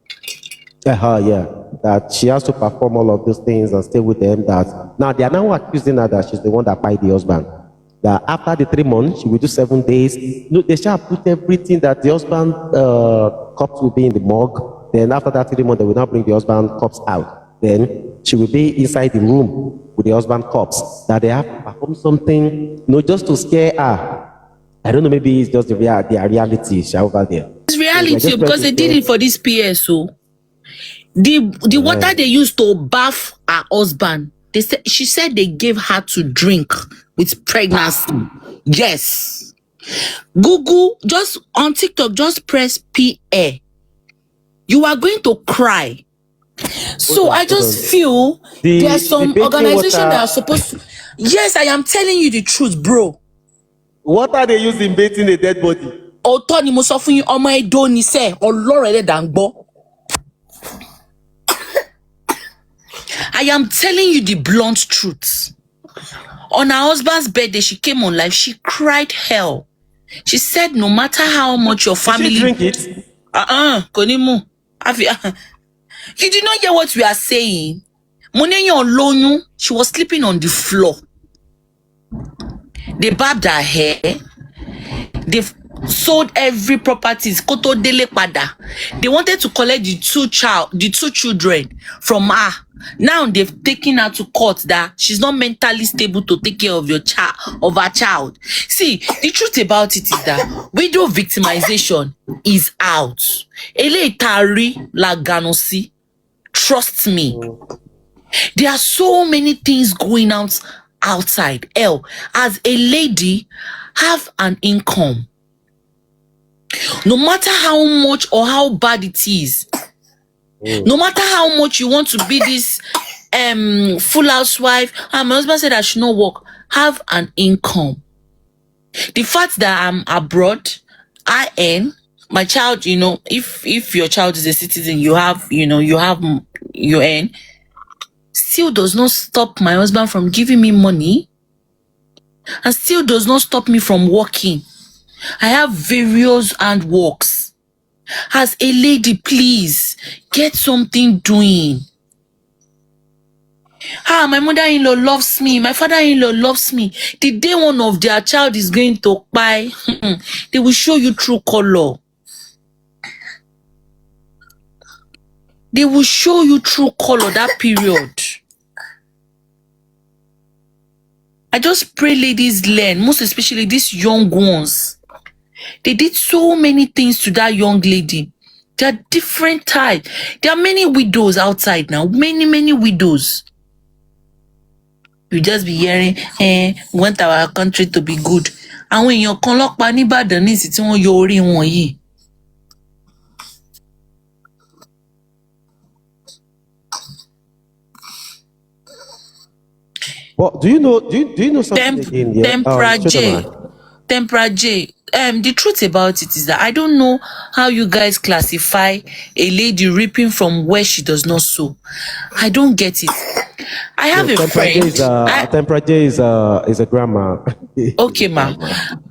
That she has to perform all of those things and stay with them. That now they are now accusing her that she's the one that fired the husband. That after the 3 months, she will do 7 days. No, they shall put everything that the husband corpse will be in the morgue. Then after that 3 months, they will now bring the husband corpse out. Then she will be inside the room with the husband corpse. That they have to perform something, just to scare her. I don't know, maybe it's just the reality over there. It's reality because they did it for this PSO. The water they used to bath her husband, she said they gave her to drink with pregnancy. Yes. Google, just on TikTok, just press PA. You are going to cry. So I just feel there's some organization that are supposed to. Yes, I am telling you the truth, bro. What are they using bathing a dead body? Òótọ́ ni mo sọ fún yín, ọmọ Edo ni sẹ́, Ọlọ́run ẹlẹ́dàá ń gbọ́. I am telling you the blunt truth. On her husband's birthday, she came on live. She cried hell. She said, no matter how much your family... Did she drink it? Konimu. You did not hear what we are saying. Monenyo Olonyu, she was sleeping on the floor. They barbed her hair. They sold every property. Koto Dele Pada. They wanted to collect the two children from her. Now they've taken her to court that she's not mentally stable to take care of her child. See, the truth about it is that widow victimization is out. Ele Tari Laganosi. Trust me. There are so many things going on outside. As a lady, have an income. No matter how much or how bad it is, no matter how much you want to be this full housewife, my husband said I should not work, have an income. The fact that I'm abroad, I earn, my child, if your child is a citizen, you earn, still does not stop my husband from giving me money, and still does not stop me from working. I have various handworks. As a lady, please get something doing. My mother-in-law loves me. My father-in-law loves me. The day one of their child is going to buy, they will show you true color. They will show you true color that period. I just pray ladies learn, most especially these young ones. They did so many things to that young lady. There are different types. There are many widows outside now. Many widows. You just be hearing, we want our country to be good. And when you're ọlọ́pàá ní Ìbàdàn ní ìsìn tí wọ́n yọ orí wọn yìí. Well, do you know something again? Tempera J. the truth about it is that I don't know how you guys classify a lady reaping from where she does not sow. I don't get it. I have a friend. Temperature is a grammar. Okay, ma.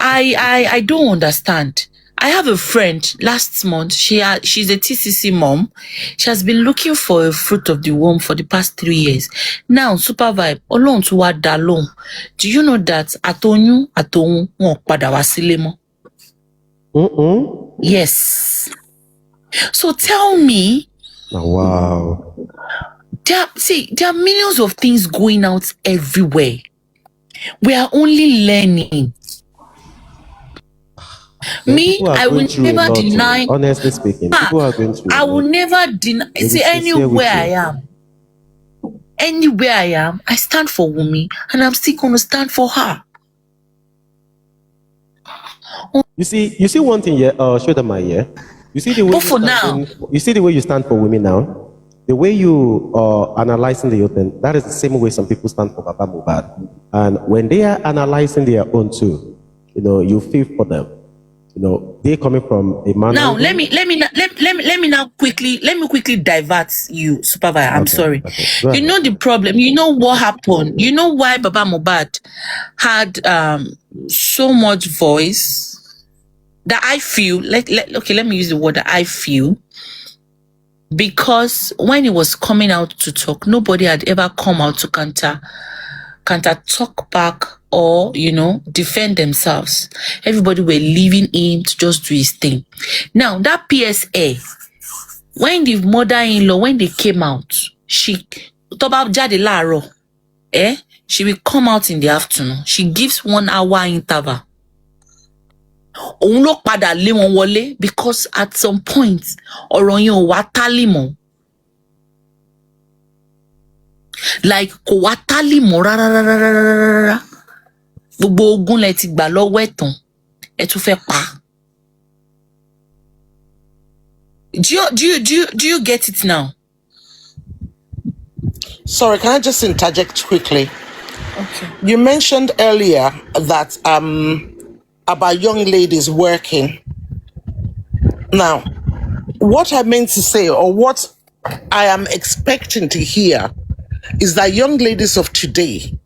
I don't understand. I have a friend last month. She's a TCC mom. She has been looking for a fruit of the womb for the past 3 years. Now, Supervibez, Ọlọ́run tún wá dá lóhùn. Do you know that atoyún atohun wọn padà wá sílé mọ́? Yes. So tell me. Oh, wow. There are millions of things going out everywhere. We are only learning. Me, I will never deny. Honestly speaking, people are going through. I will never deny. See, anywhere I am, I stand for Wumi, and I'm still going to stand for her. You see one thing here. Show them my here. You see the way. But for now, you see the way you stand for women now. The way you are analyzing the own, that is the same way some people stand for Baba Mohbad. And when they are analyzing their own too, you feel for them. They're coming from a man. Now let me quickly divert you, Supervibez. I'm sorry. Okay. You know the problem. You know what happened. You know why Baba Mohbad had so much voice that I feel. Let me use the word that I feel. Because when he was coming out to talk, nobody had ever come out to counter talk back or, defend themselves. Everybody were leaving him to just do his thing. Now, that PSA, when the mother-in-law, when they came out, she will come out in the afternoon. She gives 1 hour interval. Because at some point, like do you get it now? Sorry, can I just interject quickly? Okay. You mentioned earlier that about young ladies working. Now, what I meant to say, or what I am expecting to hear, is that young ladies of today,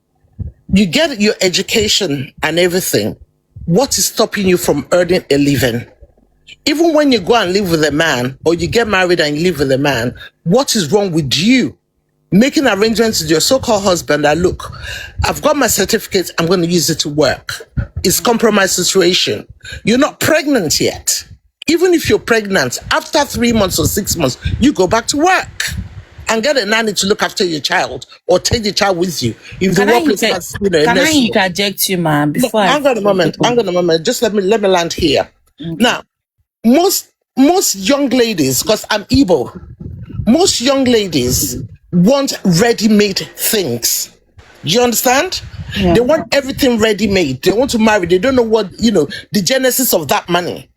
you get your education and everything. What is stopping you from earning a living? Even when you go and live with a man, or you get married and you live with a man, what is wrong with you making arrangements with your so-called husband that, look, I've got my certificate, I'm going to use it to work? It's compromise situation. You're not pregnant yet. Even if you're pregnant, after 3 months or 6 months, you go back to work and get a nanny to look after your child, or take the child with you. If the workplace has, can I interject you, man? Before hang on a moment. Just let me land here. Now, most young ladies, because I'm Igbo, most young ladies want ready-made things. Do you understand? Yeah. They want everything ready-made. They want to marry. They don't know what, the genesis of that money.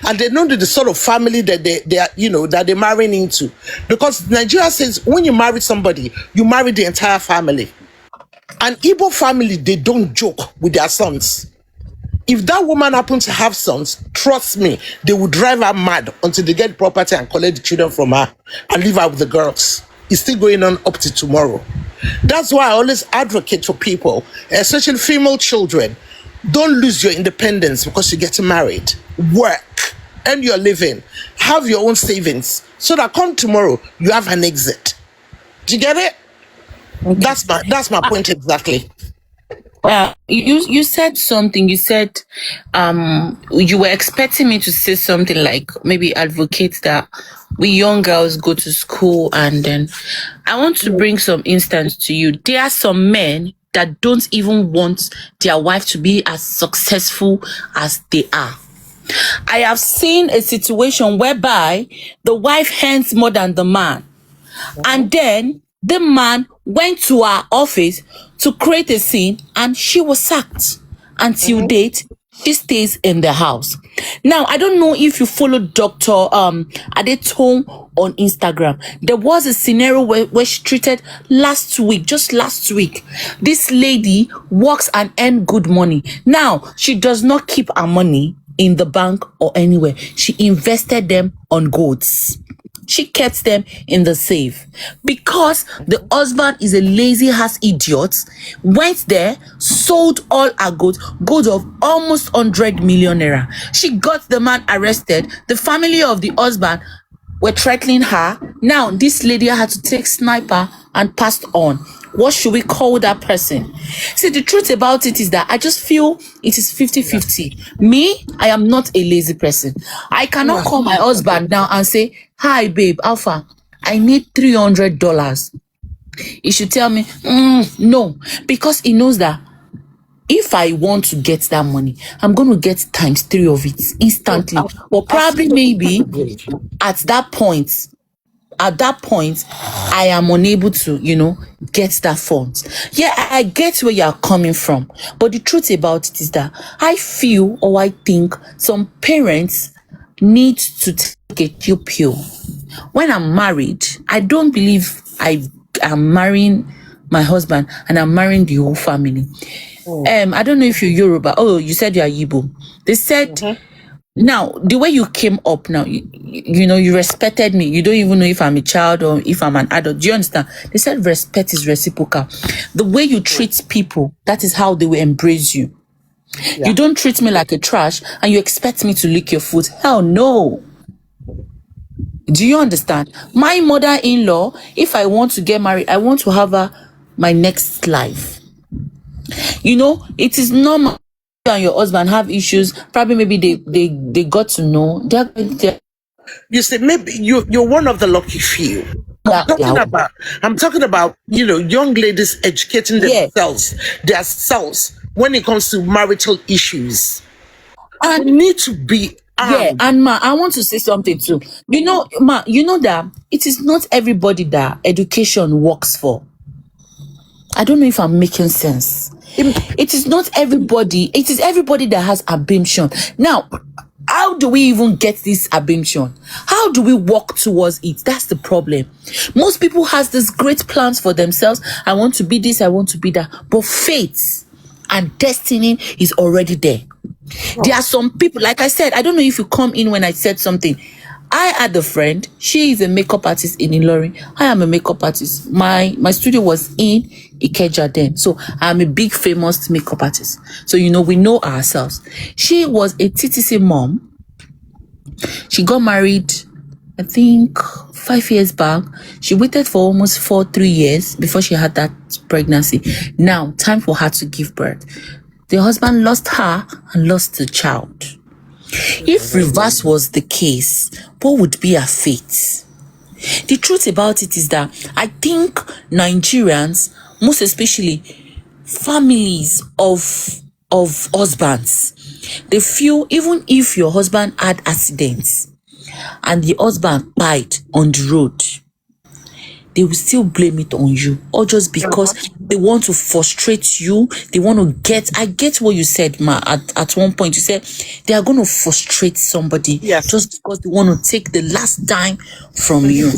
And they know the sort of family that they are, that they're marrying into. Because Nigeria says when you marry somebody, you marry the entire family. An Igbo family, they don't joke with their sons. If that woman happens to have sons, trust me, they will drive her mad until they get property and collect the children from her and leave her with the girls. It's still going on up to tomorrow. That's why I always advocate for people, especially female children. Don't lose your independence because you're getting married. Work, earn your living, have your own savings, so that come tomorrow, you have an exit. Do you get it? Okay. That's my point exactly. You said something. You said you were expecting me to say something like maybe advocate that we young girls go to school, and then I want to bring some instance to you. There are some men that don't even want their wife to be as successful as they are. I have seen a situation whereby the wife earns more than the man, and then the man went to her office to create a scene, and she was sacked. Until date, she stays in the house. Now, I don't know if you follow Dr. Adetong on Instagram. There was a scenario where she treated just last week. This lady works and earns good money. Now, she does not keep her money in the bank or anywhere. She invested them on goats. She kept them in the safe because the husband is a lazy ass idiot. Went there, sold all her gold of almost 100 million naira. She got the man arrested. The family of the husband were threatening her. Now this lady had to take sniper and passed on. What should we call that person? See, the truth about it is that I just feel it is 50-50. Me, I am not a lazy person. I cannot call my husband now and say, hi, babe, Alpha, I need $300. He should tell me, no, because he knows that if I want to get that money, I'm going to get ×3 of it instantly. Or probably maybe at that point, I am unable to, get that funds. Yeah, I get where you're coming from. But the truth about it is that I feel or I think some parents need to take a chill pill. When I'm married, I don't believe I am marrying my husband and I'm marrying the whole family. I don't know if you're Yoruba. Oh, you said you're Igbo. They said... Now, the way you came up now, you respected me. You don't even know if I'm a child or if I'm an adult. Do you understand? They said respect is reciprocal. The way you treat people, that is how they will embrace you. Yeah. You don't treat me like a trash and you expect me to lick your foot. Hell no. Do you understand? My mother-in-law, if I want to get married, I want to have her my next life. It is normal. You and your husband have issues, probably maybe they got to know. You say maybe you're one of the lucky few. I'm talking about young ladies educating themselves when it comes to marital issues. And you need to be and I want to say something too. That it is not everybody that education works for. I don't know if I'm making sense. It is not everybody. It is everybody that has ambition. Now, how do we even get this ambition? How do we walk towards it? That's the problem. Most people has these great plans for themselves. I want to be this, I want to be that. But fate and destiny is already there. There are some people, like I said, I don't know if you come in when I said something. I had a friend. She is a makeup artist in Ilorin. I am a makeup artist. My studio was in Ikeja then. So I'm a big famous makeup artist. So, we know ourselves. She was a TTC mom. She got married, I think, 5 years back. She waited for almost 3 years before she had that pregnancy. Now, time for her to give birth. The husband lost her and lost the child. If reverse was the case, what would be her fate? The truth about it is that I think Nigerians, most especially families of husbands, they feel even if your husband had accidents and the husband died on the road, they will still blame it on you, or just because they want to frustrate you. They want to I get what you said, Ma, at one point. You said they are going to frustrate somebody just because they want to take the last dime from you.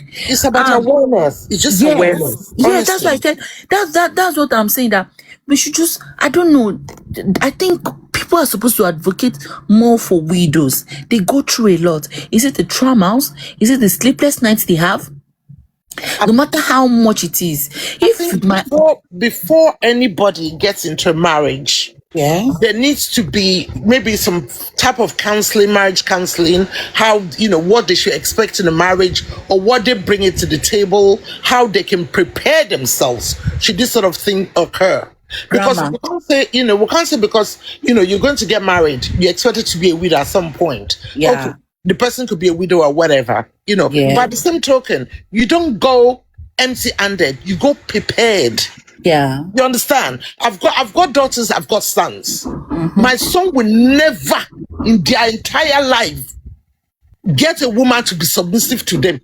It's about awareness. It's just awareness. Yeah, that's why I said, that's what I'm saying, that we should just, I don't know, I think people are supposed to advocate more for widows. They go through a lot. Is it the traumas? Is it the sleepless nights they have? No matter how much it is, before anybody gets into marriage, there needs to be maybe some type of marriage counseling, how what they should expect in a marriage, or what they bring it to the table, how they can prepare themselves should this sort of thing occur. Because we can't say because you're going to get married, you're expected to be a widow at some point. Okay. The person could be a widow or whatever, but at the same token, you don't go empty-handed. You go prepared. Yeah. You understand? I've got daughters, I've got sons. Mm-hmm. My son will never in their entire life get a woman to be submissive to them.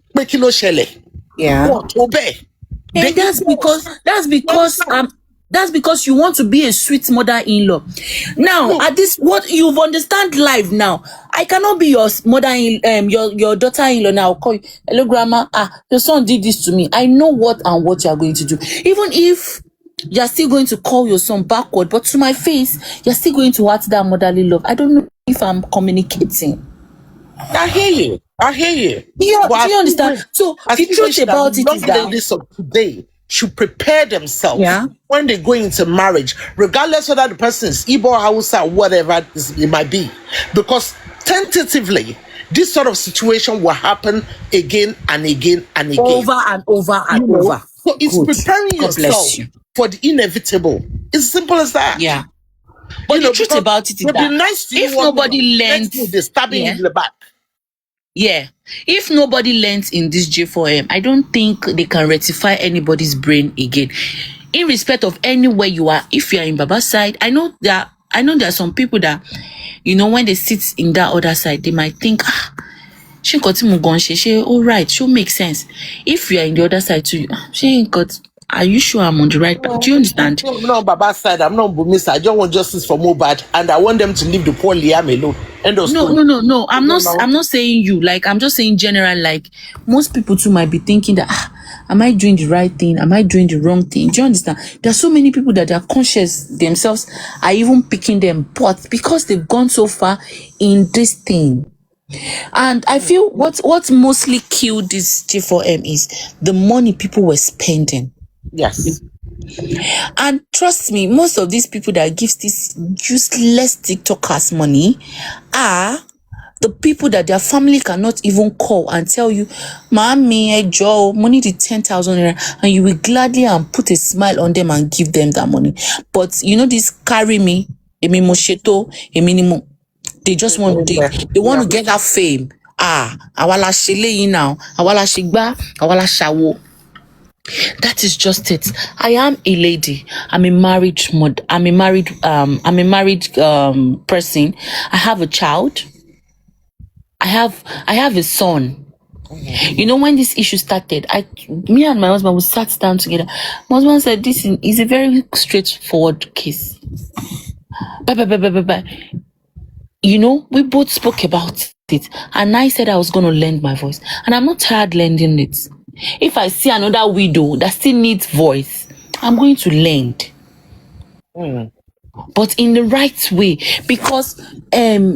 Yeah. What? Obey. And that's because you want to be a sweet mother-in-law. Now, at this, what you've understand life now. I cannot be your your daughter-in-law now. I'll call you, hello, grandma. Your son did this to me. I know what you are going to do. Even if you're still going to call your son backward, but to my face, you're still going to act that motherly love. I don't know if I'm communicating. I hear you. Yeah, do you understand? So the truth about it is that ladies of today should prepare themselves when they go into marriage, regardless whether the person is Igbo, Hausa, whatever it might be, because tentatively this sort of situation will happen again and again and again, over and over and over. So it's preparing yourself for the inevitable. It's simple as that. Yeah. But the truth about it is that nice if nobody learns, they're stabbing you in the back. Yeah. If nobody learns in this J4M, I don't think they can rectify anybody's brain again. In respect of anywhere you are, if you are in Baba's side, I know there are some people that, when they sit in that other side, they might think, she got all right, she'll make sense. If you are in the other side too, she ain't got. Are you sure I'm on the right path? Do you understand? I'm not on Baba's side. I'm not on Bumi's side. I just want justice for Mohbad, and I want them to leave the poor Liam alone. End of story. No. I'm not saying you. Like, I'm just saying general. Like, most people too might be thinking that, am I doing the right thing? Am I doing the wrong thing? Do you understand? There are so many people that are conscious themselves are even picking them, but because they've gone so far in this thing. And I feel what mostly killed this G4M is the money people were spending. Yes. And trust me, most of these people that gives these useless TikTokers money are the people that their family cannot even call and tell you, Mommy, Joe, money the 10,000 naira, and you will gladly and put a smile on them and give them that money. But this carry me, a minimum. They just want they want to get that fame. Awala shele now, awala shigba, awala shawo. That is just it. I am a lady. I'm a married person. I have a child. I have a son. When this issue started, me and my husband, we sat down together. My husband said, this is a very straightforward case. We both spoke about it, and I said I was going to lend my voice, and I'm not tired lending it. If I see another widow that still needs voice, I'm going to lend. But in the right way, because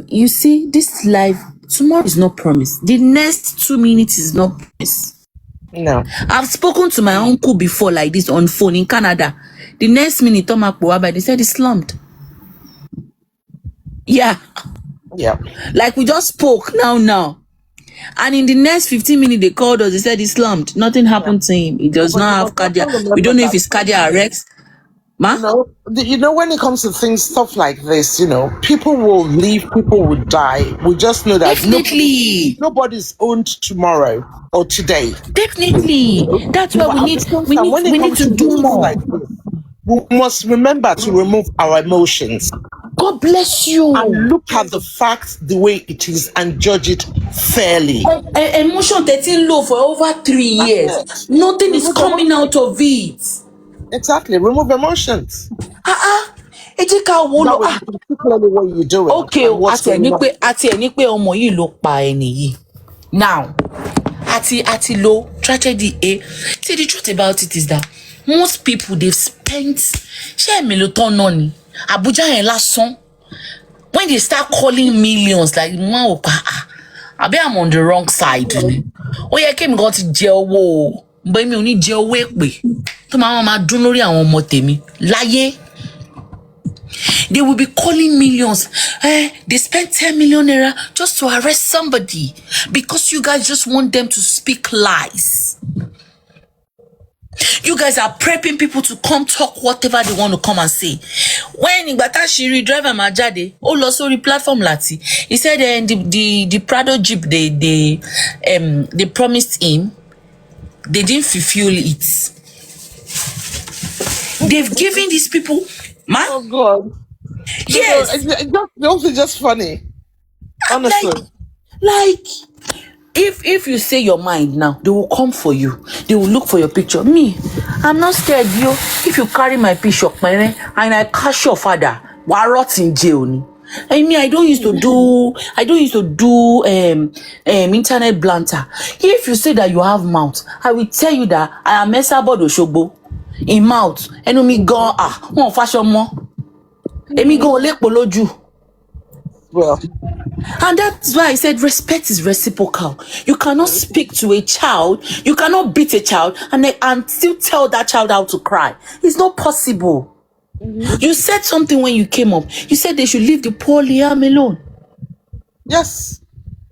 you see, this life, tomorrow is not promised. The next 2 minutes is not promised. No. I've spoken to my uncle before like this on phone in Canada. The next minute, they said he's slumped. Yeah. Like we just spoke now. And in the next 15 minutes, they called us. They said he slumped. Nothing happened to him. He does not have cardiac. We don't know if it's cardiac arrest. When it comes to things, stuff like this, people will leave, people will die. We just know that nobody's owned tomorrow or today. Definitely. That's why we need to do more. Like this, we must remember to remove our emotions. God bless you. And look at the facts the way it is and judge it fairly. Emotion 13 low for over 3 years. Nothing is coming out of it. Exactly. Remove emotions. Clearly what you're doing. Okay, now, ati low tragedy. See, the truth about it is that most people, they've spent Abuja and last song. When they start calling millions, like I'm on the wrong side. Oh yeah, came got to jail wo. But me only jail way. To my mama do no and one more temi. Laye. They will be calling millions. They spent 10 million naira just to arrest somebody because you guys just want them to speak lies. You guys are prepping people to come talk whatever they want to come and say. When Igbata Shiri driver Majade, sorry platform Lati, he said the Prado Jeep they promised him, they didn't fulfill it. They've given these people, man. Oh God. Yes. It's just funny. Honestly. Like if you say your mind now, they will come for you. They will look for your picture. Me, I'm not scared, yo. If you carry my picture, and I catch your father, we're rot in jail. I mean, I don't used to do internet blanter. If you say that you have mouth, I will tell you that I am Esabod Oshogbo. in mouth ẹnu mi gan wọn ò faṣọ mọ́ èmi gan ò lépo lójú. Well, and that's why I said respect is reciprocal. You cannot speak to a child, you cannot beat a child and still tell that child how to cry. It's not possible. You said something when you came up. You said they should leave the poor Liam alone. Yes.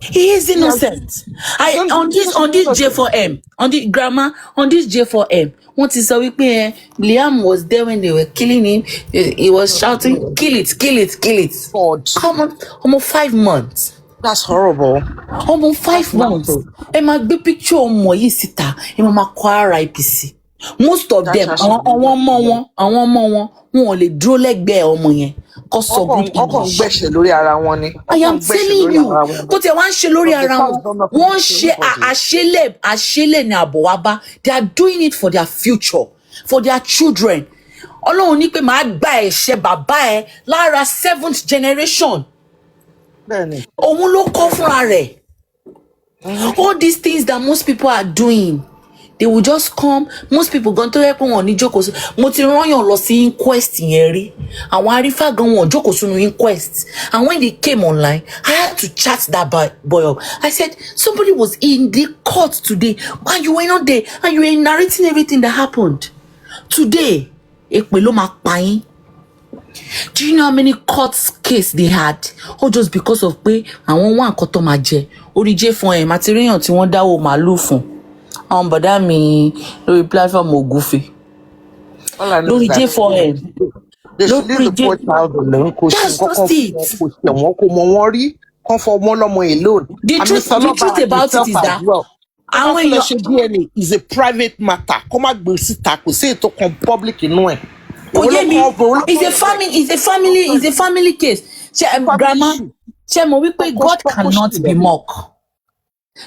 He is innocent. On this J4M, on the grammar, on this J4M, what is so Liam was there when they were killing him. He was shouting, kill it, kill it, kill it. God. Come on, almost 5 months. That's horrible. Almost 5 months. And my big picture on my sita, and my choir IPC. Most of them, I want more, wọn lè dúró lẹ́gbẹ̀ẹ́ ọmọ yẹn kó sọ good English. I am telling you, kó tiẹ̀ wá ń ṣe lórí ara wọn, wọ́n ń ṣe àṣélẹ̀ ní àbọ̀ wá bá. They are doing it for their future, for their children. Ọlọ́run ní pé màá gba ẹ̀ṣẹ̀ bàbá ẹ lára 7th generation. Òun ló kọ́ fúnra rẹ̀. All these things that most people are doing, they will just come. Most people going to help on ní jókòó sí. Mo ti rán yàn lọ sí inquest yẹn rí. Àwọn arífà gan wọn jókòó sínú inquest. And when they came online, I had to chat that boy up. I said, somebody was in the court today and you were not there and you were narrating everything that happened. Today, èpè ló máa pa yín. Do you know how many court cases they had? All just because of pé àwọn wá nǹkan tó máa jẹ. Orí J4M material tí wọ́n dáwó màálù fún. Àwọn bọ̀dá mi lórí platform ògúfe. Lórí J4M. They should leave the poor child alone. That's just it. The truth about it is that our DNA is a private matter. Come on, say it to public in no. It's a family case. Grandma, God cannot be mocked.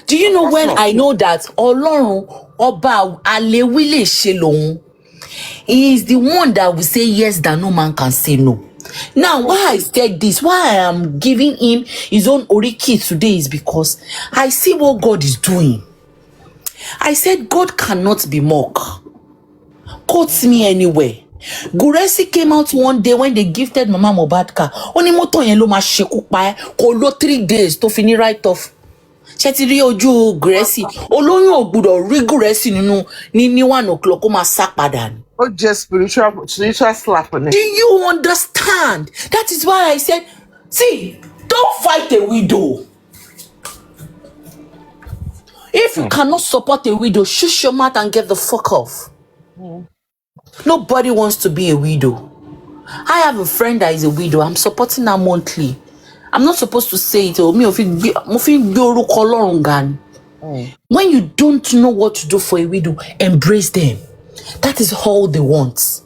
Do you know when I know that Ọlọ́run ọba àlewí lè ṣe lòun? He is the one that will say yes that no man can say no. Now, why I said this, why I am giving him his own oriki today is because I see what God is doing. I said God cannot be mocked. Quote me anywhere. Guresi came out one day when they gifted Mama Mohbad car. Ó ní mọ́tò yẹn ló máa ṣekú pa ẹ́, kò lò 3 days tó fi ní write off. Ṣé ti rí ojú Guresi? Olóyún ò gbọ́dọ̀ rí Guresi nínú ní 1 o'clock kó máa sá padà ni. Oh, just spiritual slap on it. Do you understand? That is why I said, see, don't fight a widow. If you cannot support a widow, shut your mouth and get the fuck off. Nobody wants to be a widow. I have a friend that is a widow. I'm supporting her monthly. I'm not supposed to say it. When you don't know what to do for a widow, embrace them. That is all they want.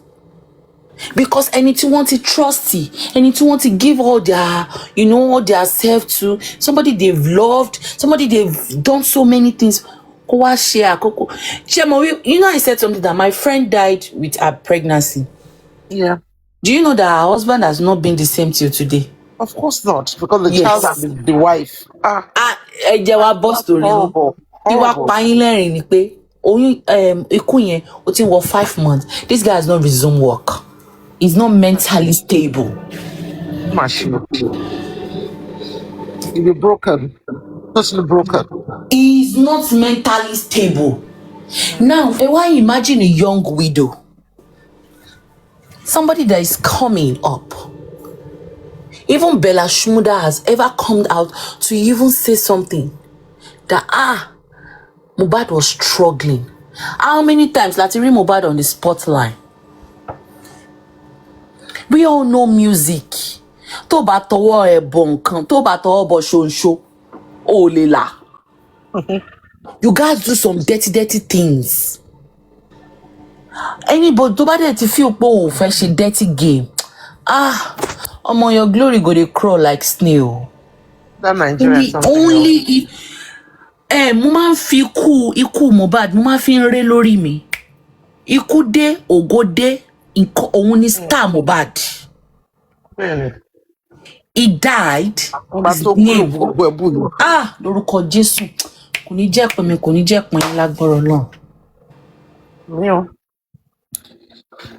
Because anything want to trusty, anything want to give all their, all their self to somebody they've loved, somebody they've done so many things. I said something that my friend died with her pregnancy. Yeah. Do you know that her husband has not been the same till today? Of course not, because the child has been the wife. Oyún 5 months. This guy has not resumed work. He's not mentally stable. He'll be broken. Totally broken. He's not mentally stable. Now, why imagine a young widow? Somebody that is coming up. Even Bella Shmurda has ever come out to even say something that Mohbad was struggling. How many times Latiri Mohbad on the spotlight? We all know music. Tó bá tọwọ́ ẹ bọ nǹkan, tó bá tọwọ́ bọ ṣonṣo, ó lè là. You guys do some dirty things. Anybody tó bá dẹ̀ ti feel pé ó fẹ́ ṣe dirty game. Omo, your glory go dey crawl like snail. That Nigerian only mo máa ń fi ikú Mohbad mo máa fi ń ré lórí mi. Ikú dé, ògo dé, nǹkan òun ni star Mohbad. He died. Lórúkọ Jésù. Kò ní jẹ́ pé mi, kò ní jẹ́ pé yín lágbára Ọlọ́run.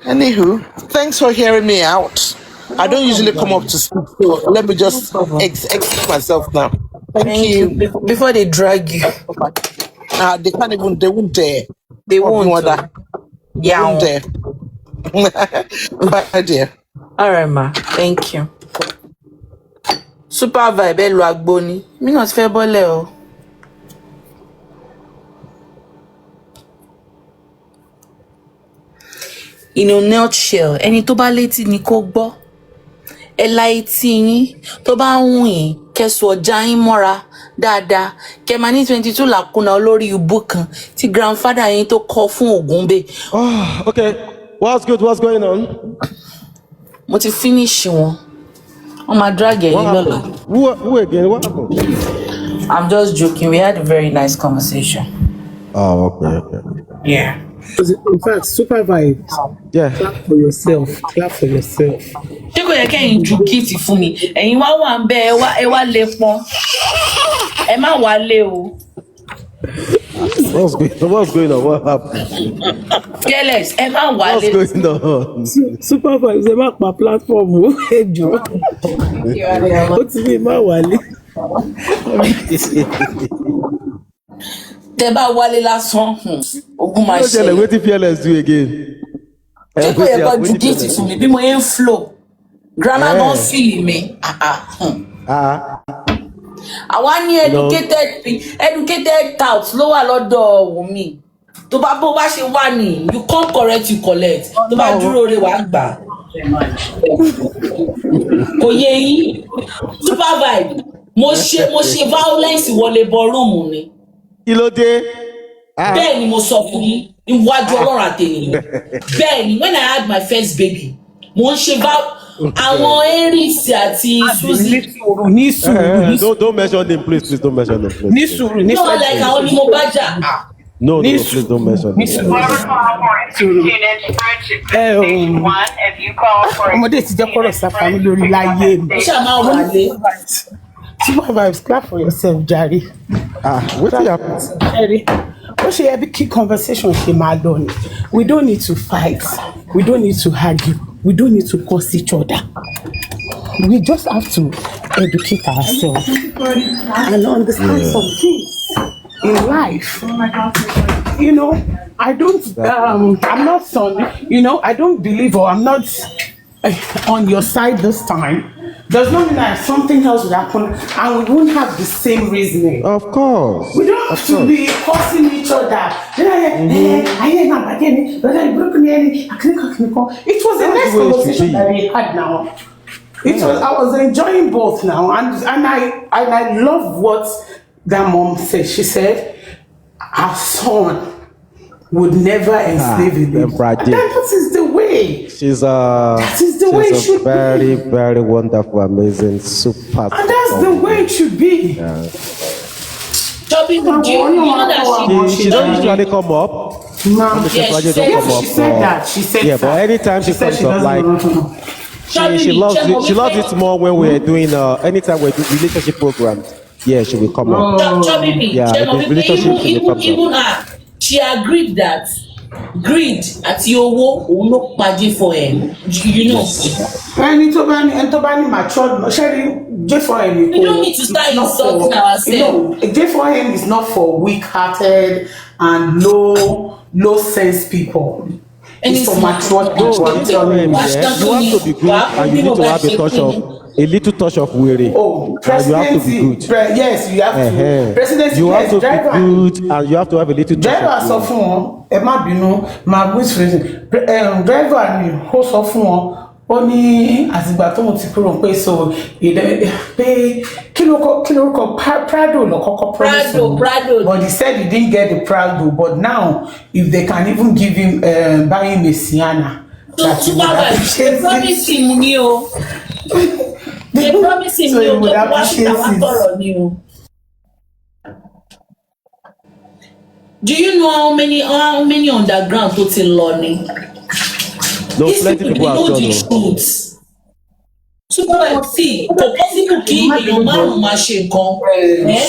Anywho, thanks for hearing me out. I don't usually come up to speak, so let me just explain myself now. Thank you. Before they drag you. They can't even, they won't dare. They won't. They won't dare. Bye, dear. All right, ma. Thank you. Supervibez lo agboni. Mi náà ti fẹ́ bọ́lẹ̀ o. In a nutshell, ẹni tó bá létí ni kó gbọ́. Ẹ la etí yín tó bá ń wù yín kẹsù ọjà yín mọ́ra dáadáa kẹ máa ní 22 làkúnà olórí ibú kan tí grandfather yín tó kọ fún Ògúnbè. Oh, okay. What's good? What's going on? Mo ti finish wọn. Wọ́n máa drag ẹ̀yìn lọ́la. Who again? What happened? I'm just joking. We had a very nice conversation. Oh, okay. Yeah. In fact, Supervibez. Yeah. Clap for yourself. Clap for yourself. Ṣé kò yẹ kẹ́yìn ju gift fún mi? Ẹ̀yin wá wà ń bẹ ẹ wá lè pọn. Ẹ má wá lé o. What's going on? What happened? Fearless, ẹ má wá lé. What's going on? Supervibez, ẹ má pa platform o. Ẹ jọ̀ọ́. Ó ti ní má wá lé. Tẹ́ bá wálé lásán, ogun máa ṣe. What did Fearless do again? Ṣé kò yẹ kó ju gift fún mi bí mo yẹn ń flow? Grandma gan feel mi. Àwa ní educated touts ló wà lọ́dọ̀ Wùmí. Tó bá bó bá ṣe wà ní, you come correct, you collect. Tó bá dúró re wàá gbà. Kò yé yín. Supervibez, mo ṣe violence wọlé ballroom ni. Kí ló dé? Bẹ́ẹ̀ ni mo sọ fún yín níwájú Ọlọ́run àtẹ̀yìn. Bẹ́ẹ̀ ni when I had my first baby, mo ń ṣe àwọn Aries àti Suzy. Ní sùúrù. Don't mention them, please. Don't mention them, please. Ní sùúrù. No, like àwọn ni mo bá jà. No, please don't mention them. Ọmọdé ti jẹ́ kọ́rọ̀ sáfàmì lórí láyé mi. Ẹ ṣáà máa wà lé. Supervibez, clap for yourself, Jare. What happened? Jare, ó ṣe yẹ bí kí conversation ṣe máa lọ ni. We don't need to fight. We don't need to argue. We don't need to curse each other. We just have to educate ourselves and understand some things in life. You know, I don't, I'm not I don't believe or I'm not on your side this time. Does not mean that something else would happen and we won't have the same reasoning. Of course. We don't have to be cursing each other. It was a nice conversation that we had now. I was enjoying both now, and I love what that mom said. She said, "Our son would never enslave a baby." That is the way. She's a very, very wonderful, amazing, super. And that's the way it should be. Yeah. You know that she don't usually come up. She said that. She said yeah, but anytime she comes up, like she loves it more when we're doing anytime we do relationship programs. Yeah, she will come up. Yeah, the relationship she will come up. She agreed that greed àti owó òun ló pàdé for him. You know. Ẹni tó bá ní matured, J4M. We don't need to start insulting ourselves. J4M is not for weak-hearted and low sense people. It's for matured people. You have to be good and you need to have a little touch of weary. Oh, and you have to be good. Yes, you have to. Presidency, you have to be good and you have to have a little touch driver of sọ fún wọn ẹ má bínú máa gbé ìfúrẹ́sì driver ni ó sọ fún wọn ó ní àtìgbà tó mo ti kúrò pé so pé kí lórúkọ Prado lọ kọ́kọ́ Prado but he said he didn't get the Prado but now if they can even give him buy him a Sienna. They promise him new. They promise him new. Do you know how many underground tó ti lọ ni? No, plenty people have done it. Supervibez, see, kò possible kí èèyàn márùn-ún máa ṣe nǹkan.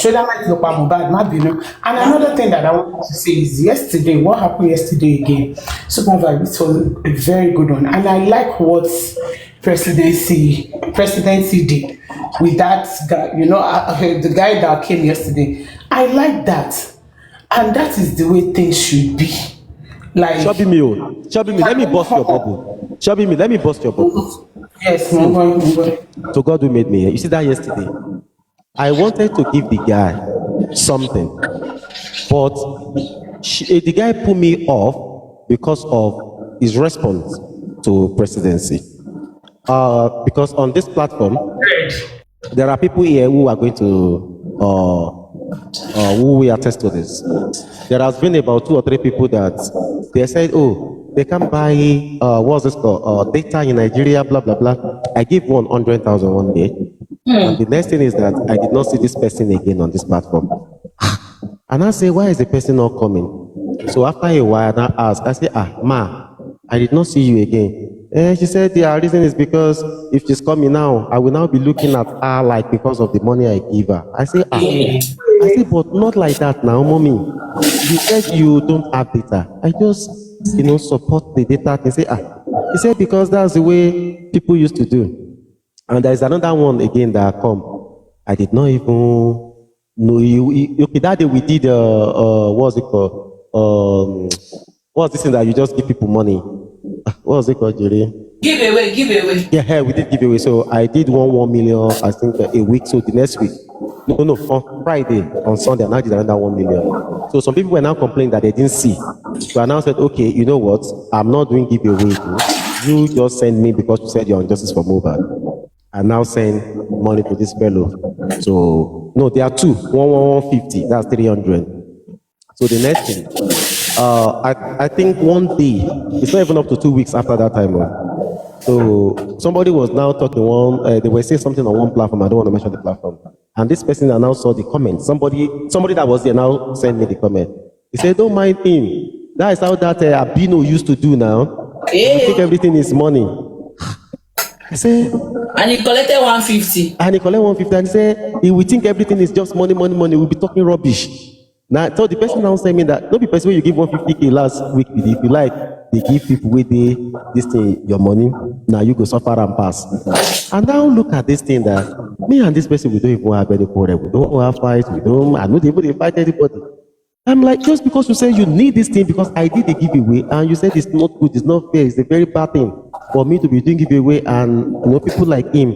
Shoulder might look bad, not be no. And another thing that I want to say is yesterday, what happened yesterday again? Supervibez, it was a very good one. And I like what presidency did with that guy, the guy that came yesterday. I like that. And that is the way things should be. Like Shabi me, let me bust your bubble. Shabi me, let me bust your bubble. Yes, move on. So God who made me. You see that yesterday? I wanted to give the guy something, but the guy put me off because of his response to presidency. Because on this platform, there are people here who are going to who will attest to this. There has been about 2 or 3 people that they said, oh, they can buy what's this called data in Nigeria, blah blah blah. I give 100,000 one day, and the next thing is that I did not see this person again on this platform. And I say, why is the person not coming? So after a while, I asked, I say, ma, I did not see you again. She said the reason is because if she's coming now, I will now be looking at her like because of the money I give her. I say, but not like that now, mommy. You said you don't have data. I just, support the data and say, He said because that's the way people used to do. And there's another one again that come. I did not even know you. Okay, that day we did what's it called? What's this thing that you just give people money? What's it called, Jerry? Give away. Yeah, we did give away. So I did 1 million, I think, a week. So the next week, no, on Friday, on Sunday, I now did another 1 million. So some people were now complaining that they didn't see. So I now said, okay, you know what? I'm not doing giveaway. You just send me because you said you're on Justice for Mobile. I now send money to this fellow. So no, there are 2. 150. That's 300. So the next thing, I think one day, it's not even up to 2 weeks after that time. So somebody was now talking they were saying something on one platform. I don't want to mention the platform. And this person now saw the comment. Somebody that was there now sent me the comment. He said, don't mind him. That is how that Abino used to do now. I think everything is money. I say, and he collected 150. And he said, he will think everything is just money. We'll be talking rubbish. Now, so the person now saying me that, don't be person when you give 150K last week, if you like, they give people with this thing, your money, now you go suffer and pass. And now look at this thing that, me and this person, we don't even have any quarrel, we don't have fights, I don't even fight anybody. I'm like, just because you say you need this thing because I did a giveaway and you said it's not good, it's not fair, it's a very bad thing for me to be doing giveaway and people like him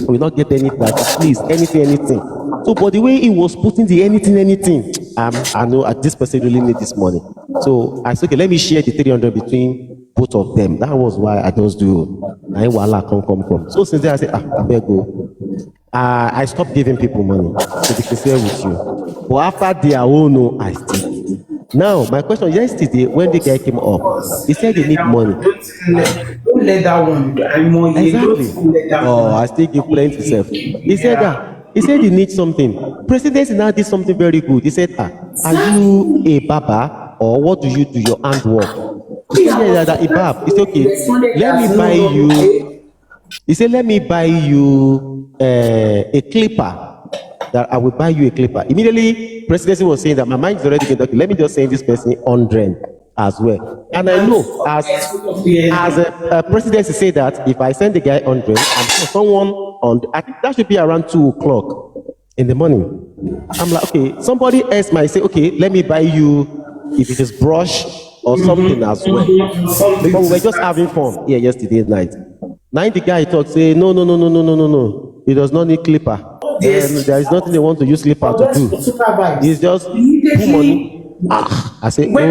will not get anything, like please, anything. So, but the way he was putting the anything, I know this person really need this money. So I said, okay, let me share the 300 between both of them. That was why I just do. Come. So since then I said, I better go. I stopped giving people money to be sincere with you. But after their own, I still. Now, my question yesterday, when the guy came up, he said he need money. Don't let that one. Exactly. I still give plenty self. He said that. He said he needs something. Presidency now did something very good. He said, are you a barber or what do you do your handwork? He said that a barber. He said, okay, let me buy you. He said, let me buy you a clipper. That I will buy you a clipper. Immediately, presidency was saying that my mind is already getting okay. Let me just send this person 100 as well. And I know, as a presidency say that if I send the guy 100, and someone I think that should be around 2:00 in the morning. I'm like, okay, somebody else might say, okay, let me buy you if it is brush or something as well. Because we were just having fun here yesterday night. Now the guy talks, say, no. He does not need clipper. There is nothing they want to use clipper to do. It's just put money. I say, let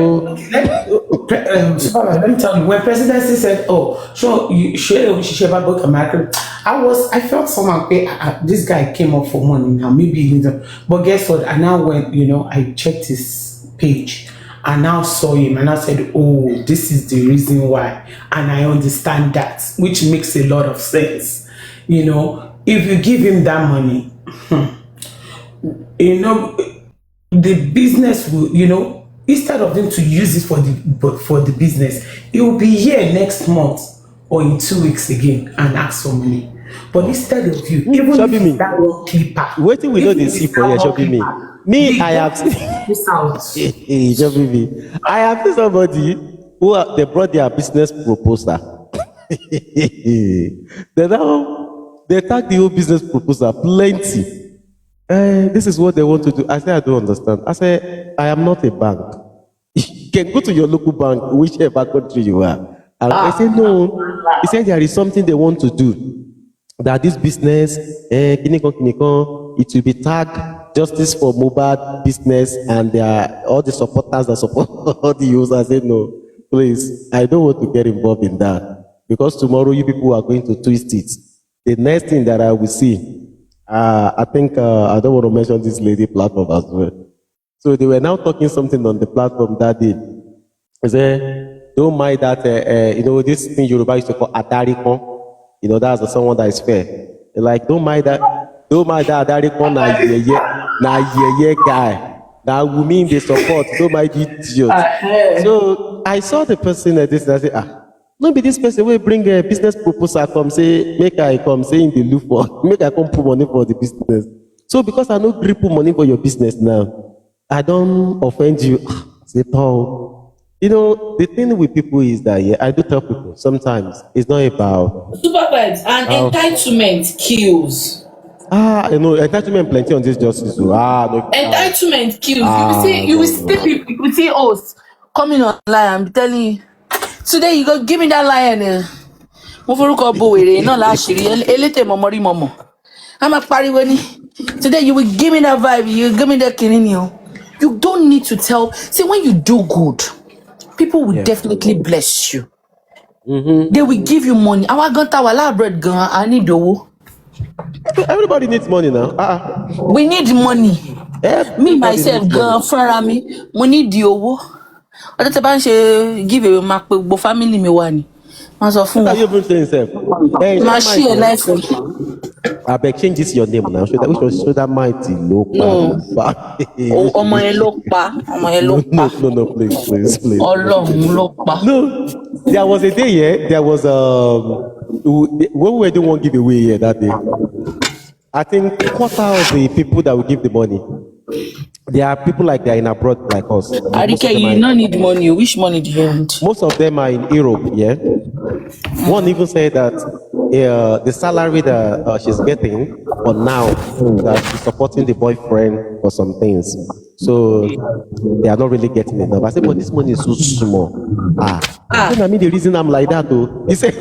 me tell you, when presidency said, I felt somehow, this guy came up for money now, maybe, but guess what? I now went, I checked his page. I now saw him and I said, oh, this is the reason why. And I understand that, which makes a lot of sense. If you give him that money, the business will, instead of them to use it for the business, it will be here next month or in 2 weeks again and ask for money. But instead of you, even if it's that one clipper, waiting we know they see for here, shopping me. Me, I have seen. this out. Shopping me. I have seen somebody who they brought their business proposal. They tag the whole business proposal plenty. This is what they want to do. I said, I don't understand. I said, I am not a bank. You can go to your local bank, whichever country you are. And I said, no. He said there is something they want to do. That this business, it will be tagged Justice for Mobile Business, and all the supporters that support all the users. I said, no, please, I don't want to get involved in that. Because tomorrow you people are going to twist it. The next thing that I will see, I think, I don't want to mention this lady platform as well. So they were now talking something on the platform that day. They said, don't mind that, this thing Yoruba used to call Adarikon. That's someone that is fair. They're like, don't mind that Adarikon na ye guy. That will mean they support, don't mind the idiot. So I saw the person at this, and I said, no be this person will bring a business proposal, come say, make I come say in the loop for, make I come put money for the business. So because I no gree put money for your business now, I don't offend you. Say, Paul. The thing with people is that, I do tell people, sometimes it's not about... Supervibez, and entitlement kills. Entitlement plenty on this justice. Entitlement kills. You will see people, you will see us coming online and be telling you, today you go give me that lion. Today you will give me that vibe, you give me that kinini. You don't need to tell. See, when you do good, people will definitely bless you. They will give you money. I need the. Everybody needs money now. We need money. Me myself, girl, friend, me, we need the owo. Other times give a mark family me one. What you even saying, sir? I beg, change this your name now. Show that mighty low. No, please. No, there was a day, there was when we were doing one giveaway here that day. I think quarter of the people that will give the money, there are people like they're in abroad like us. Arike, you don't need money. Which money do you want? Most of them are in Europe, One even said that the salary that she's getting for now, that she's supporting the boyfriend for some things. So they are not really getting enough. I said, but this money is so small. I mean, the reason I'm like that, though. He said,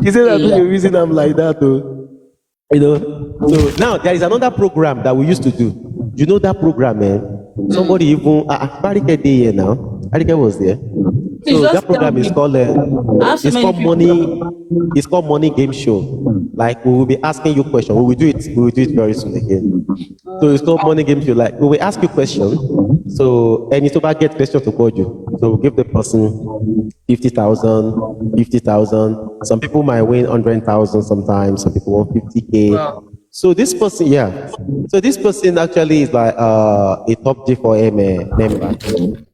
the reason I'm like that, though. So now there is another program that we used to do. You know that program, man? Somebody even Barike Day here now. Barike was there. So that program is called It's called Money Game Show. Like we will be asking you questions. We will do it very soon again. So it's called Money Game Show. Like we will ask you questions. So and it's about get questions to call you. So we'll give the person 50,000. Some people might win 100,000 sometimes. Some people want 50K. Wow. So this person, So this person actually is like a top G4M member.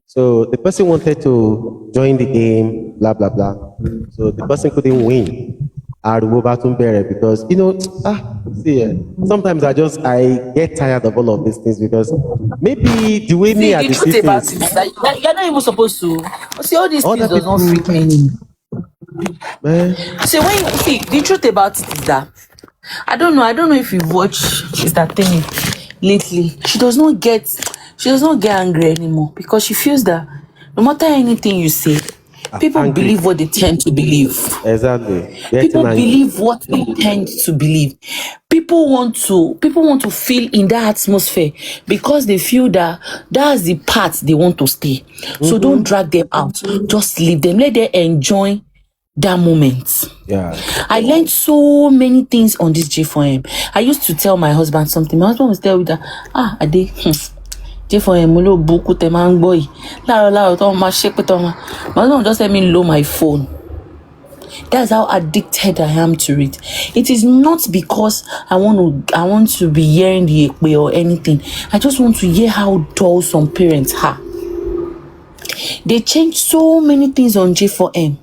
So the person wanted to join the game, blah, blah, blah. So the person couldn't win. I would go back to Bere because, sometimes I get tired of all of these things because maybe the way me at the truth about it is that you're not even supposed to. See, all these things does not freak me anymore. So the truth about it is that I don't know if you've watched that thing lately. She does not get angry anymore because she feels that no matter anything you say, people believe what they tend to believe. Exactly. People believe what they tend to believe. People want to feel in that atmosphere because they feel that that's the part they want to stay. So don't drag them out. Just leave them. Let them enjoy that moment. I learned so many things on this J4M. I used to tell my husband something. My husband would tell me that Ade, J4M mulo buku te man boy. My husband just let me low my phone. That's how addicted I am to it. It is not because I want to be hearing the ekwe or anything. I just want to hear how dull some parents are. They change so many things on J4M.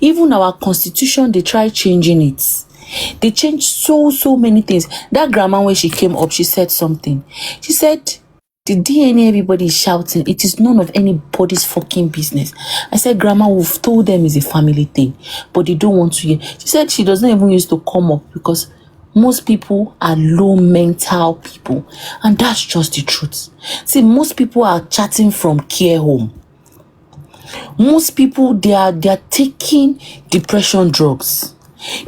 Even our constitution, they try changing it. They changed so many things. That grandma, when she came up, she said something. She said, the DNA everybody is shouting, it is none of anybody's fucking business. I said, Grandma, we've told them it's a family thing, but they don't want to hear. She said she doesn't even used to come up because most people are low mental people, and that's just the truth. See, most people are chatting from care home. Most people, they are taking depression drugs.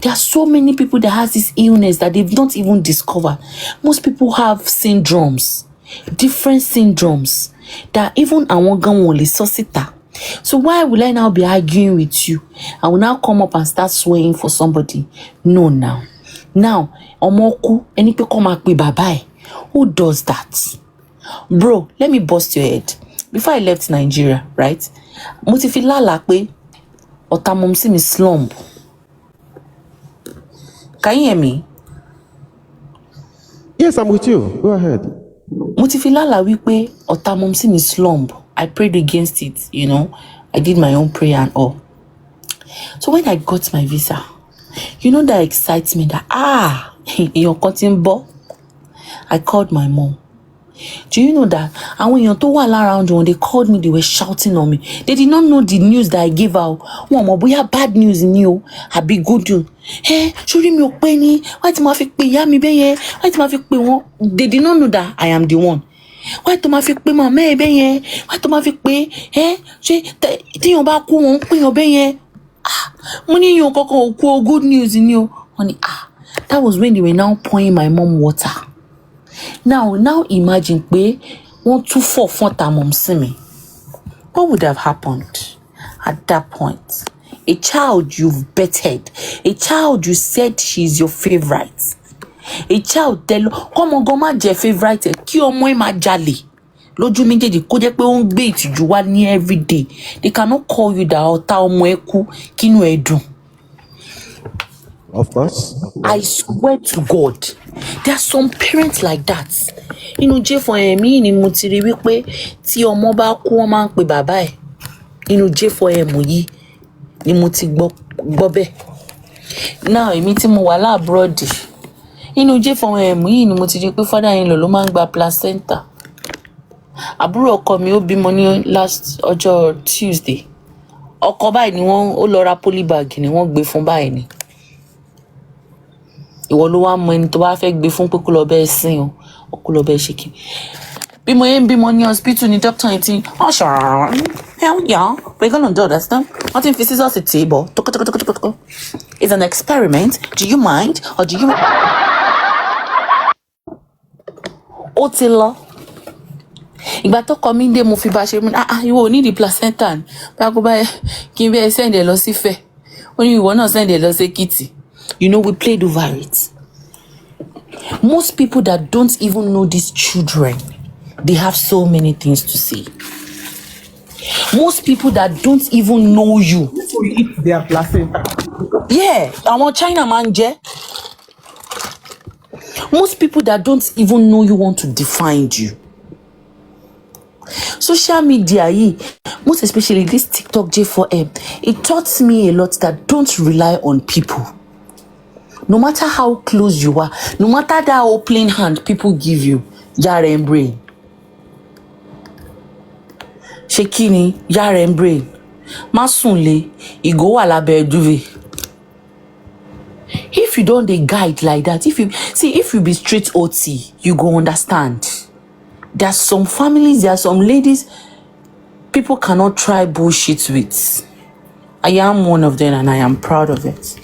There are so many people that has this illness that they've not even discovered. Most people have syndromes, different syndromes that even àwọn gan won't resuscitate. So why will I now be arguing with you? I will now come up and start swaying for somebody. No, now omoku any pe come back with bye. Who does that? Bro, let me bust your head. Before I left Nigeria, right? Mo ti fi lala pe ọ̀tá mumsy mi slump. Can you hear me? Yes, I'm with you. Go ahead. Mo ti fi lala wípé ọ̀tá mumsy mi slump. I prayed against it, you know. I did my own prayer and all. So when I got my visa, you know that excites me that you're cutting ball. I called my mom. Do you know that? And when you're all around when they called me, they were shouting on me. They did not know the news that I gave out. Mama, we have bad news in you. I be good news. Hey, show me your penny. Why do I pay ya me be? Why do I pay one? They did not know that I am the one. Why do I pay my me be? Why do I pay? Hey, she ti yon ba ku won pay yon be. Money yon koko good news in you. Honey, that was when they were now pouring my mom water. Now imagine pé wọ́n tún fọ̀ fún ọ̀tá mumsy mi. What would have happened at that point? A child you've betted, a child you said she's your favorite, a child tell kọ́mọ gan má jẹ́ favorite kí ọmọ ẹ̀ má jalè lójú méjèèjì kó jẹ́ pé ó ń gbé ìtìjú wá ní everyday. They cannot call you that ọ̀tá ọmọ ẹ̀ kú kínú ẹ̀ dùn. Of course. I swear to God, there are some parents like that. Inú J for me ni mo ti rí wípé tí ọmọ bá kú wọ́n máa ń pe bàbá ẹ̀. Inú J for yìí ni mo ti gbọ́ bẹ́ẹ̀. Now èmi tí mo wà láàbúrọ̀dì. Inú J for yìí ni mo ti rí pé father-in-law ló máa ń gba placenta. Àbúrò ọkọ mi ó bímọ ní last ọjọ́ Tuesday. Ọkọ báyìí ni wọ́n ó lọ ra polybag ni wọ́n gbé fún báyìí ni. Ìwọ ló wá mọ ẹni tó bá fẹ́ gbé fún pé kó lọ bẹ́ẹ̀ sìn o kó lọ bẹ́ẹ̀ ṣe kí. Bí mo yẹn ń bímọ ní hospital ni doctor yẹn ti hell yeah, we're gonna do this now. Wọ́n ti ń fi scissors sí table. It's an experiment. Do you mind or do you? Ó ti lọ. Ìgbà tó kọ mí dé mo fi bá ṣe mú ìwọ ò ní di placenta ni. Bá kó bá kí n bẹ́ẹ̀ send ẹ lọ sí Ifẹ̀. Ó ní ìwọ náà send ẹ lọ sí Èkìtì. You know, we played over it. Most people that don't even know these children, they have so many things to say. Most people that don't even know you. They are placenta. Yeah, àwọn China man jẹ́. Most people that don't even know you want to define you. Social media, most especially this TikTok J4M, it taught me a lot that don't rely on people. No matter how close you are, no matter that opening hand people give you, yàrá and brain. Shekini, yàrá and brain. Masunle, igo wà lábẹ́ duvet. If you don't dey guide like that, if you be straight OT, you go understand. There are some families, there are some ladies, people cannot try bullshit with. I am one of them and I am proud of it.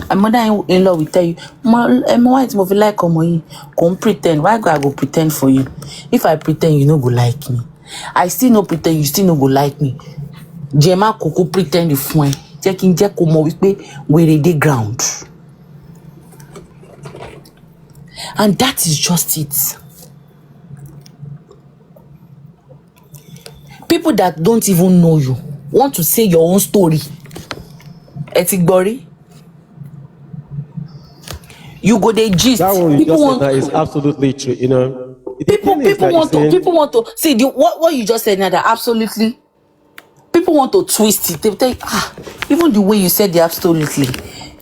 My mother-in-law will tell you, why it's more like come pretend. Why I go pretend for you? If I pretend, you no go like me. I still no pretend, you still no go like me. Jema koko pretend you fine. Checking check komo wípé where they ground. And that is just it. People that don't even know you want to say your own story. Etigbori. You go the gist. That one you just said that is absolutely true. You know, people want to see what you just said now. That absolutely. people want to twist it. They tell you, even the way you said the absolutely,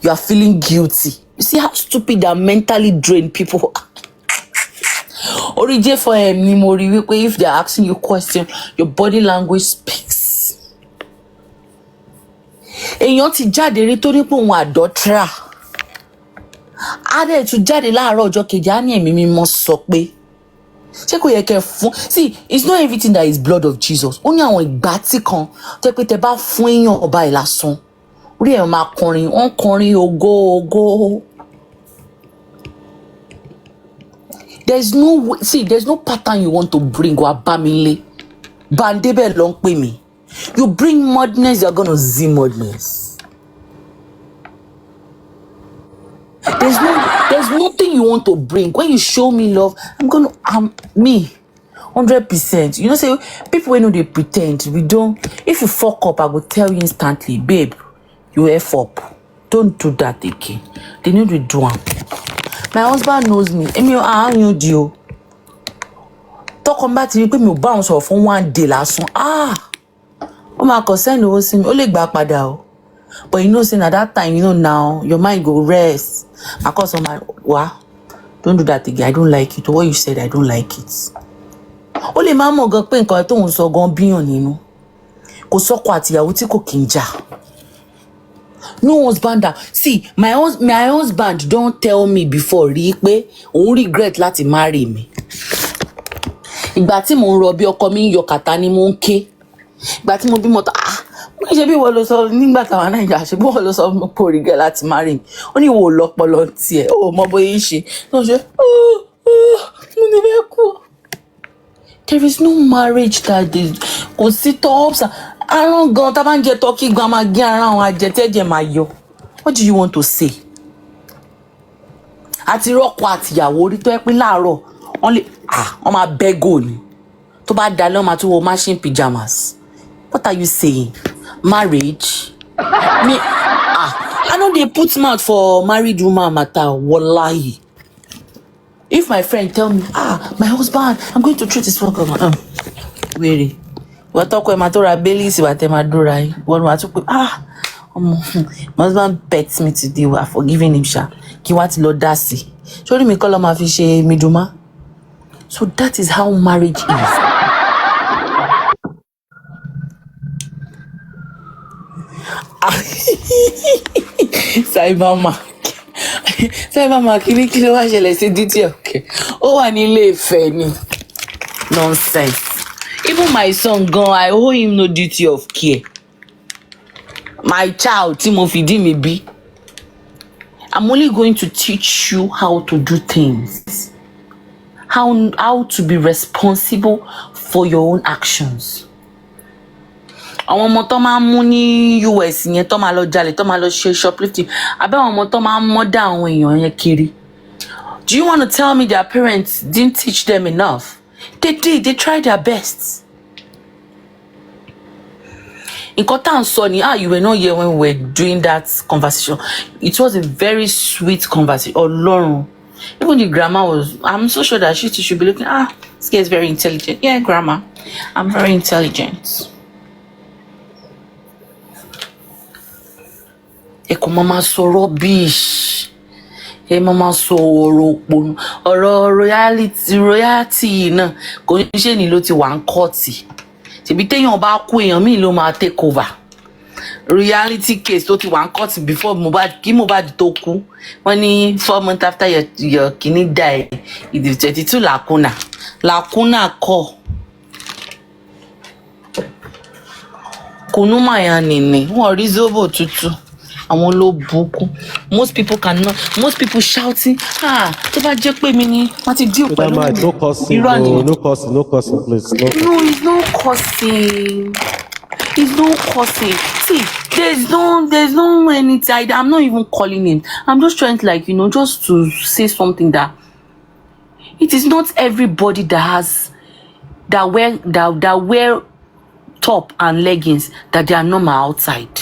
you are feeling guilty. You see how stupid and mentally drained people are. Orije for ni mo rí wípé if they are asking you question, your body language speaks. Èèyàn ti jáde rí torí pé òun adulterer. Adé tún jáde láàárọ̀ ọjọ́ kejì á ní ẹ̀mí mímọ́ sọ pé ṣé kò yẹ kẹ́ fún. See, it's not everything that is blood of Jesus. Ó ní àwọn ìgbà tí kan tẹ́ pé tẹ́ bá fún èèyàn ọba ìlàsàn. Orí ẹ̀ máa kọrin, wọ́n kọrin ògo ògo. There's no pattern you want to bring or abamile. Bandebe long pay me. You bring madness, you're gonna see madness. There's nothing you want to bring. When you show me love, me 100%. You know, say people when they pretend, we don't. If you fuck up, I will tell you instantly, babe, you F up. Don't do that again. They need to do one. My husband knows me. Emi I know you. Talk about to me pé mi ò bá wọn sọ̀rọ̀ fún one day lásán. Ó máa kọ send owó sí mi. Ó lè gbà padà o. But you know say at that time, you know now, your mind go rest. I call someone, don't do that again. I don't like it. What you said, I don't like it. Ó lè máa mọ̀ gan pé nǹkan tó ń sọ gan bíyàn nínú. Kò sọ́kọ àtìyàwó tí kò kí ń jà. No husband. See, my husband don't tell me before rí pé òun regret láti marry me. Ìgbà tí mo ń rọbí ọkọ mi ń yọ kàtá ni mo ń ké. Ìgbà tí mo bímọ tán, mo ṣe bí wọ́n lọ sọ nígbà táwọn Nàìjíríà ṣe bí wọ́n lọ sọ pé ó regret láti marry me. Ó ní ìwọ lọ́pọlọ tiẹ̀, ó mọ bóyá ń ṣe. Ó ṣe, mo ní bẹ́ẹ̀ kú. There is no marriage that is kò sí tops. Aran gan tá bá ń jẹ turkey gan máa gé ara àwọn ajẹtẹ́jẹ máa yọ. What do you want to say? Àti rọ́kọ àtìyàwó orí tó ẹ pín láàárọ̀ wọ́n máa bẹ́gò ni. Tó bá dalẹ́ wọ́n máa tún wọ matching pyjamas. What are you saying? Marriage? Me, I know they put mouth for married woman matter. Wallahi. If my friend tell me, my husband, I'm going to treat his work. Really? We're talking about Baileys, what am I doing? My husband begs me today. We are forgiving him, sha. Ki wat lo dasi. Show me call my fish miduma. So that is how marriage is. Say mama, kí ló wá ṣẹlẹ̀ sí duty okay? Ó wà nílé Ifẹ̀ ni. Nonsense. Even my son gone, I owe him no duty of care. My child, Timothy Dimibi, I'm only going to teach you how to do things. How to be responsible for your own actions. Àwọn ọmọ tó máa ń mú ní US yẹn tó máa lọ jalè tó máa lọ ṣe shoplifting àbẹ́ àwọn ọmọ tó máa ń mọ́dà àwọn èèyàn yẹn kiri. Do you want to tell me their parents didn't teach them enough? They did. They tried their best. Nǹkan tá à ń sọ ni, you were not here when we were doing that conversation. It was a very sweet conversation. Ọlọ́run. Even the grandma was, I'm so sure that she should be looking, this girl is very intelligent. Yeah, grandma, I'm very intelligent. Eko mama so rubbish. Mama so òpònú. Ọ̀rọ̀ royalty náà kò ní ṣe ni ló ti wà ń kọ́ọ̀tì. Ṣebí téèyàn bá kú èèyàn míì ló máa take over. Reality case tó ti wà ń kọ́ọ̀tì before Mohbad tó kú. Wọ́n ní 4 months after your kidney die, it is 22 lacuna. Lacuna kọ́. Kùnú màyà nìní, wọ́n rí zobo tútù. Àwọn ló bùkún. Most people shouting, tó bá jẹ́ pé mi ni wọ́n ti deal pẹ̀lú mi. No cursing, please. No, it's not cursing. It's no cursing. See, there's no anything. I'm not even calling him. I'm just trying to just to say something that it is not everybody that wear top and leggings that they are normal outside.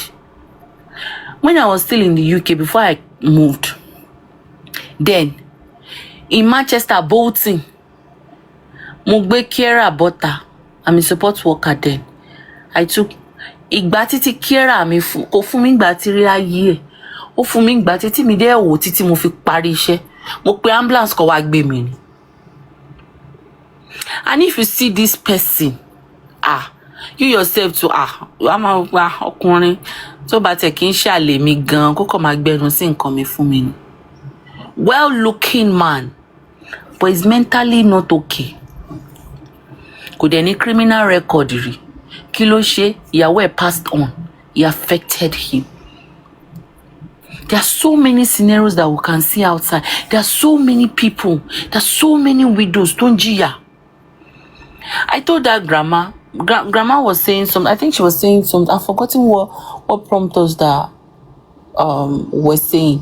When I was still in the UK before I moved, then in Manchester, Bolton, mo gbé Kiera Butter. I'm a support worker then. I took ìgbà títí kíra mi kò fún mi ìgbà tí rí ayé ẹ̀ ó fún mi ìgbà títí mi dé wò títí mo fi parí iṣẹ́ mo pe ambulance kó wá gbé mi ni. And if you see this person you yourself too wàá máa gba ọkùnrin tó bá tẹ̀ kí n ṣàlè mi gan kó kàn máa gbẹnu sí nǹkan mi fún mi ni. Well looking man but he's mentally not okay. Kò dẹ̀ ní criminal record rí. Kí ló ṣe? Ìyàwó ẹ̀ passed on. It affected him. There are so many scenarios that we can see outside. There are so many people. There are so many widows tó ń jìyà. I told that grandma was saying something. I think she was saying something. I've forgotten what prompt us that was saying.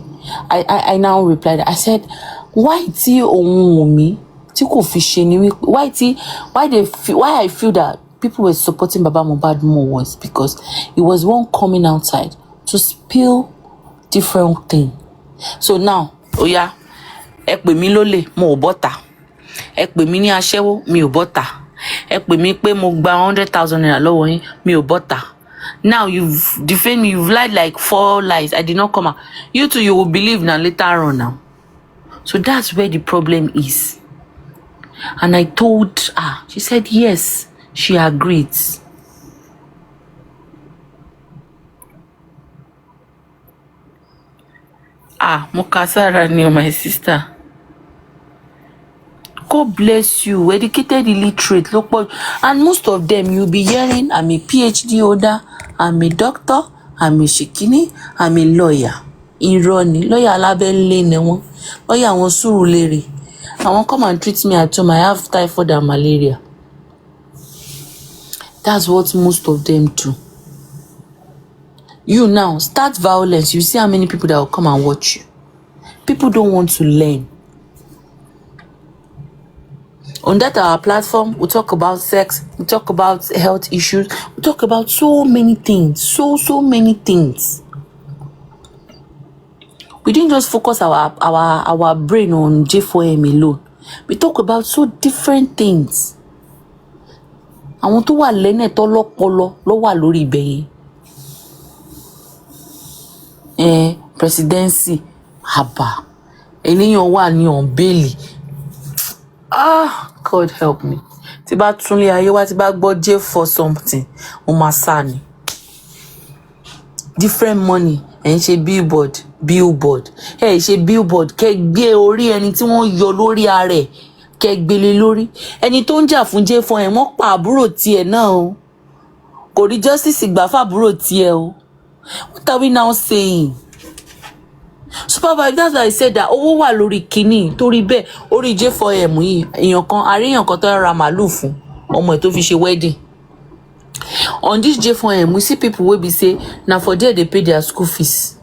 I now replied. I said, why tí òun wò mí tí kò fi ṣe ni why I feel that people were supporting Baba Mohbad more was because it was one coming outside to spill different things. So now, ẹ pè mí lólè, mo ò bọ́ta. Ẹ pè mí ní aṣẹ́wó, mi ò bọ́ta. Ẹ pè mí pé mo gba 100,000 naira lọ́wọ́ yín, mi ò bọ́ta. Now you've defamed me, you've lied like 4 lies. I did not come out. You too, you will believe now later on now. So that's where the problem is. And I told her, she said yes, she agreed. Mukasara ni my sister. God bless you, educated illiterate, and most of them you'll be hearing, I'm a PhD holder, I'm a doctor, I'm a shikini, I'm a lawyer. Ironi, lawyer alábẹ́lé ni wọ́n, lawyer àwọn Surulere. I won't come and treat me at home, I have typhoid and malaria. That's what most of them do. You now start violence, you see how many people that will come and watch you. People don't want to learn. On that our platform, we talk about sex, we talk about health issues, we talk about so many things, so many things. We didn't just focus our brain on J4M alone. We talk about so different things. Àwọn tó wà lẹ́nẹ̀ tó lọ́pọlọ ló wà lórí ibẹ̀ yẹn. Presidency haba. Ènìyàn wà ní on bail. God help me. Tí bá túnlé ayé wá tí bá gbọ́ J for something, mo máa sá ni. Different money, ẹ̀ ń ṣe billboard. Ẹ̀ ṣe billboard kẹ́ gbé orí ẹni tí wọ́n yọ lórí ara ẹ̀ kẹ́ gbélé lórí. Ẹni tó ń jà fún J for ẹ̀ wọ́n pa àbúrò tiẹ̀ náà o. Kò rí justice gbà fábúrò tiẹ̀ o. What are we now saying? Supervibez, that's why I said that owó wà lórí kìíní torí bẹ́ẹ̀ orí J4M yìí àríyàn kan tó ra màálù fún ọmọ ẹ̀ tó fi ṣe wedding. On this J4M, we see people wey be say na for there they pay their school fees.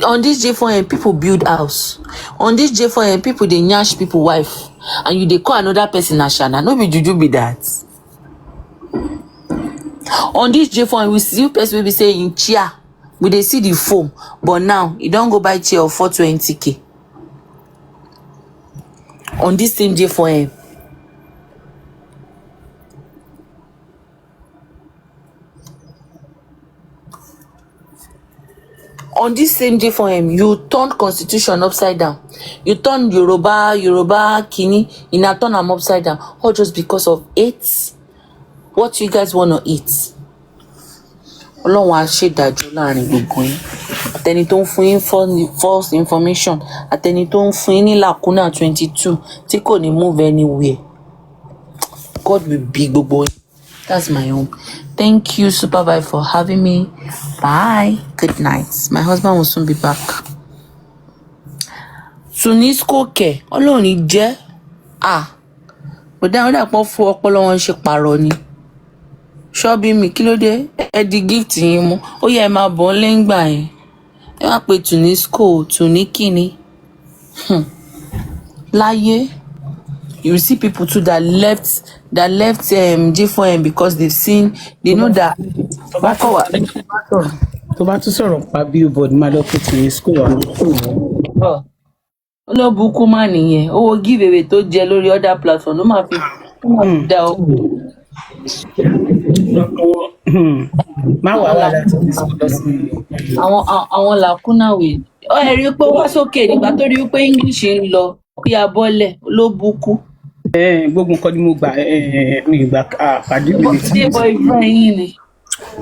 On this J4M, people build house. On this J4M, people dey nyash people wife, and you dey call another person Ashana. No be juju be that. On this J4M, we see person wey be say in chair, we dey see the foam, but now e don go buy chair of 420k. On this same J4M. On this same J4M, you turn constitution upside down. You turn Yoruba Kini, you now turn them upside down. All just because of it. What you guys want to eat. Ọlọ́run á ṣèdájọ́ láàrin gbogbo yín. Àtẹni tó ń fún yín false information. Àtẹni tó ń fún yín ní lacuna 22 tí kò ní move anywhere. God will be gbogbo yín. That's my own. Thank you, Supervibez, for having me. Bye. Good night. My husband will soon be back. Tunisco ke. Ọlọ́run ní jẹ́. But then ó pọ̀ fún ọpọlọ wọn ṣe pààrọ̀ ni. Ṣọ́bí mi kí ló dé? Ẹ di gift yín mú. Ó yẹ ẹ máa bọ̀ lẹ́ngbà yẹn. Ẹ wá pé Tunisco, Tunikini. Láyé. You see people too that left J4M because they've seen, they know that. Tó bá tún sọ̀rọ̀ pa billboard máa lọ pé Tunisco wà. Olóbùkún má nìyẹn. Owó giveaway tó jẹ lórí other platform ló máa fi dá ọ. àwọn làkúnà wè ẹ rí i pé wá sókè nígbà tó rí i pé English ń lọ bí abọ́lẹ̀ ló bukú. Gbogbo nǹkan ni mo gbà mi ìgbà pàdé mi. Ṣé boyfriend yín ni?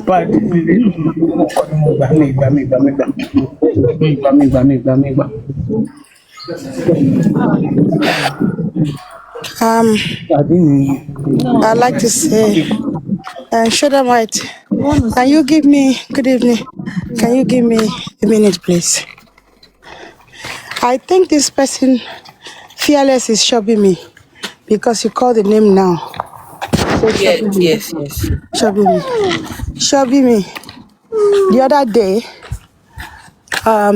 Pàdé mi gbogbo nǹkan ni mo gbà mi ìgbà. I'd like to say, Shudamite, can you give me, good evening, can you give me a minute, please? I think this person, Fearless, is shoving me because you call the name now. So Yes. Shoving me. The other day, I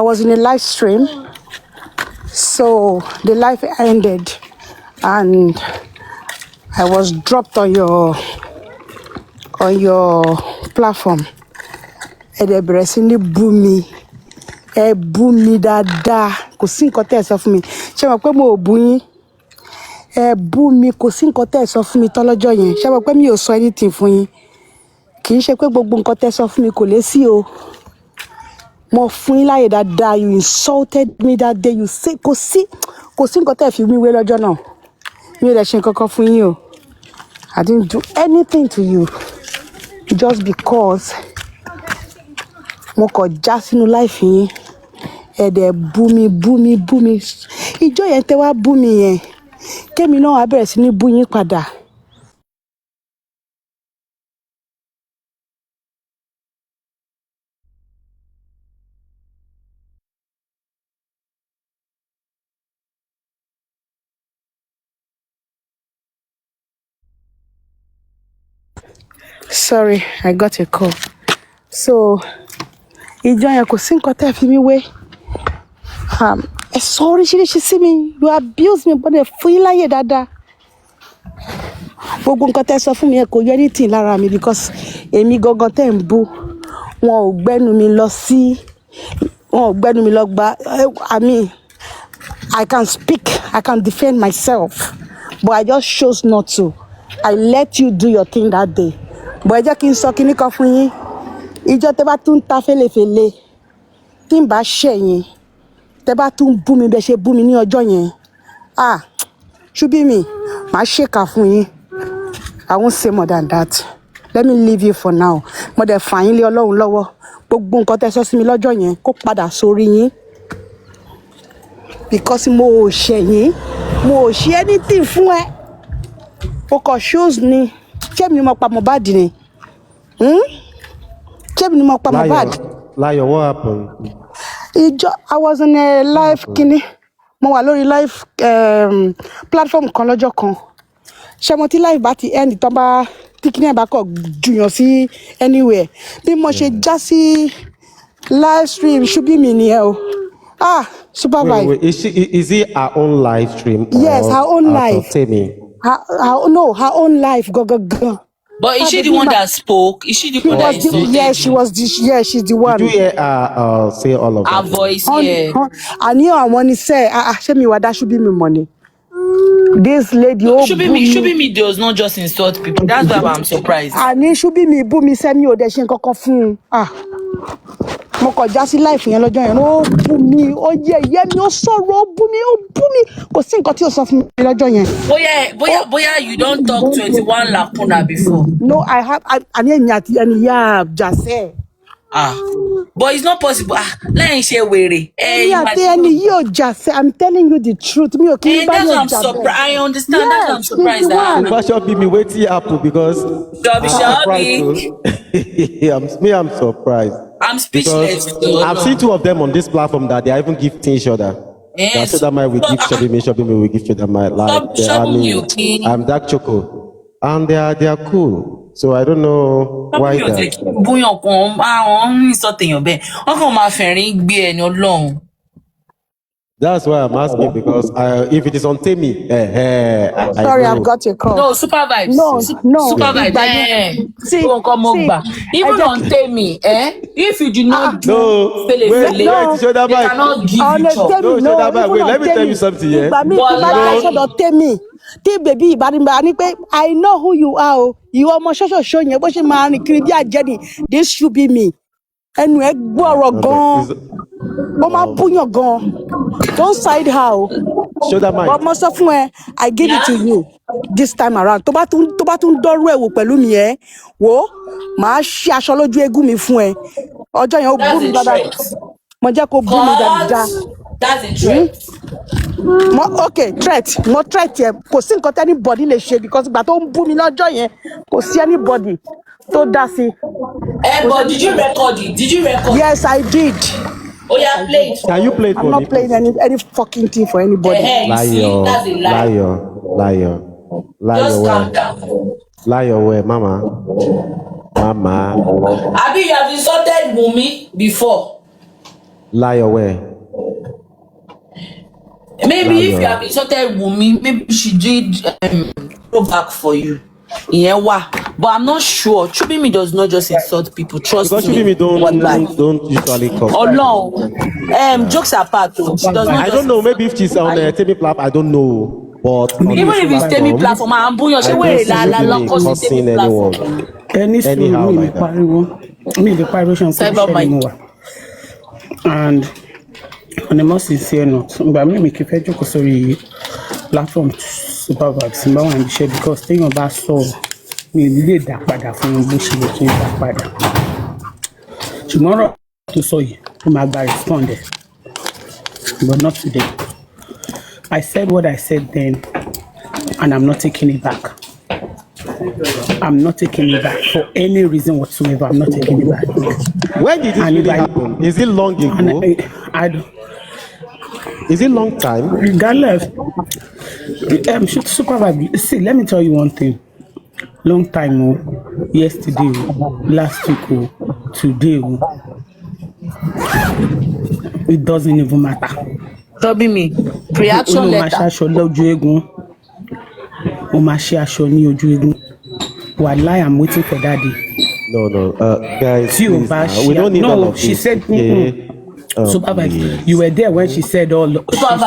was in a live stream, so the live ended and I was dropped on your platform. And they bẹ̀rẹ̀ sí ní bú mi. Ẹ bú mi dáadáa. Kò sí nǹkan tẹ́ ẹ sọ fún mi. Ṣé mo pé mo ò bú yín? Ẹ bú mi, kò sí nǹkan tẹ́ ẹ sọ fún mi tọ́lọ́jọ́ yẹn. Ṣé mo pé mi ò sọ anything fún yín? Kì í ṣe pé gbogbo nǹkan tẹ́ ẹ sọ fún mi kò lè sí o. Mo fún yín láyè dáadáa. You insulted me that day. You say kò sí nǹkan tẹ́ ẹ fi mi wé lọ́jọ́ náà. Mi ò lè ṣe nǹkan kan fún yín o. I didn't do anything to you just because mo kàn já sínú life yín. Ẹ dẹ̀ bú mi. Ìjọ́ yẹn tẹ́ wá bú mi yẹn. Kémi náà wá bẹ̀rẹ̀ sí ní bú yín padà. Sorry, I got a call. So, ìjọ yẹn kò sí nǹkan tẹ́ ẹ fi mí wé. Ẹ sọ oríṣiríṣi sí mi. You abuse me, but ẹ fún yín láyè dáadáa. Gbogbo nǹkan tẹ́ ẹ sọ fún mi ẹ kò yẹ anything lára mi because èmi gangan tẹ́ ń bú. Wọn ò gbẹ́nu mi lọ gba. I mean, I can speak, I can defend myself, but I just chose not to. I let you do your thing that day. But ẹ jẹ́ kí n sọ kíní kan fún yín. Ìjọ tẹ́ bá tún ta fẹ́lẹ́fẹ́lẹ́ tí n bá ṣẹ̀yìn tẹ́ bá tún bú mi bẹ́ ṣe bú mi ní ọjọ́ yẹn. Ṣubí mi màá ṣèkà fún yín. I won't say more than that. Let me leave you for now. Mo dẹ̀ fà yín lé Ọlọ́run lọ́wọ́. Gbogbo nǹkan tẹ́ sọ sí mi lọ́jọ́ yẹn kó padà sórí yín. Because mo ò ṣẹ̀yìn, mo ò ṣe anything fún ẹ. O kò shows ni. Ṣé mi ni mo pa Mohbad ni? Ṣé mi ni mo pa Mohbad? Lion, what happened? I was on a live kini. Mo wà lórí live platform kan lọ́jọ́ kan. Ṣé mo ti live bá ti end tó bá tí kíní ẹ̀ bá kọ̀ jùyàn sí anywhere. Bí mo ṣe já sí live stream ṣubí mi nìyẹn o. Supervibez. Wait. Is it her own live stream? Yes, her own live. No, her own life. Go. But is she the one that spoke? Is she the one that insulted you? Yes, she was. Yes, she's the one. Did you hear her say all of that? Her voice, yeah. I knew I want to say, show me what that should be me money. This lady, should be me does not just insult people. That's why I'm surprised. I mean, should be me, boo me, send me, or she can fun. Mo kàn já sí life yẹn lọ́jọ́ yẹn ó bú mi ó yẹ̀yẹ́ mi ó sọ̀rọ̀ ó bú mi kò sí nǹkan tí ó sọ fún mi lọ́jọ́ yẹn. Bóyá you don't talk 21 lacuna before. No, I have. I need to just say. But it's not possible. Lẹ́yìn ṣe wèrè. I'm telling you the truth. Me okay. That's why I'm surprised. I understand. That's why I'm surprised. That should be me waiting happen because I'm surprised. I'm speechless. I've seen two of them on this platform that they even give each other. Yes. So that might we give Shabby me we give Shabby my like. I'm Dark Choco, and they are cool. So I don't know why that. That's why I'm asking because if it is on Temi, sorry, I've got your call. No, Supervibez. No. Supervibez. See, even on Temi, if you do not do show that back. Cannot give you job. Wait, let me tell you something. I know who you are. ìwọ ọmọ ṣọ́ṣọ̀ṣọ́ yẹn bó ṣe máa rìn kiri bí àjẹni this should be me ẹnu ẹ gbọ́rọ̀ gan-an ó máa búyàn gan-an don't side her o ọmọ sọ fún ẹ I give it to you this time around tó bá tún dọ́rú ẹ̀ wò pẹ̀lú mi ẹ wò màá ṣí aṣọ lójú eégún mi fún ẹ ọjọ́ yẹn ó bú mi dáadáa mo jẹ́ kó bú mi dáadáa. That's a threat. Okay, threat. Mo threat yẹn. Kò sí nǹkan tí anybody lè ṣe because ìgbà tó ń bú mi lọ́jọ́ yẹn, kò sí anybody tó dá sí. But did you record it? Did you record? Yes, I did. Oh yeah, play it. Can you play it for me? I'm not playing any fucking thing for anybody. You see, that's a lie. Just calm down. Liar where, Mama? Abi, you have insulted Wunmi before. Liar where? Maybe if you have insulted Wunmi, maybe she did go back for you. Yeah, but I'm not sure. Chubimi does not just insult people. Trust because me. Chubimi don't usually come. Oh no. Jokes apart, though. She does not. I don't know. Maybe if she's on a TV platform, I don't know. But even if it's TV platform, I'm buying. She will la cursing anyone. Anyhow, like that. And on a more sincere note, but me make a joke sorry platform Supervibez in and share because thing about so me did that padà fún bó ṣe lè tún that padà. Tomorrow to so you might respond but not today. I said what I said then and I'm not taking it back. I'm not taking it back for any reason whatsoever. I'm not taking it back. When did this really happen? Is it long ago? I don't. Is it long time? Regardless, Supervibez. See, let me tell you one thing. Long time, yesterday, last week, today, it doesn't even matter. Toby me. Reaction letter. Wallahi, I'm waiting for that day. No, guys. Please, we don't need all of she this. said. Supervibez, you were there when she said all. She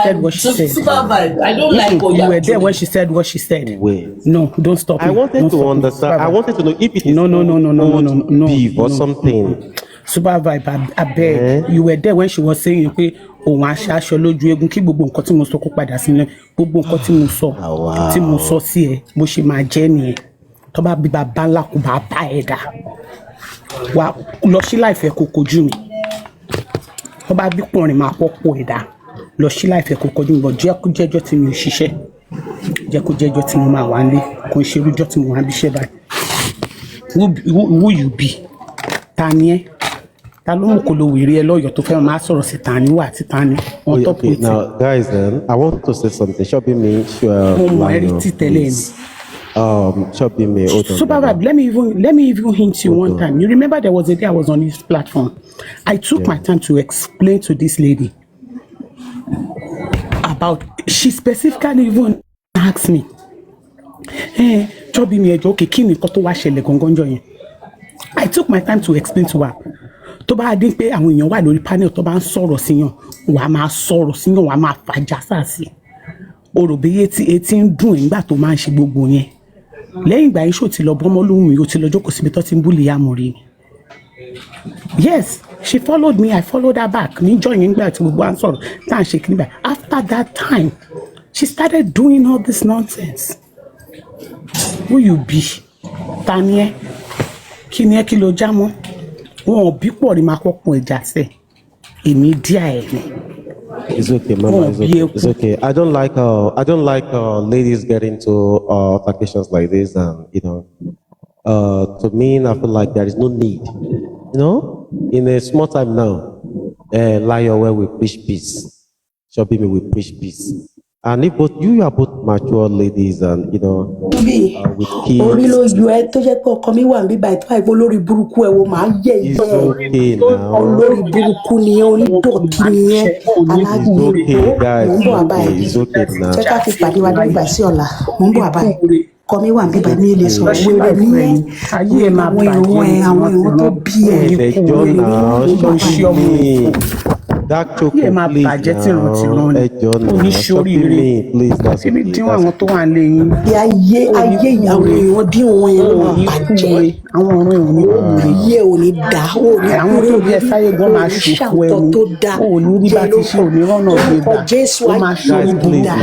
said what she said. Supervibez, I don't like what you were there when she said what she said. Wait. No, don't stop. I wanted to understand. I wanted to know if it is no beef or something. Supervibez, I beg. You were there when she was saying, "Okay, òun aṣọ lójú eégún kí gbogbo nǹkan tí mo sọ kó padà sílẹ̀ gbogbo nǹkan tí mo sọ sí ẹ bó ṣe máa jẹ́ nìyẹn tó bá bí bàbá ńlá kò bá bá ẹ dà wà lọ sí láìfẹ́ kó kojú mi tó bá bí pọ̀nrín máa pọ̀pọ̀ ẹ̀ dà lọ sí láìfẹ́ kó kojú mi bọ̀ jẹ́ kó jẹ́jọ́ tí mi ò ṣiṣẹ́ jẹ́ kó jẹ́jọ́ tí mo máa wà nílé kó ṣe irújọ́ tí mo wà níṣẹ́ báyìí who you be ta ni ẹ́ ta ló mú kó lo wèrè ẹ lọ́yọ̀ọ́ tó fẹ́ máa sọ̀rọ̀ sí tani wà àti tani on top okay, now guys, then I want to say something. Shopping me, shopping me. Supervibez, let me even hint you one time. You remember there was a day I was on this platform. I took my time to explain to this lady about. She specifically even asked me, "Hey, shopping me, okay, kí ni nǹkan tó wá ṣẹlẹ̀ gangan jọ yẹn?" I took my time to explain to her. Tó bá dín pé àwọn èèyàn wà lórí panel tó bá ń sọ̀rọ̀ síyàn wà á máa sọ̀rọ̀ síyàn wà á máa fàjà sáàsì òròbí etí ń dùn nígbà tó máa ń ṣe gbogbo yẹn lẹ́yìn ìgbà yìí ṣò ti lọ bọ́mọ́ lóhùn mi ó ti lọ jókòó síbi tó ti ń búlì àmọ̀rí ni. Yes, she followed me, I followed her back níjọ́ yẹn nígbà tí gbogbo à ń sọ̀rọ̀ tá à ń ṣe kí nígbà after that time she started doing all this nonsense. Who you be? Ta ni ẹ́? Kí ni ẹ́ kí ló já mọ́? Wọn bí pọ̀ ní máa kọ́kùn ẹja sẹ́ èmi díà ẹ̀ ni. It's okay, Mama. It's okay. I don't like ladies getting to occasions like this, and to me, I feel like there is no need. In a small time now, Lion where we preach peace, Shopping me we preach peace. And if both you are both mature ladies and with kids. Orí lójú ẹ tó jẹ́ pé ọkọ mi wà níbí báyìí tó àìpé olórí burúkú ẹ wo máa yẹ ìgbẹ́ olórí burúkú ni ẹ onídọ̀tí ni ẹ alágbèrè mò ń bọ̀ àbáyé jẹ́ ká fi pàdé wa nígbà sí ọ̀la mò ń bọ̀ àbáyé ọkọ mi wà níbí báyìí mi lè sọ̀rọ̀ wẹ́rẹ́ ní ẹ àwọn èèyàn tó bí ẹ Dark ayé ẹ̀ chocolate, máa please bàjẹ́ tí ìran ti now. rán ni Ẹjọ́ ò ní now. ṣoríire Me, please. That's èmi okay. dín That's àwọn tó wà ń lé yín ayé ayé àwọn èèyàn dín wọn yẹn ló ò máa ní bàjẹ́ kúre àwọn ọ̀run ò ní kúre ayé ò ní dá ò ní àwọn tó bí ẹ sáyé gan máa ṣòfò ẹni tó dá ò ní rí bá ti ṣe ò ní rọ́nà gbégbà Jésù ó máa ayé ṣorí Guys, please burúkú ni now.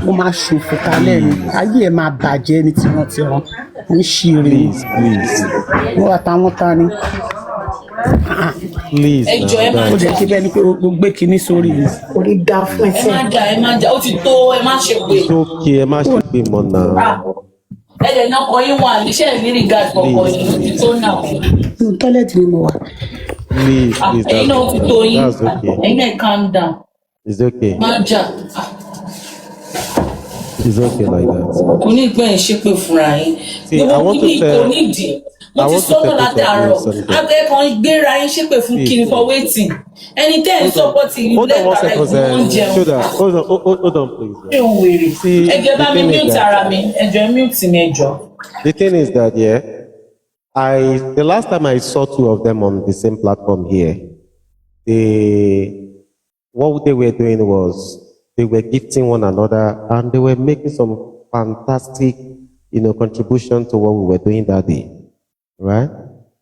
ó máa ṣòfò kalẹ̀ ni ayé ẹ̀ máa bàjẹ́ ní tiwọn ń ṣeré ni Please. wọ́n àtàwọn ta ni Please Ẹjọ́ ẹ now, máa ó guys. jẹ́ kí bẹ́ẹ̀ ni pé ó gbé kinní sórí mi. orí dá fún ẹ má jà ó ti tó ẹ má ṣe pé. It's okay. Ẹ má ṣe pé mọ́ now. Ẹ dẹ̀ náà kọ yín wà níṣẹ́ ìrírí gas kọ̀ọ̀kan yìí ó ti tó náà. inú tọ́lẹ̀tì ni mo wà. Please. Ẹ̀yin náà ó ti tó yín That's okay. ẹ̀yin náà calm down It's okay. má jà It's okay like that. kò ní gbẹ́ ẹ̀ ṣépè fúnra yín. See, I want to kò tell. nídìí mo I ti want to sọ́nà tell both of you látàárọ̀ something. akẹ́kọ̀ọ́ gbéra yín ṣépè fún kiri for waiting ẹni tẹ́ ẹ̀ ń sọ́pọ́tì yìí Hold on one lẹ́gbàá second, ẹ̀gbọ́n sir. jẹun. Shoulder. Hold on, please. ṣé o wèrè See, ẹjọ́ bá the mi thing is mute that- ara mi ẹjọ́ mute mi ẹjọ́. The thing is that, yeah, the last time I saw two of them on the same platform here, what they were doing was they were gifting one another and they were making some fantastic, contribution to what we were doing that day, right?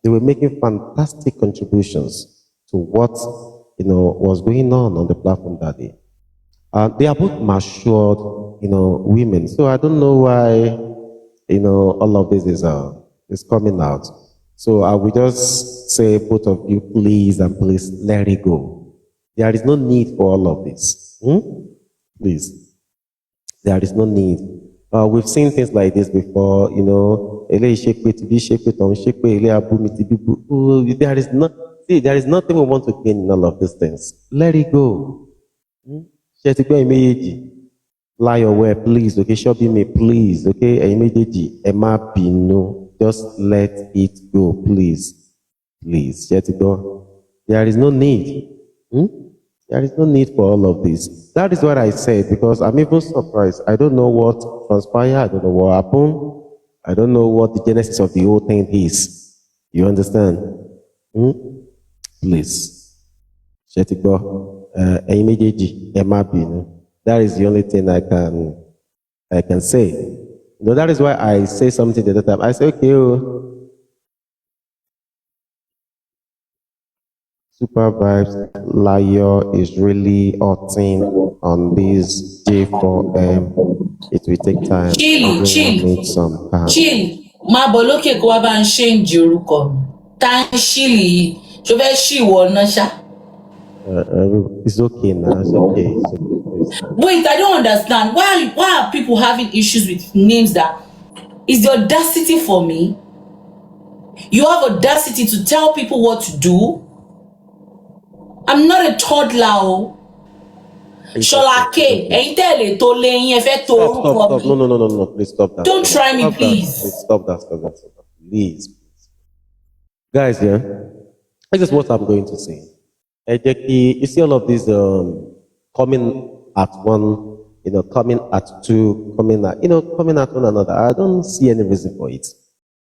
They were making fantastic contributions to what, was going on the platform that day. They are both matured, women. So I don't know why, all of this is coming out. So I will just say, both of you, please and please let it go. There is no need for all of this. Please. There is no need. We've seen things like this before, there is nothing we want to gain in all of these things. Let it go. Lie your way, please. Okay, show me, please. Okay, immediately, Emma Bino, just let it go, please. Please, let it go. There is no need. There is no need for all of this. That is what I said because I'm even surprised. I don't know what transpired. I don't know what happened. I don't know what the genesis of the whole thing is. You understand? Please. Let it go. Immediately, Emma Bino. That is the only thing I can say. That is why I say something the other time. I say, okay, Supervibez Layo is really hurting on this J4M. It will take time. Chill. Need some time. Chill máa bọ̀ lókè kó wá bá ń ṣéǹjì orúkọ mi tá ń ṣìlì yìí ṣó fẹ́ ṣì wọ ọ̀nà ṣá. It's okay now. It's okay. It's okay. Wait, I don't understand. Why are people having issues with names that is the audacity for me? You have audacity to tell people what to do. I'm not a toddler. Ṣọlá K, ẹ̀yin tẹ́lẹ̀ tó léyìn ẹ fẹ́ tó orúkọ mi. Stop. No. Please stop that. Don't try me, please. Stop that. Please. Guys, yeah. This is what I'm going to say. You see all of these coming at one, coming at two, coming at one another. I don't see any reason for it.